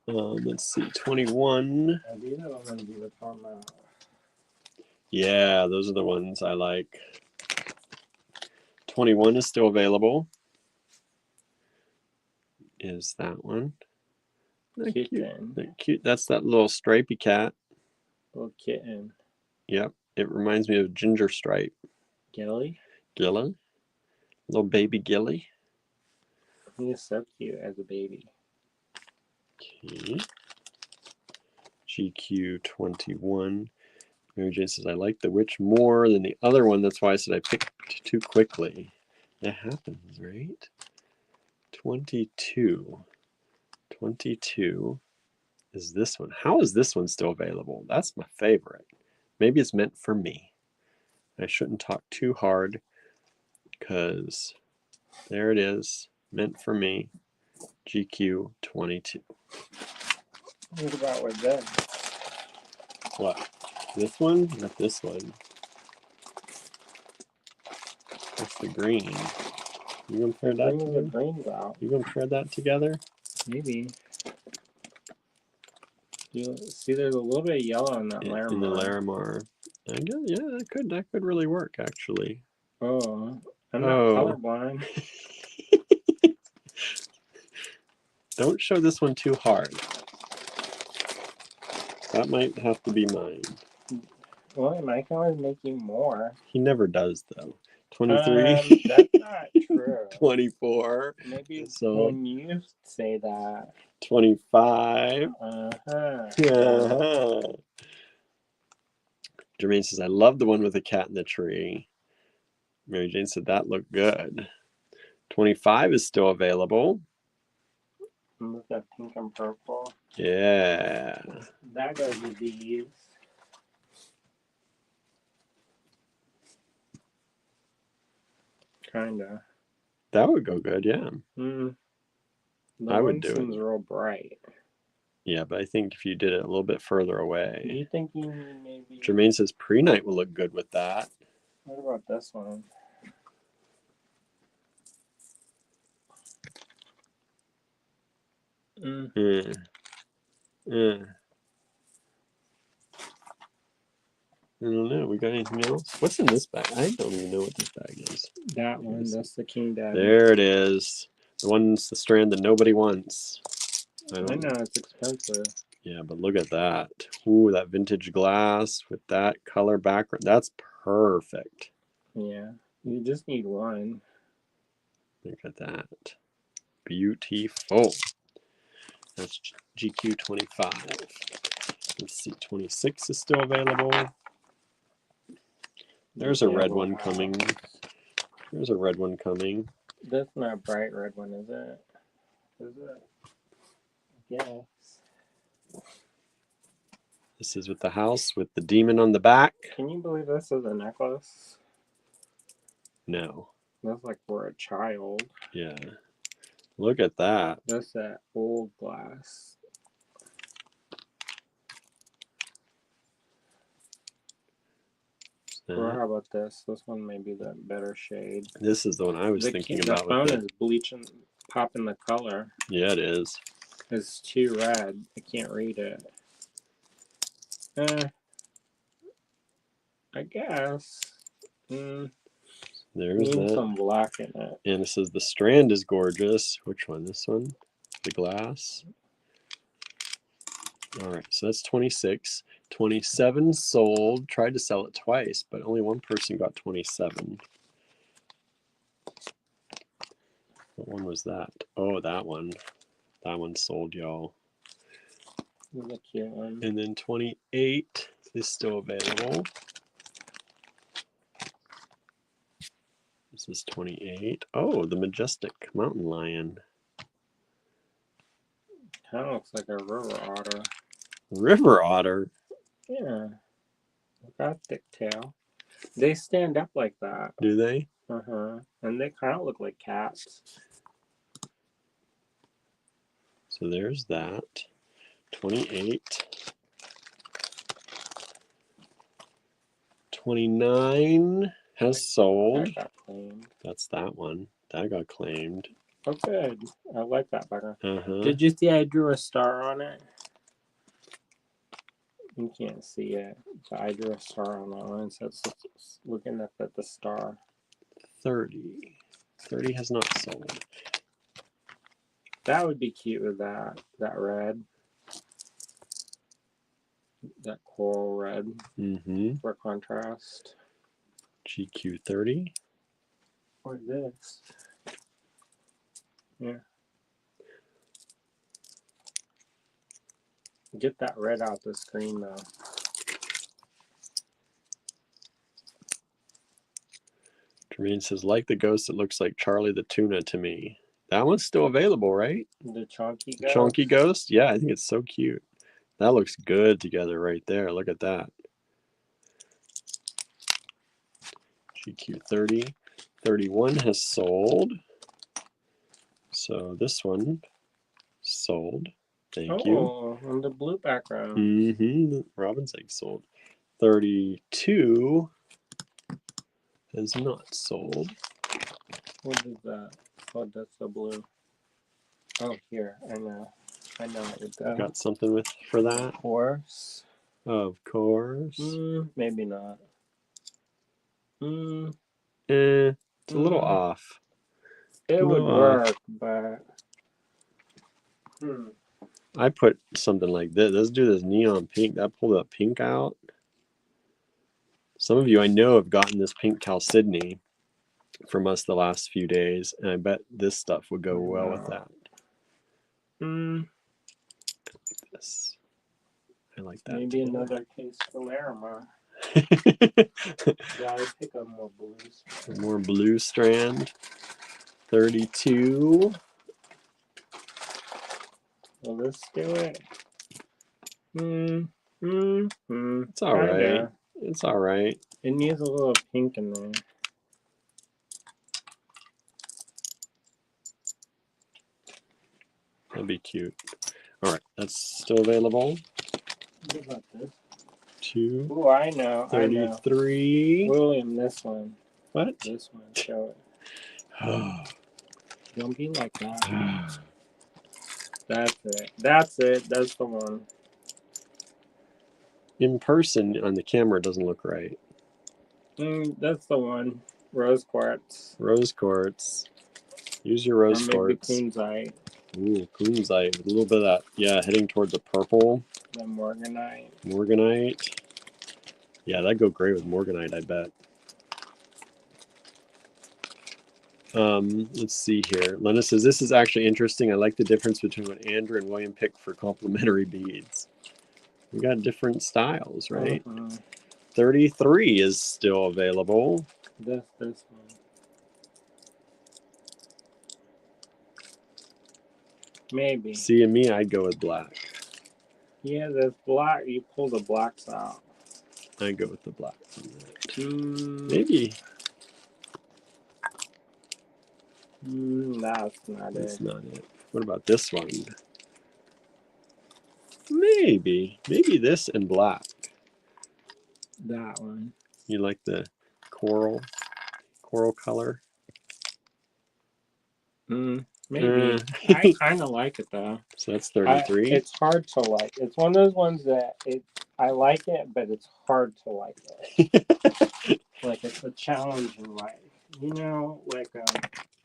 Let's see. 21.
These are the ones you were talking about.
Yeah, those are the ones I like. 21 is still is that one.
Kitten.
Cute. They're cute. That's that little stripy cat.
Little kitten.
Yep. It reminds me of Ginger Stripe.
Gilly?
Gilly? Little baby Gilly.
He's so cute as a baby.
Okay. GQ21. Mary Jane says, I like the witch more than the other one. That's why I said I picked too quickly. That happens, right? 22. 22 is this one. How is this one still available? That's my favorite. Maybe it's meant for me. I shouldn't talk too hard because there it is. Meant for me. GQ22.
What about with them?
What? This one? Not this one. That's the green. You gonna pair that together?
The greens out.
You gonna pair that together?
Maybe. You see, there's a little bit of yellow in that Larimar.
In the Larimar. I guess, yeah, that could really work actually.
Oh, I'm not colorblind.
Don't show this one too hard. That might have to be mine.
Well, I can always make you more.
He never does, though. 23.
That's not true.
24.
Maybe
So
when you say that.
25. Jermaine says, I love the one with the cat in the tree. Mary Jane said that looked good. 25 is still available.
With that pink and purple.
Yeah.
That goes with these. Kinda.
That would go good, yeah.
The
I would
one
do
seems
it.
real bright.
Yeah, but I think if you did it a little bit further away.
You think you maybe...
Jermaine says pre-night will look good with that.
What about this one?
I don't know. We got anything else? What's in this bag? I don't even know what this bag is.
That one. That's the King Dad.
There it is. The one's the strand that nobody wants.
I know it's expensive.
Yeah, but look at that. Ooh, that vintage glass with that color background. That's perfect.
Yeah. You just need one.
Look at that. Beautiful. That's GQ 25. Let's see. 26 is still available. There's a red one coming. There's a red one coming.
That's not a bright red one, is it? Is it? Yes.
This is with the house with the demon on the back.
Can you believe this is a necklace?
No.
That's like for a child.
Yeah. Look at that.
That's that old glass. Or how about this? This one may be the better shade.
This is the one I was thinking about.
The phone is bleaching, popping the color.
Yeah, it is.
It's too red. I can't read it. I guess.
There's
Need
that.
some black in it.
And it says the strand is gorgeous. Which one? This one? The glass. All right, so that's 26. 27 sold. Tried to sell it twice, but only one person got 27. What one was that? Oh, that one. That one sold, y'all.
This is a cute one.
And then 28 is still available. This is 28. Oh, the majestic mountain lion.
Kind of looks like a river otter.
River otter?
Yeah. Got a thick tail. They stand up like that.
Do they?
Uh-huh. And they kind of look like cats.
So there's that. 28. 29 has sold.
That got claimed.
That's that one. That got claimed.
Oh, good. I like that better.
Uh-huh.
Did you see I drew a star on it? You can't see it. So I drew a star on that one. So it's looking up at the star.
30. 30 has not sold.
That would be cute with that red. That coral red for contrast.
GQ 30.
Or this. Yeah. Get that red out the screen though.
Jermaine says, like the ghost, it looks like Charlie the tuna to me. That one's still available, right?
The chunky ghost?
Chunky ghost? Yeah, I think it's so cute. That looks good together right there. Look at that. GQ 30. 31 has sold. So this one sold. Thank you.
Oh, on the blue background.
Robin's egg sold. 32 has not sold.
What is that? Oh, that's the blue. Oh, here. I know. I know it would go.
Got something for that?
Horse.
Of course.
Maybe not.
It's a little off.
It would work, but
I put something like this. Let's do this neon pink. That pulled that pink out. Some of you I know have gotten this pink chalcedony from us the last few days, and I bet this stuff would go well with that. This. I like that.
Maybe another case for Larimer. Gotta pick up more blues.
More blue strand. 32.
Well, let's do it.
It's all right. It's all right.
It needs a little pink in there.
That'd be cute. All right, that's still available.
What about this?
2.
Oh, I know.
33.
William, this one.
What?
This one. Show it. Don't be like that. That's it. That's it. That's the one.
In person on the camera it doesn't look right.
That's the one. Rose quartz.
Rose quartz. Use your rose quartz.
Kunzite.
Ooh, kunzite with a little bit of that. Yeah, heading towards the purple.
The morganite.
Morganite. Yeah, that'd go great with morganite, I bet. Let's see here. Lena says, this is actually interesting. I like the difference between what Andrew and William picked for complementary beads. We got different styles, right? 33 is still available.
This one. Maybe.
See, and me, I'd go with black.
Yeah, this black. You pull the blacks out.
I'd go with the black. Maybe.
That's not
That's
it.
not it. What about this one? Maybe. Maybe this and black.
That one.
You like the coral color?
Maybe. I kind of like it though.
So that's 33.
It's hard to like. It's one of those ones that I like it, but it's hard to like it. Like it's a challenging life. You know, like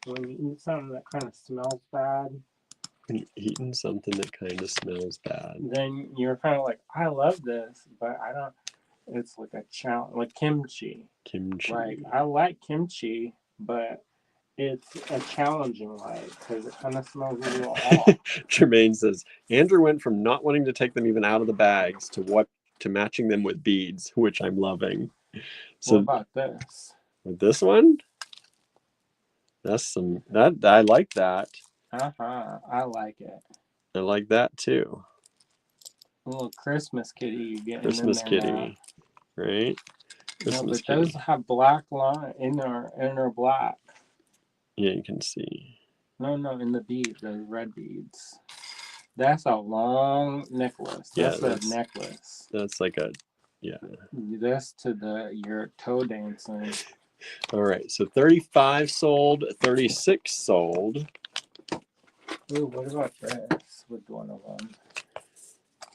when you eat something that kind of smells bad.
When you're eating something that kind of smells bad.
Then you're kind of like, I love this, but I don't. It's like a challenge, like kimchi.
Kimchi.
Like I like kimchi, but it's a challenging life because it kind of smells a little off.
Jermaine says Andrew went from not wanting to take them even out of the bags to matching them with beads, which I'm loving. So
what about this?
With this one, that's that I like that.
I like it.
I like that too.
A little Christmas kitty you get.
Christmas kitty,
now.
right? Christmas
but those have black line in their black.
Yeah, you can see.
No, in the beads, those red beads. That's a long necklace. That's a necklace.
That's like a, yeah.
That's to your toe dancing.
All right, so 35 sold, 36 sold.
Ooh, what about this with one of them?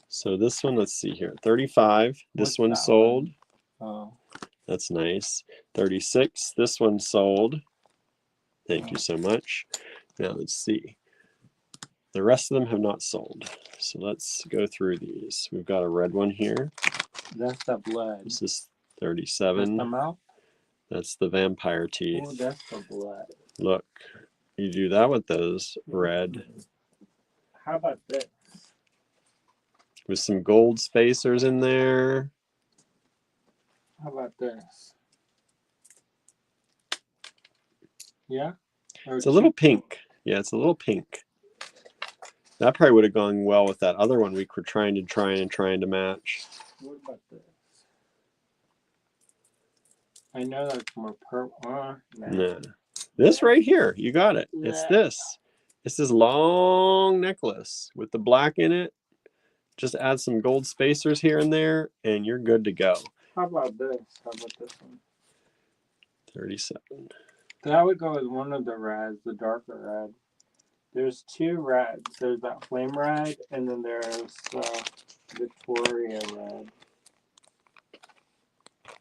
So this one, let's see here. 35, this one sold.
Oh.
That's nice. 36, this one sold. Thank you so much. Now let's see. The rest of them have not sold. So let's go through these. We've got a red one here.
That's the blood.
This is 37.
That's the mouth?
That's the vampire teeth.
Oh, that's the blood.
Look, you do that with those red.
How about this?
With some gold spacers in there.
How about this? Yeah?
It's a little pink. Yeah, it's a little pink. That probably would have gone well with that other one we were trying to match.
What about this? I know that's more purple.
Nah. This right here, you got it. It's this. It's this long necklace with the black in it. Just add some gold spacers here and there, and you're good to go.
How about this? How about this one?
37.
That would go with one of the reds, the darker red. There's two reds. There's that flame red, and then there's Victoria red.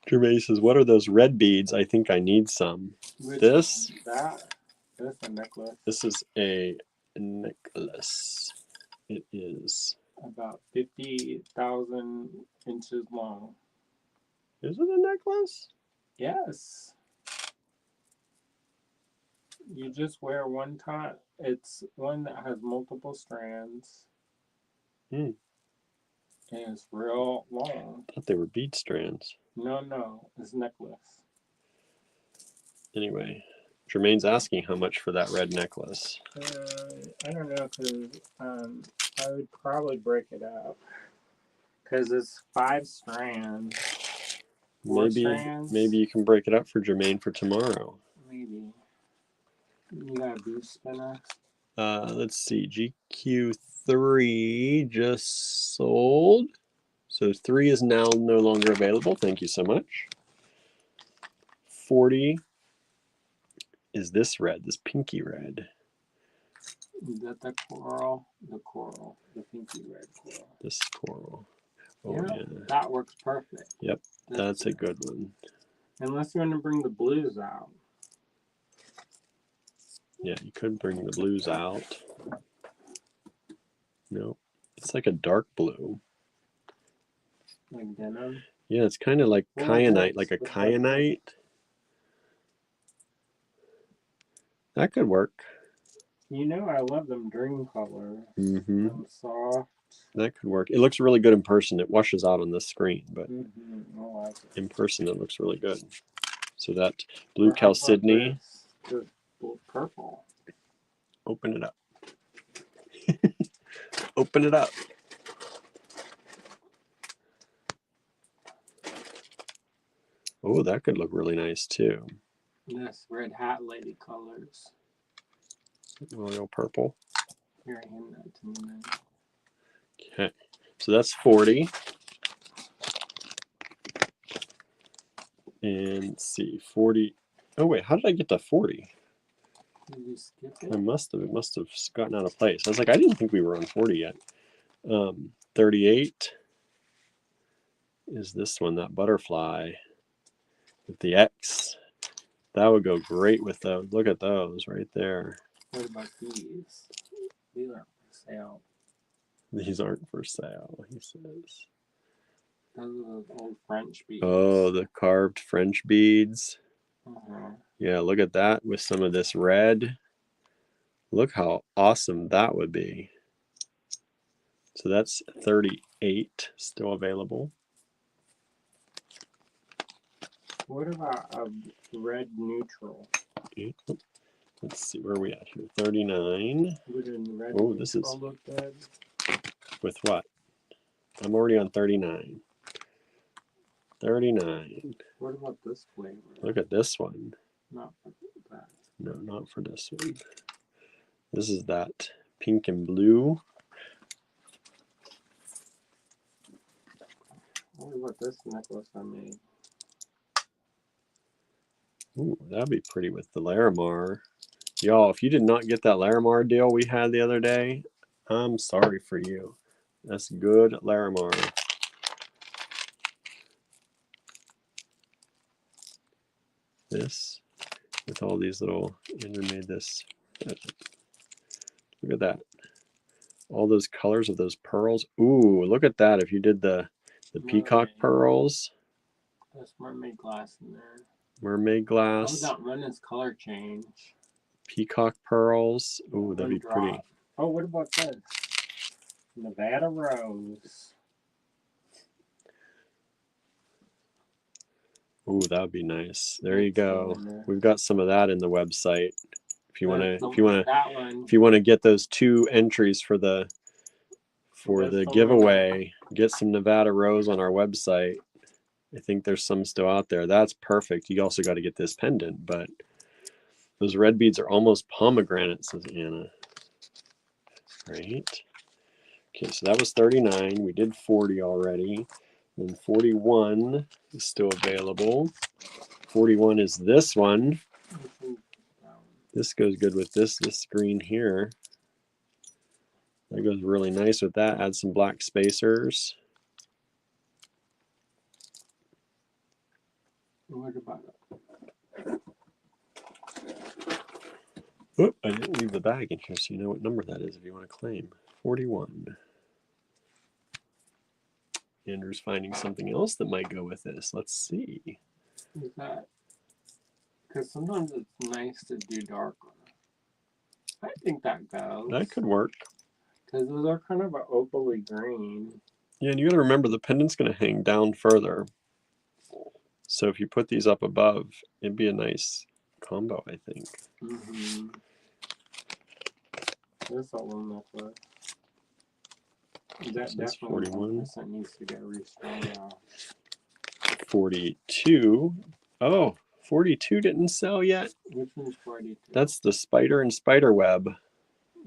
Gervais says, what are those red beads? I think I need some.
That's a necklace.
This is a necklace. It is.
About 50,000 inches long.
Is it a necklace?
Yes. You just wear one time. It's one that has multiple strands.
Hmm.
And it's real long.
I thought they were bead strands.
No, it's necklace.
Anyway, Jermaine's asking how much for that red necklace.
I don't know, because I would probably break it up. Because it's 5 strands. 4 strands.
Maybe you can break it up for Jermaine for tomorrow.
Maybe. You got a boost spinner?
Let's see. GQ3 just sold. So 3 is now no longer available. Thank you so much. 40 is this red, this pinky red.
Is that the coral? The coral. The pinky red coral.
This coral. Oh,
yeah.
yeah.
That works perfect.
Yep, that's a good one.
Unless you want to bring the blues out.
Yeah, you could bring the blues out. No, it's like a dark blue.
Like denim?
Yeah, it's kind of like kyanite, like a kyanite. That could work.
You know, I love them dream color.
Mm-hmm.
Soft.
That could work. It looks really good in person. It washes out on the screen, but
I like it.
in person it looks really good. So that blue Chalcedony.
The purple.
Open it up. Open it up. Oh, that could look really nice too.
Yes, red hat lady colors.
A little purple.
Here, hand that to me then.
Okay, so that's 40. And let's see, 40. Oh wait, how did I get to 40?
Did you skip it?
It must have gotten out of place. I was like, I didn't think we were on 40 yet. 38 is this one, that butterfly with the X. That would go great with those. Look at those right there.
What about these? These aren't for sale.
These aren't for sale, he says.
Those are those old French beads.
Oh, the carved French beads. Yeah, look at that with some of this red. Look how awesome that would be. So that's 38 still available.
What about a red neutral?
Okay. Let's see, where are we at here? 39. Oh, this is
look good.
With what? I'm already on 39. 39.
What about this flavor?
Look at this one.
Not for that.
No, not for this one. This is that pink and blue.
What about this necklace I made?
Ooh, that'd be pretty with the Larimar. Y'all, if you did not get that Larimar deal we had the other day, I'm sorry for you. That's good Larimar. This, with all these little, Andrew made this. Look at that. All those colors of those pearls. Ooh, look at that. If you did the peacock pearls.
There's mermaid glass in there.
Mermaid glass.
How about run this color change?
Peacock pearls. Ooh, that'd be pretty.
Oh, what about this? Nevada Rose.
Ooh, that would be nice. There you go. We've got some of that in the website. If you want to get those 2 entries for the giveaway, get some Nevada Rose on our website. I think there's some still out there. That's perfect. You also got to get this pendant, but those red beads are almost pomegranate, says Anna. Right. Okay, so that was 39. We did 40 already. And 41 is still available. 41 is this one. This goes good with this green here. That goes really nice with that. Add some black spacers.
What about it?
Oop, I didn't leave the bag in here, so you know what number that is if you want to claim. 41. Andrew's finding something else that might go with this. Let's see.
Is that because sometimes it's nice to do darker. I think that goes.
That could work.
Because those are kind of an opaly green.
Yeah, and you got to remember the pendant's going to hang down further. So if you put these up above, it'd be a nice combo, I think.
Mm-hmm. This all necklace. That
That's
definitely
41.
needs to get restrung out.
42. Oh, 42 didn't sell yet.
Which one's 42?
That's the spider and spider web.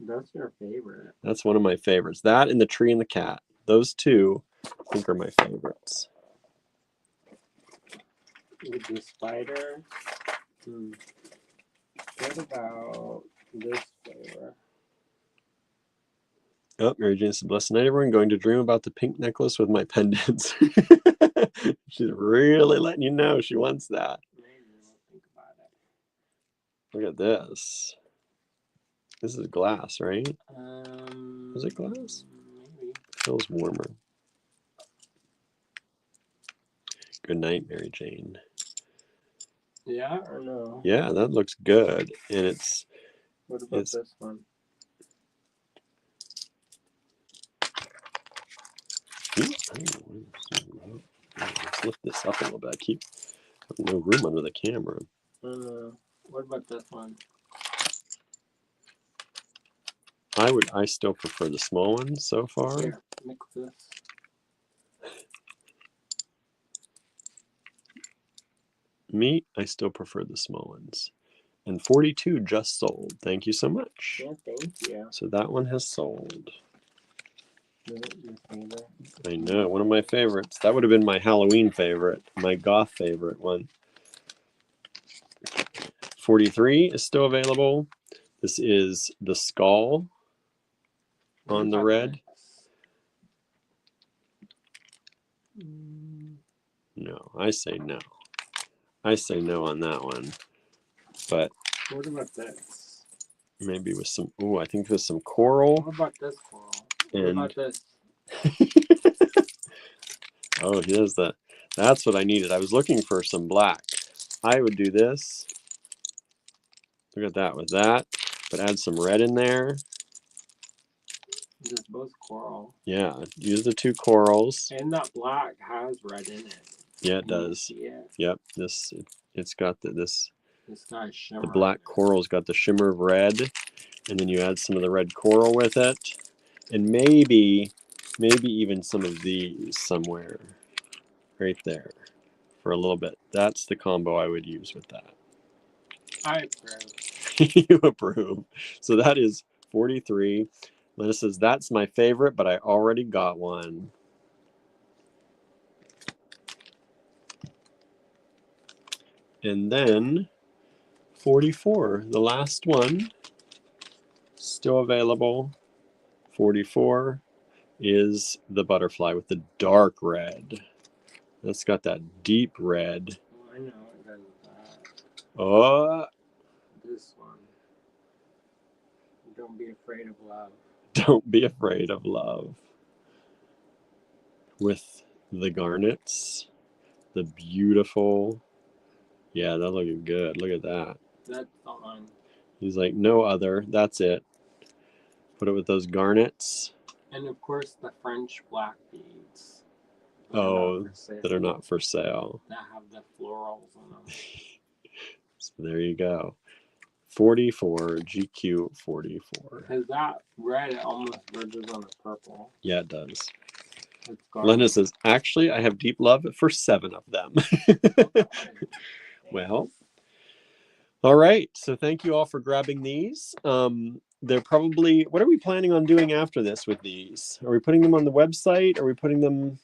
That's your favorite.
That's one of my favorites. That and the tree and the cat. Those two, I think, are my favorites.
With the spider, what about this flavor?
Oh, Mary Jane said, blessed night, everyone. Going to dream about the pink necklace with my pendants. She's really letting you know she wants that.
Maybe we'll think about it.
Look at this. This is glass, right? Is it glass?
Maybe.
Feels warmer. Good night, Mary Jane.
Yeah or no?
Yeah, that looks good. And it's...
What about this one?
Let's lift this up a little bit. I keep having no room under the camera.
What about this one?
I still prefer the small one so far.
Here, mix this.
Me, I still prefer the small ones. And 42 just sold. Thank you so much.
Yeah, thank you.
So that one has sold.
Your favorite?
I know, one of my favorites. That would have been my Halloween favorite, my goth favorite one. 43 is still available. This is the skull on the red. No, I say no. I say no on that one. But
what about this?
Maybe with some, I think with some coral.
What about this coral?
And
what about this?
Oh, here's that's what I needed. I was looking for some black. I would do this. Look at that with that. But add some red in there.
Just both coral.
Yeah, use the two corals.
And that black has red in it.
Yeah, it does. Yep, it's got this
guy's shimmer.
The black coral's got the shimmer of red, and then you add some of the red coral with it, and maybe even some of these somewhere, right there, for a little bit. That's the combo I would use with that.
I approve.
You approve. So that is 43. Lena says, that's my favorite, but I already got one. And then 44, the last one, still available. 44 is the butterfly with the dark red. That's got that deep red.
Oh, I know it does that.
Oh,
this one. Don't be afraid of love.
Don't be afraid of love. With the garnets, the beautiful. Yeah, that looking good. Look at that.
That's the one.
He's like, no other. That's it. Put it with those garnets.
And of course, the French black beads.
That are not for sale.
That have the florals on them.
So there you go. 44, GQ 44.
Because that red almost verges on the purple.
Yeah, it does.
Lena
Lena says, actually, I have deep love for 7 of them. Well, all right. So thank you all for grabbing these. They're probably, what are we planning on doing after this with these? Are we putting them on the website? Are we putting them,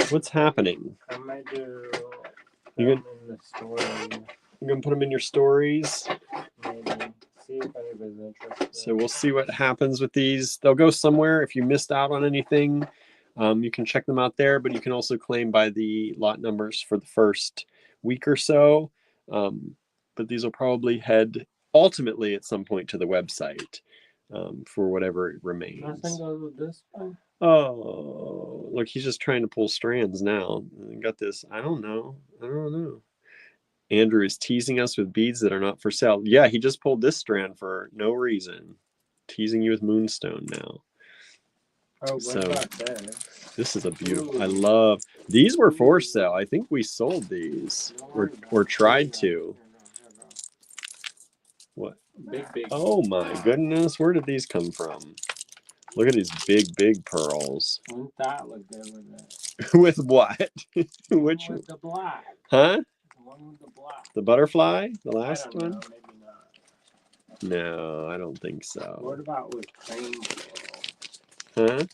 what's happening?
I might do
You're
them in the story.
You're going to put them in your stories?
Maybe. See if anybody's interested.
So we'll see what happens with these. They'll go somewhere. If you missed out on anything, you can check them out there, but you can also claim by the lot numbers for the first week or so. But these will probably head ultimately at some point to the website. for whatever
Nothing
remains.
goes with this one.
Oh, look, he's just trying to pull strands now. Got this. I don't know. Andrew is teasing us with beads that are not for sale. Yeah, he just pulled this strand for no reason. Teasing you with moonstone now.
Oh, what
So
about this?
this is a beautiful.
Ooh.
I love these. Were for sale. I think we sold these or tried to. What?
Big.
Oh my goodness! Where did these come from? Look at these big pearls.
Wouldn't that look good with it?
With what? Which
one? With the black.
Huh?
The one with the black.
The butterfly? The last
I don't
one?
know, maybe not.
No, I don't think so.
What about with cream pearl?
Huh?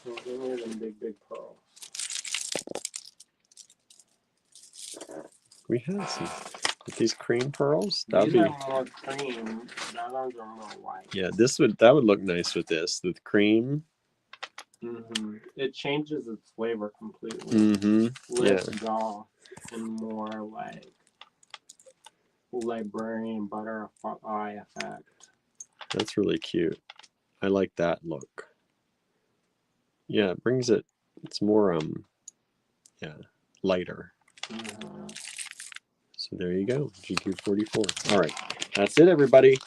So give me them big pearls.
We have some with these cream pearls.
These are more cream. The others are more white.
Yeah, that would look nice with this with cream.
It changes its flavor completely.
Yeah.
Golf and more like librarian butterfly effect.
That's really cute. I like that look. Yeah, it brings it. It's more lighter. So there you go, GQ44. All right, that's it, everybody.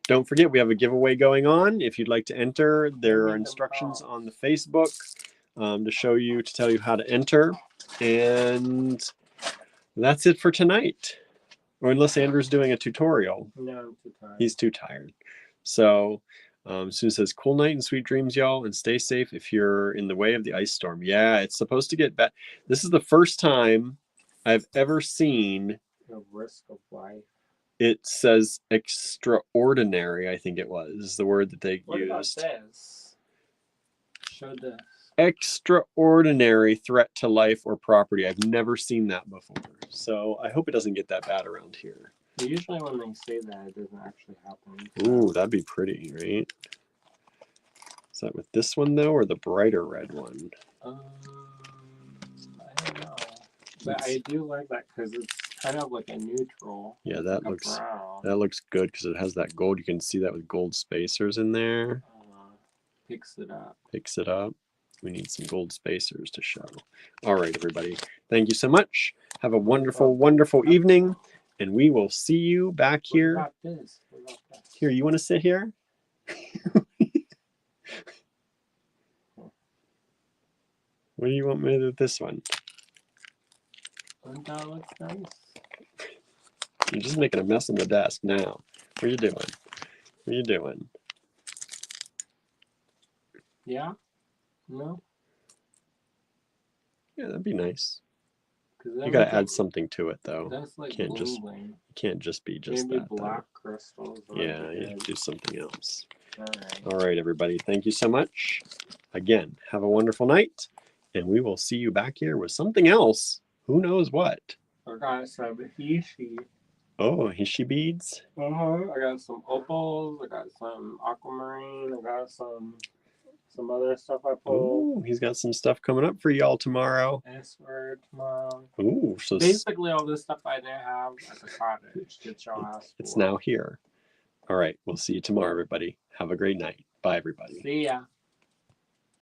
Don't forget, we have a giveaway going on. If you'd like to enter, there are instructions on the Facebook to tell you how to enter. And that's it for tonight. Or unless Andrew's doing a tutorial.
No, I'm too tired.
He's too tired. So Sue says, cool night and sweet dreams, y'all, and stay safe if you're in the way of the ice storm. Yeah, it's supposed to get bad. This is the first time I've ever seen
the risk of life.
It says extraordinary, I think it was the word that they used.
What about this? Show this.
Extraordinary threat to life or property. I've never seen that before. So I hope it doesn't get that bad around here.
Usually when they say that, it doesn't actually happen.
Ooh, that'd be pretty, right? Is that with this one, though, or the brighter red one?
I don't know. But I do like that because it's kind of like a neutral.
Yeah, that looks good because it has that gold. You can see that with gold spacers in there.
Picks it up.
Picks it up. We need some gold spacers to show. All right, everybody. Thank you so much. Have a wonderful, wonderful evening. And we will see you back here.
What about this?
Here, you want to sit here? What do you want me to do with this one?
That looks nice.
You're just making a mess on the desk now. What are you doing? What are you doing?
Yeah? No?
Yeah, that'd be nice.
You
gotta add something to it, though.
That's like
can't just be just
maybe
that.
Black crystals.
Yeah, you have to do something else.
Alright.
All right, everybody. Thank you so much. Again, have a wonderful night, and we will see you back here with something else. Who knows what?
I got some Hishi.
Oh, Hishi beads?
I got some opals. I got some aquamarine. I got some other stuff I pulled.
Oh, he's got some stuff coming up for y'all tomorrow.
S-word tomorrow.
Ooh, so
basically all this stuff I didn't have at the cottage that y'all asked for.
It's now here. All right, we'll see you tomorrow, everybody. Have a great night. Bye, everybody.
See ya.